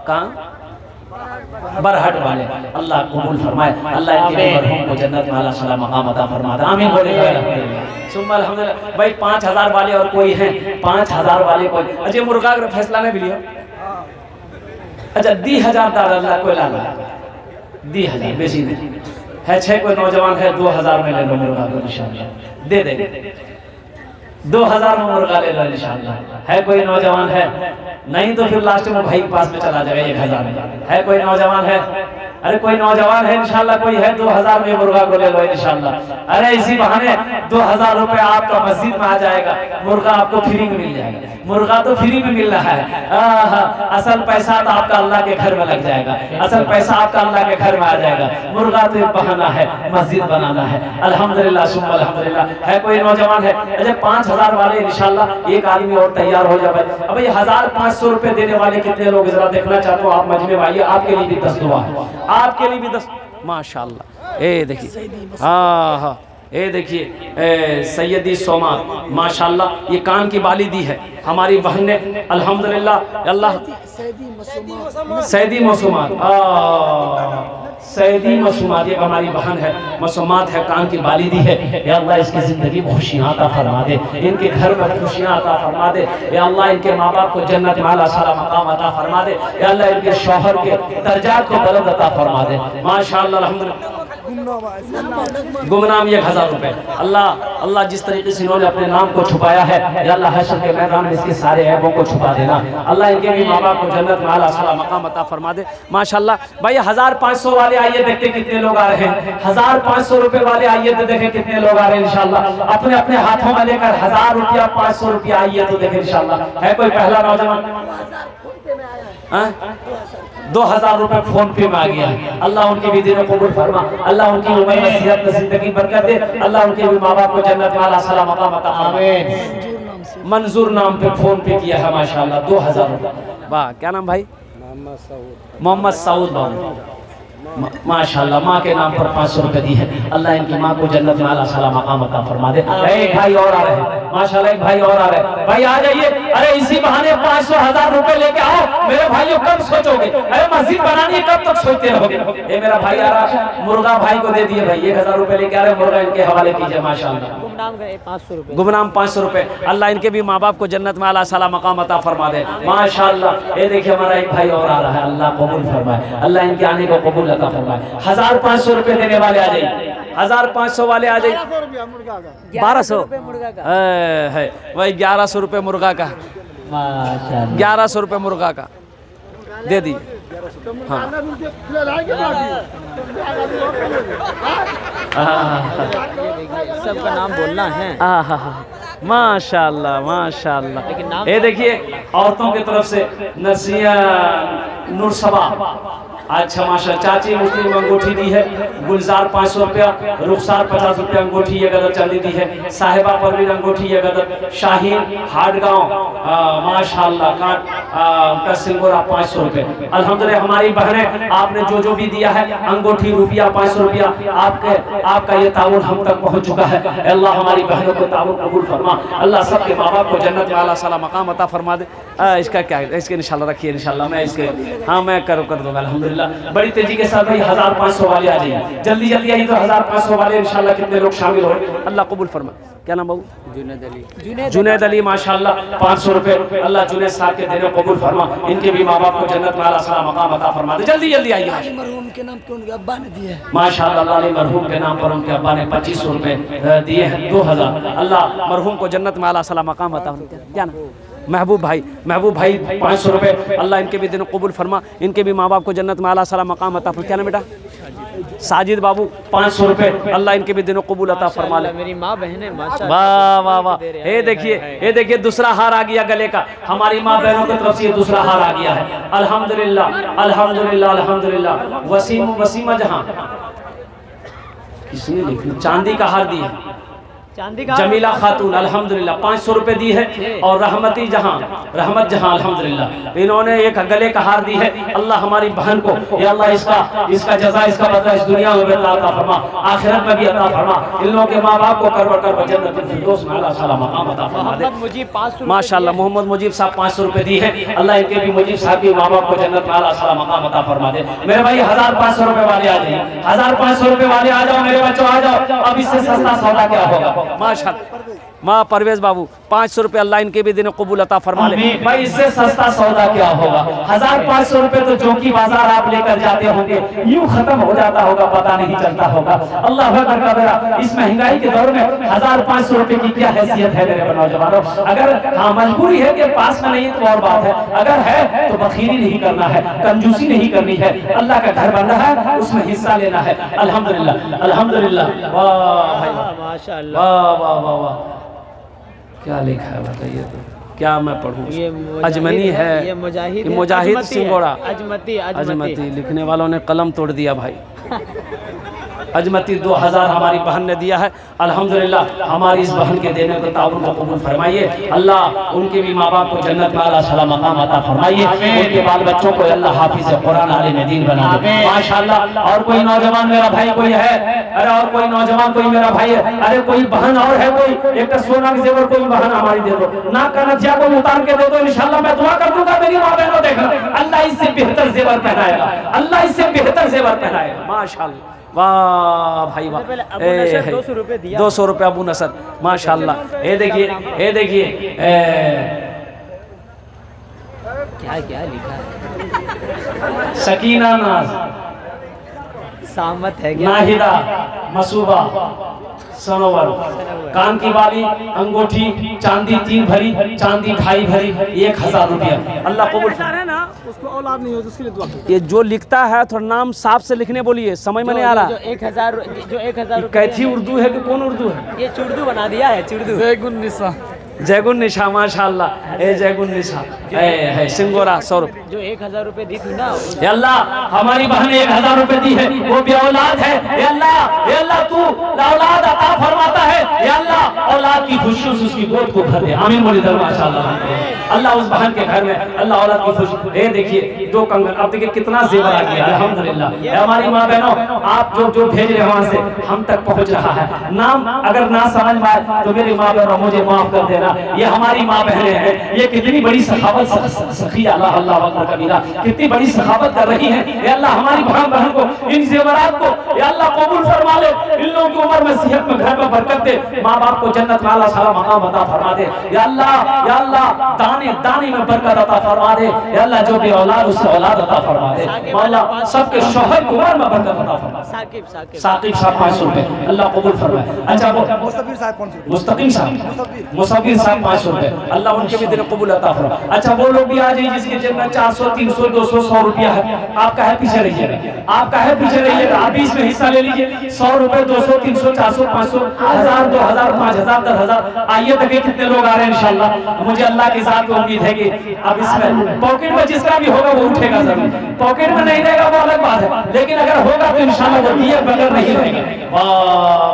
कहाँ बरहट वाले, अल्लाह कबूल फरमाए। अल्लाह इनके मरहूम को जन्नत में आला साला मकाम अता फरमा दे। आमीन बोले सुम्मा अल्हम्दुलिल्लाह। भाई 5000 वाले और कोई है? 5000 वाले कोई? अजय मुर्गा का फैसला ने भी लिया। अच्छा 10,000 दार अल्लाह को लाला 10,000 बेसी नहीं है। 6 कोई नौजवान है 2000 में ले लो मुर्गा को इंशाअल्लाह, दे दे 2000 में मुर्गा ले लो इंशाअल्लाह। है कोई नौजवान? है नहीं तो फिर लास्ट में भाई के पास में चला जाएगा 1000 में। है कोई नौजवान? है अरे कोई नौजवान है इंशाअल्लाह? कोई है? 2000 में मुर्गा को ले लो इंशाअल्लाह। अरे इसी बहाने 2000 रुपए आपका मस्जिद में आ जाएगा, मुर्गा आपको फ्री में मिल जाएगा। मुर्गा तो फ्री में मिल रहा है, असल पैसा तो आपका अल्लाह के घर में लग जाएगा, असल पैसा आपका अल्लाह के घर में आ जाएगा। मुर्गा तो एक बहाना है, मस्जिद बनाना है। अल्हम्दुलिल्लाह सुम्मा अल्हम्दुलिल्लाह। है कोई नौजवान? है अच्छा 5000 वाले इंशाअल्लाह एक आदमी और तैयार हो जाए। अब ये 1500 रुपए देने वाले कितने लोग जरा देखना चाहता हूँ। आप मजमे में आइए, आपके लिए भी 10 दुआ है, आपके लिए भी 10 माशाअल्लाह। ए देखिए हाँ हाँ ये देखिए सैयदी सोमा माशाल्लाह, ये कान की बाली दी है हमारी बहन ने अल्हम्दुलिल्लाह। अल्लाह सैदी मसूमात, सैदी मसूमात, ये हमारी बहन है, मसूमात है, कान की बाली दी है। या अल्लाह इसकी ज़िंदगी में खुशियाँ अता फरमा दे, इनके घर में खुशियाँ अता फरमा दे। या अल्लाह इनके माँ बाप को जन्नत में आला साला मकाम अता फरमा दे। या अल्लाह इनके शौहर के दर्जात को बुलंद अता फरमा दे माशाअल्लाह अल्हम्दुलिल्लाह। गुमनाम 1000 रुपए। अल्लाह अल्लाह जिस तरीके से इन्होंने अपने नाम को छुपाया है, या अल्लाह हश्र के मैदान में इसके सारे ऐबों को छुपा देना। अल्लाह इनके भी माँ बाप को जन्नत में आला साला मकाम अता फरमा दे माशाअल्लाह। भाई 1500 वाले आइए देखते कितने लोग आ रहे हैं। 1500 रुपए वाले आइए तो देखें कितने लोग आ रहे हैं इंशाअल्लाह। अपने अपने हाथों में लेकर 1000 रुपया 500 रुपया आइए तो देखें इंशाअल्लाह। है कोई पहला नौजवान? 2000 रुपए फोन पे में आ गया। अल्लाह उनके भी दिनों को कबूल फरमा, अल्लाह उनकी उम्र में सेहत नसीब की बरकत दे, अल्लाह उनके भी माँ बाप को जन्नत वाला सलाम मकाम अता फरमाए। मंजूर नाम पे फोन पे किया है माशाल्लाह 2000 रुपए। वाह, क्या नाम भाई? मोहम्मद सऊद बाबू माशाल्लाह। माँ के नाम पर 500 रुपए दी है। अल्लाह इनकी माँ को जन्नत में आला साला मकाम अता फरमा दे। एक भाई और आ रहे हैं माशाल्लाह, एक भाई और आ रहे हैं। भाई आ जाइए। अरे इसी बहाने 500 1000 रुपए लेके आओ मेरे भाइयों, कब सोचोगे? अरे मस्जिद बनानी है, कब तक सोचते रहोगे? ये मेरा भाई आ रहा है, मुर्गा भाई को दे दिए भाई, 1000 रुपए लेके आ रहे, मुर्गा इनके हवाले कीजिए माशाल्लाह। गुमनाम 500 रुपए। अल्लाह इनके भी माँ बाप को जन्नत में आला साला मकाम अता फरमा दे माशाल्लाह। ये देखिए हमारा एक भाई और आ रहा है, अल्लाह कबूल फरमाए, अल्लाह इनके आने को कबूल अता फरमाए। 1500 रुपए देने वाले आ जाइए, 1500 वाले आ जाइए। 1200 है वही 1100 रुपए मुर्गा का, 1100 रुपए मुर्गा का दे दी। हाँ सबका नाम बोलना है। माशाल्लाह माशाल्लाह। ये देखिए औरतों की तरफ से नसिया नूरसबा, अच्छा माशा चाची मुस्लिम अंगूठी दी है। गुलजार 500 रुपया, रुखसार 50 रुपया अंगूठी ये गदर चांदी दी है। साहिबा परवीन अंगूठी ये गदर। शाहीन हाटगांव माशाल्लाह का सिंगोरा 500 रुपये। अल्हम्दुलिल्लाह हमारी बहनें आपने जो भी दिया है अंगूठी रुपया 500 रुपया आपका ये ताउन हम तक पहुंच चुका है। अल्लाह हमारी बहनों को ताउन कबूल फरमा, अल्लाह सबके माँ बाप को जन्नत में आला साला मकाम अता फरमा दे। इसका क्या है, इसके इंशाल्लाह रखिए, इंशाल्लाह मैं इसके हाँ मैं कर दूंगा अल्हम्दुलिल्लाह। बड़ी तेजी के साथ भाई 1500 वाले आ जाइए, जल्दी जल्दी आई तो 1500 वाले इंशाल्लाह कितने लोग शामिल हो, अल्लाह कबूल फरमा। क्या नाम बाबू? जुनैद अली माशाल्लाह 500 रुपए। अल्लाह जुनैद साहब के देने कबूल फरमा, इनके भी माँ बाप को जन्नत में आला साला मकाम अता फरमा दे। जल्दी जल्दी आइए। मरहूम के नाम पे उनके अब्बा ने दिए माशाल्लाह, अली मरहूम के नाम पर उनके अब्बा ने 2500 रुपए दिए हैं, 2000। अल्लाह मरहूम को जन्नत में आला साला मकाम अता फरमा। क्या नाम? महबूब भाई 500 रुपए। अल्लाह इनके भी दिन कबूल फरमा, इनके भी माँ बाप को जन्नत में आला साला मकाम अता फरमा। क्या नाम बेटा? साजिद बाबू 500 रुपए। अल्लाह इनके भी दिनों कबूल अता फरमा ले। मेरी माँ बहने वाह वाह वाह। ये देखिए दूसरा हार आ गया गले का, हमारी माँ बहनों की तरफ से ये दूसरा हार आ गया है। अल्हम्दुलिल्लाह अल्हम्दुलिल्लाह अल्हम्दुलिल्लाह। वसीमा जहां किसने लिखी चांदी का हार दिया, जमीला खातून अल्हम्दुलिल्लाह 500 रुपए दी है। और रहमत जहां अल्हम्दुलिल्लाह इन्होंने एक गले का हार दी है। अल्लाह हमारी बहन को या अल्लाह इसका जज़ा इसका बदला इस दुनिया में अता फरमा, आखिरत में भी अता फरमा। इन लोगों के माँ बाप को कर जन्नत फिरदौस में अल्लाह साला मकाम अता फरमा दे माशाल्लाह। मोहम्मद मुजीब साहब 500 रुपए दी है। अल्लाह इनके भी मुजीब साहब के माँ बाप को जन्नत में अल्लाह साला मकाम अता फरमा दे। मेरे भाई 1500 रुपए वाले आ जाइए, 1500 रुपए वाले आ जाओ मेरे बच्चों, आ जाओ। अब इससे सस्ता सौदा क्या होगा माशाल्लाह। माँ परवेज बाबू 500 रुपए। अल्लाह इनके भी दिन कबूल अता फरमा ले। भाई इससे सस्ता सौदा क्या होगा? 1500 रुपए तो जो की बाजार आप लेकर जाते होंगे यूं खत्म हो जाता होगा, पता नहीं चलता होगा। अल्लाह अकबर कबीरा। इस महंगाई के दौर में 1500 रुपए की क्या हैसियत है मेरे नौजवानों? अगर हाँ मजबूरी है कि पास में नहीं तो और बात है, अगर है तो बखीरी नहीं करना है, कंजूसी नहीं करनी है। अल्लाह का घर बन रहा है, उसमें हिस्सा लेना है। अल्हम्दुलिल्लाह अल्हम्दुलिल्लाह। वाह भाई माशाअल्लाह, वाह वाह वाह वाह। क्या लिखा है बताइए तो, क्या मैं पढ़ूं? अजमनी है, ये मुजाहिद सिंगोड़ा। अजमती लिखने वालों ने कलम तोड़ दिया भाई। अजमती 2000 हमारी बहन ने दिया है। अल्हम्दुलिल्लाह हमारी इस बहन के देने को ताउन को कबूल फरमाइए। अल्लाह उनके भी माँ बाप को जन्नत में आला सलाम मकाम अता फरमाइए। उनके बाल बच्चों को अल्लाह हाफिज़ कुरान आलिम दीन बना दे माशाअल्लाह। और कोई नौजवान मेरा भाई कोई है, अरे और कोई नौजवान कोई मेरा भाई है, अरे कोई बहन और है, कोई एक सोना के जेवर कोई बहन हमारी दे दो, ना का नथिया को उतार के दे दो, इंशाल्लाह मैं दुआ कर दूंगा मेरी माँ बहनों देखना अल्लाह इससे बेहतर जेवर पहनाएगा, अल्लाह इससे बेहतर जेवर पहनाएगा माशाअल्लाह। वाह भाई वाह, 200 रुपए दिया, 200 रुपए अबू नसर माशाअल्लाह। ये देखिए ये देखिए क्या क्या लिखा है, सकीना नाज सामत है क्या, नाहिदा मसूबा सनोवर, कान की बाली, अंगूठी, चांदी 3 भरी, चांदी 2.5 भरी, 1000 रुपया। अल्लाह कबूल है ना, उसको औलाद नहीं हो तो उसके लिए दुआ करो। ये जो लिखता है थोड़ा नाम साफ से लिखने बोलिए, समझ में नहीं आ रहा। जो 1000 कैथी उर्दू है कि कौन उर्दू है? ये चुर्दू बना दिया है, चुर्दू। जैगुन निशा माशाअल्लाह, ए जैगुन निशा है सिंगोरा 100 रुपये। जो 1000 रुपए दी थी ना, या अल्लाह हमारी बहन ने 1000 रुपए दी है, वो भी औलाद है। या अल्लाह तू औलाद अता फरमाता है, या अल्लाह औलाद की खुशियों से उसकी गोद को भर दे, आमीन बोली दर माशाअल्लाह। अल्लाह उस बहन के घर में अल्लाह औलाद की खुशी। ये देखिए 2 कंगन, अब देखिए कितना जेवर आ गया अल्हम्दुलिल्लाह। हमारी माँ बहनों आप जो भेज रहे वहां से हम तक पहुंच रहा है। नाम अगर ना समझ में आए तो मेरी माँ बहनों मुझे माफ कर देना। ये हमारी माँ बहनें हैं, ये कितनी बड़ी सखावत सखी अल्लाह अल्लाह अकबर कबीरा, कितनी बड़ी सखावत कर रही हैं। या अल्लाह हमारी बहन को इन जेवरात को या अल्लाह कबूल फरमा ले, इन लोगों की उम्र में सेहत में घर में बरकत दे, माँ बाप को जन्नत में आला साला मकाम अता फरमा दे। या अल्लाह दाने दाने में बरकत अता फरमा दे। या अल्लाह जो भी औलाद उससे औलाद अता फरमा दे। मौला सबके शौहर की उम्र में बरकत अता फरमा। साकिब साहब 500 रुपए अल्लाह कबूल फरमाए। अच्छा वो मुस्तकीम साहब 500 रुपए अल्लाह उनके भी दिन कबूल अता फरमाए। अच्छा वो लोग भी आ जाइए जिसके जेब में 400 300 200 100 रुपया है, आपका है पीछे रहिएगा, आपका है पीछे रहिएगा, आप भी इसमें हिस्सा ले लीजिए। 100 रुपए 200 300 400 500 1000 2000 5000 10000 आइए देखिए कितने लोग आ रहे हैं इंशाल्लाह। मुझे अल्लाह के साथ उम्मीद है कि अब इसमें पॉकेट में जिसका भी होगा वो उठेगा जरूर, पॉकेट में नहीं रहेगा वो अलग बात है, लेकिन अगर होगा तो इंशाल्लाह वो दिए बगैर नहीं रहेगा। वाह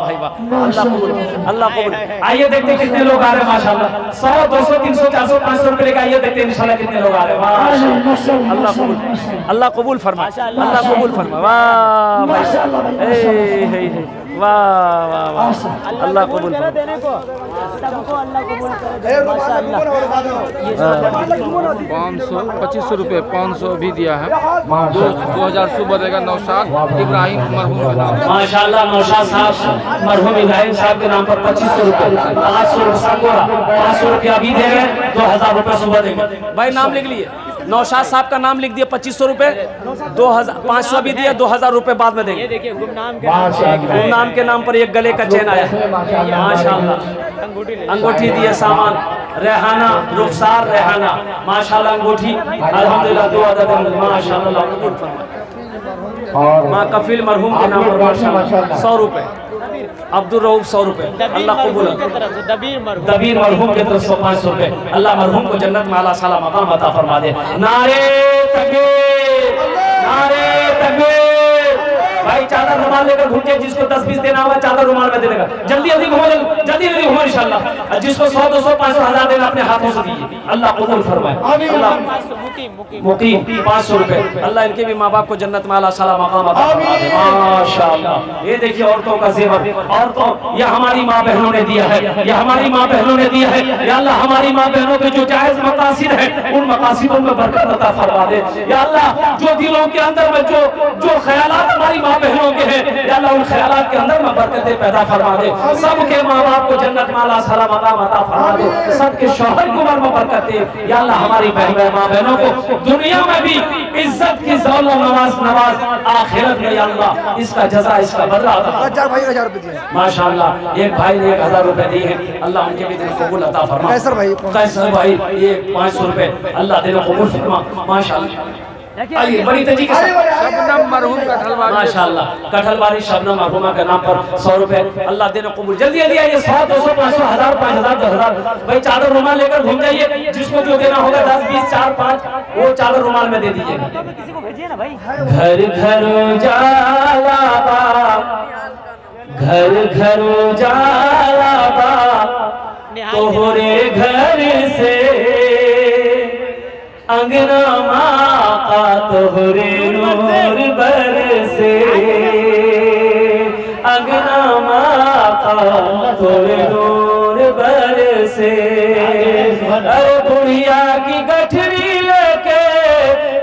भाई वाह, अल्लाह कबूल अल्लाह कबूल। आइए देखते कितने लोग आ रहे हैं माशाल्लाह। 100 200 300 400 500 रुपए लेकर आइए देखते हैं इंशाल्लाह कितने लोग आ रहे हैं। माशाल्लाह अल्लाह कबूल अल्लाह कबूल फरमा अल्लाह कबूल फरमा। वाह भाई वाह वाह वाह अल्लाह कबूल देने को सबको अल्लाह कबूल करे माशाअल्लाह। 500 2500 रुपये 500 भी दिया है। 2000 सुबह देगा नौशाद इब्राहिम मरहूम का नाम। माशाअल्लाह नौशाद साहब मरहूम इब्राहिम साहब के नाम पर 2500 रुपए 500 रुपया भी दे रहे, 2000 रुपए सुबह देंगे। भाई नाम लिख लिए, नौशाद साहब का नाम लिख दिया 2500 रुपए, 500 भी दिया, 2000 रुपए बाद में देंगे। देखिए गुमनाम के नाम पर एक गले का चेन आया माशाल्लाह, अंगूठी दिए, सामान रेहाना रुखसार रेहाना माशाल्लाह, अंगूठी अल्हम्दुलिल्लाह 2 अदद माशाल्लाह कबूल फरमाए। माँ कफील मरहूम के नाम पर माशाल्लाह 100 रुपए, अब्दुल रऊफ 100 रुपए अल्लाह कबूल। दबीर मरहूम के तरफ से 500 रुपए अल्लाह मरहूम को जन्नत में आला साला मकाम अता फरमा दे। नारे तकबीर नारे तकबीर। भाई चादर रुमाल लेकर घूमिए, जिसको 10-20 देना होगा चादर रुमाल में देगा। जल्दी जल्दी घूमो, जल्दी जल्दी घूमो इंशाल्लाह। जिसको 100 200 500 1000 देना अपने हाथों से दीजिए, अल्लाह कबूल फरमाए। मुकीम 500 रुपए अल्लाह इनके भी माँ बाप को जन्नत में आला साला मकाम अता फरमा दे माशाअल्लाह। ये देखिए औरतों का जेवर, औरतों ये हमारी माँ बहनों ने दिया है, ये हमारी माँ बहनों ने दिया है। या अल्लाह हमारी माँ बहनों के जो जायज मकासिद है उन मकासिदों में बरकत अता फरमा दे। या अल्लाह जो दिलों के अंदर में जो ख्यालात हमारी माँ बहनों के हैं, या अल्लाह उन ख्यालात के अंदर में बरकतें पैदा फरमा दे। सबके माँ बाप को जन्नत में आला साला मकाम अता फरमा दे, सबके शौहर की उम्र में बरकत दे। या अल्लाह हमारी माँ बहनों को दुनिया में भी इज्जत की ज़ौल नवाज आखिरत में या अल्लाह इसका जज़ा इसका बदला अता माशाअल्लाह। एक भाई ने 1000 रुपए दिए हैं, अल्लाह उनके भी दिल कबूल अता फरमा। कैसर भाई ये 500 रुपए अल्लाह दिल कबूल फरमा माशाअल्लाह। आइए बड़ी तेजी के साथ शबनम मरहूम कठलवारी माशाअल्लाह, कठलवारी शबनम मरहूमा के नाम पर 100 रुपए अल्लाह देने कबूल। जल्दी जल्दी आइए, 100 200 500 1000 5000 10000। भाई चादर रुमाल लेकर घूम जाइए, जिसको जो देना होगा 10 20 4 5 वो चादर रुमाल में दे दीजिएगा। किसी को भेजिए ना भाई। घर घर उजाला घर घर उजाला बा तोहरे घर से, अंगना माँ का तोहरे नूर बरसे, अंगना माँ का तोहरे नूर बरसे। अरे बुढ़िया की गठरी लेके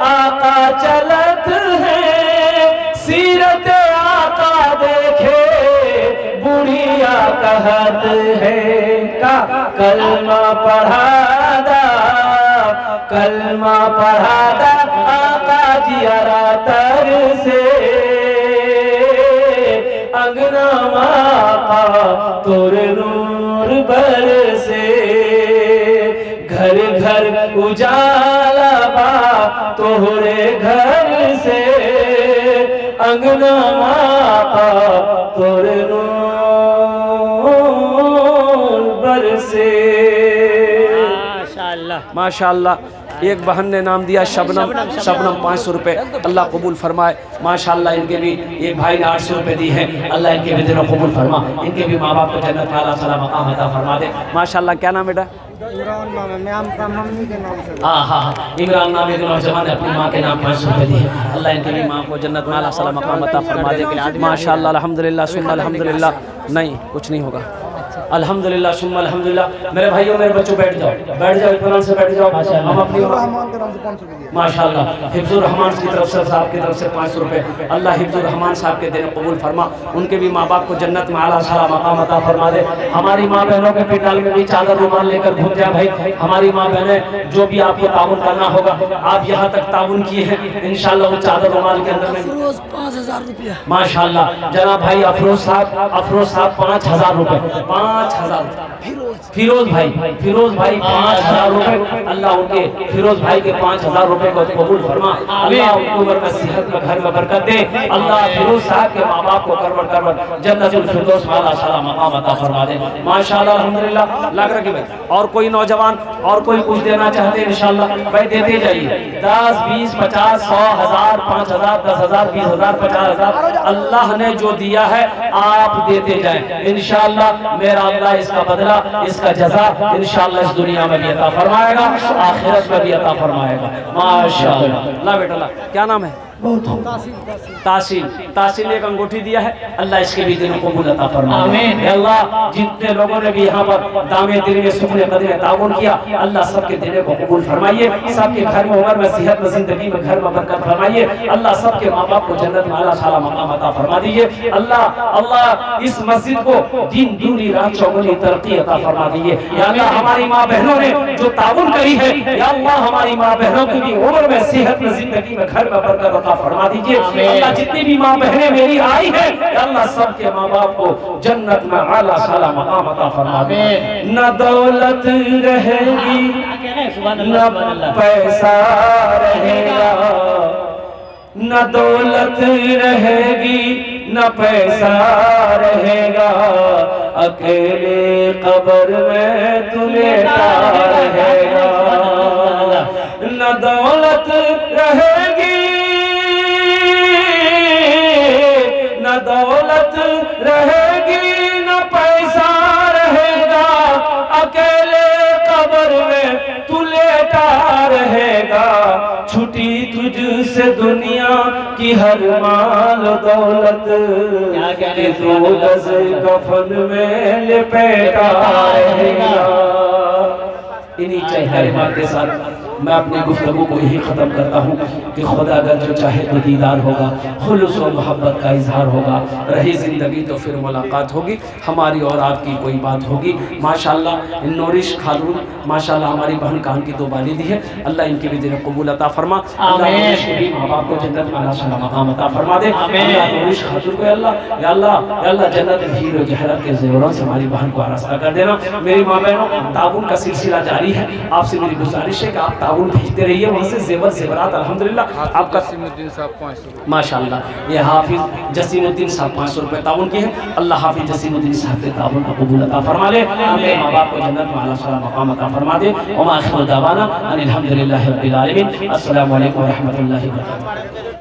आका चलत है, सीरत आका देखे बुढ़िया कहत है। का कलमा पढ़ादा, कलमा पढ़ादा आका जियारा तर से, अंगना माँ तोरे नूर बरसे। घर घर उजाला बा तोहरे घर से, अंगना माँ तोरे नूर बरसे। माशाअल्लाह। एक बहन ने नाम दिया शबनम, शबनम 500 रुपए, अल्लाह कबूल फरमाए। माशाअल्लाह इनके भी एक भाई ने 800 रुपए दी है, अल्लाह इनके भी दिलों कबूल फरमा, इनके भी माँ बाप को जन्नत में आला साला मकाम अता फरमा दे। माशाअल्लाह। क्या नाम बेटा? इमरान नाम है, मैं आपका मम्मी के नाम से। हाँ, इमरान नाम एक नौजवान ने अपनी माँ के नाम 500 रुपए दिए, अल्लाह इनकी भी माँ को जन्नत में आला साला मकाम अता फरमा दे। माशाअल्लाह, अल्हम्दुलिल्लाह सुन्ना अल्हम्दुलिल्लाह। नहीं, कुछ नहीं होगा। अल्हम्दुलिल्लाह सुम्मा अल्हम्दुलिल्लाह। मेरे भाइयों मेरे बच्चों बैठ जाओ, बैठ जाओ, इत्मीनान से बैठ जाओ। हम अपनी माशाअल्लाह हिफ्जुर रहमान की तरफ से, साहब की तरफ से 500 रुपए, अल्लाह हिफ्जुर रहमान साहब के दिन कबूल फरमा, उनके भी माँ बाप को जन्नत में आला साला मकाम अता फरमा दे। हमारी माँ बहनों के पिंडाल में भी चादर रुमाल लेकर घूम जाए भाई। हमारी माँ बहनें जो भी आपको ताउन करना होगा, आप यहाँ तक ताउन किए हैं, इंशाल्लाह वो चादर रुमाल के अंदर में 5000 रुपया। माशाअल्लाह। जनाब भाई अफरोज साहब 5000 रुपए, 5000। फिरोज भाई 5000 रुपए, अल्लाह उनके फिरोज भाई के 5000 रुपए को कबूल फरमा, अल्लाह उनको उम्र में सेहत में घर में बरकत दे, अल्लाह फिरोज साहब के माँ बाप को करवट करवट जन्नतुल फिरदौस वाला साला मकाम अता फरमा दे। माशाअल्लाह अल्हम्दुलिल्लाह। लग रहा है भाई और कोई नौजवान और कोई कुछ देना चाहते हैं इंशाअल्लाह भाई देते जाइए। 10 20 50 100 1000 5000 10000 20000 50000 अल्लाह ने जो दिया है आप देते जाएं इंशाअल्लाह। मेरा अल्लाह इसका बदला, इसका जज़ा इंशाअल्लाह इस दुनिया में भी अता फरमाएगा, आखिरत में भी अता फरमाएगा। माशाअल्लाह। ला बेटा ला, क्या नाम है? तासीन। तासीन एक अंगूठी दिया है, अल्लाह इसके भी दिलों को कबूल अता फरमाए। आमीन। अल्लाह जितने लोगों ने भी यहाँ पर दामे दिल में सुखने कदमे ताउन किया, अल्लाह सबके दिलों को कबूल फरमाइए, सबके घर में उम्र में सेहत में जिंदगी में घर में बरकत फरमाइए, अल्लाह सबके माँ बाप को जन्नत में आला साला मकाम अता फरमा दीजिए। अल्लाह इस मस्जिद को दिन दूनी रात चौगुनी तरक्की अता फरमा दीजिए। या अल्लाह हमारी माँ बहनों ने जो ताउन करी है, या अल्लाह हमारी माँ बहनों की भी उम्र में सेहत में जिंदगी में घर में बरकत अता फरमा दीजिए। अल्लाह जितनी भी माँ बहनें मेरी आई हैं, अल्लाह सबके माँ बाप को जन्नत में आला साला मकाम अता फरमा दे। न दौलत रहेगी न पैसा रहेगा, न दौलत रहेगी न पैसा रहेगा, अकेले कब्र में तू लेटा रहेगा। न दौलत रहेगी न दौलत रहेगी न पैसा रहेगा, अकेले कब्र में तू लेटा रहेगा। छुटी तुझसे दुनिया की हर माल दौलत, कि तू गज कफन में लिपेटा रहेगा। इन्हीं कलिमात के साथ मैं अपनी गुफ्तगू को यही ख़त्म करता हूँ कि खुदा अगर जो चाहे तो दीदार होगा, खुलूस और मोहब्बत का इजहार होगा, रही ज़िंदगी तो फिर मुलाकात होगी, हमारी और आपकी कोई बात होगी। माशाअल्लाह नूरिश खातून माशाअल्लाह हमारी बहन कान की 2 वालिदी है, अल्लाह इनकी भी दिल कबूल अता फरमा, अल्लाह भी माँ बाप को जन्नत में आला साला मकाम अता फरमा दे। नूरिश खातून को अल्लाह या अल्लाह जन्नत हीरो जहरत के ज़ेवरों से हमारी बहन को आरास्ता कर देना। मेरी माँ बहनों ताउन का सिलसिला जारी है, आपसे मेरी गुजारिश है कि आप ताउन भेजते रहिए, वहाँ से ज़ेवरात अल्हम्दुलिल्लाह आपका जसीमुद्दीन साहब 500 माशाअल्लाह। ये हाफिज जसीमुद्दीन साहब 500 रुपए ताउन किए हैं, अल्लाह हाफिज जसीमुद्दीन साहब के ताउन का कबूल अता फरमा ले, अपने माँ बाप को जन्नत में आला साला मकाम अता फरमा दे। व मा आखिरु दावाना अनिल हम्दुलिल्लाहि रब्बिल आलमीन। अस्सलामु अलैकुम व रहमतुल्लाहि व बरकातुहू।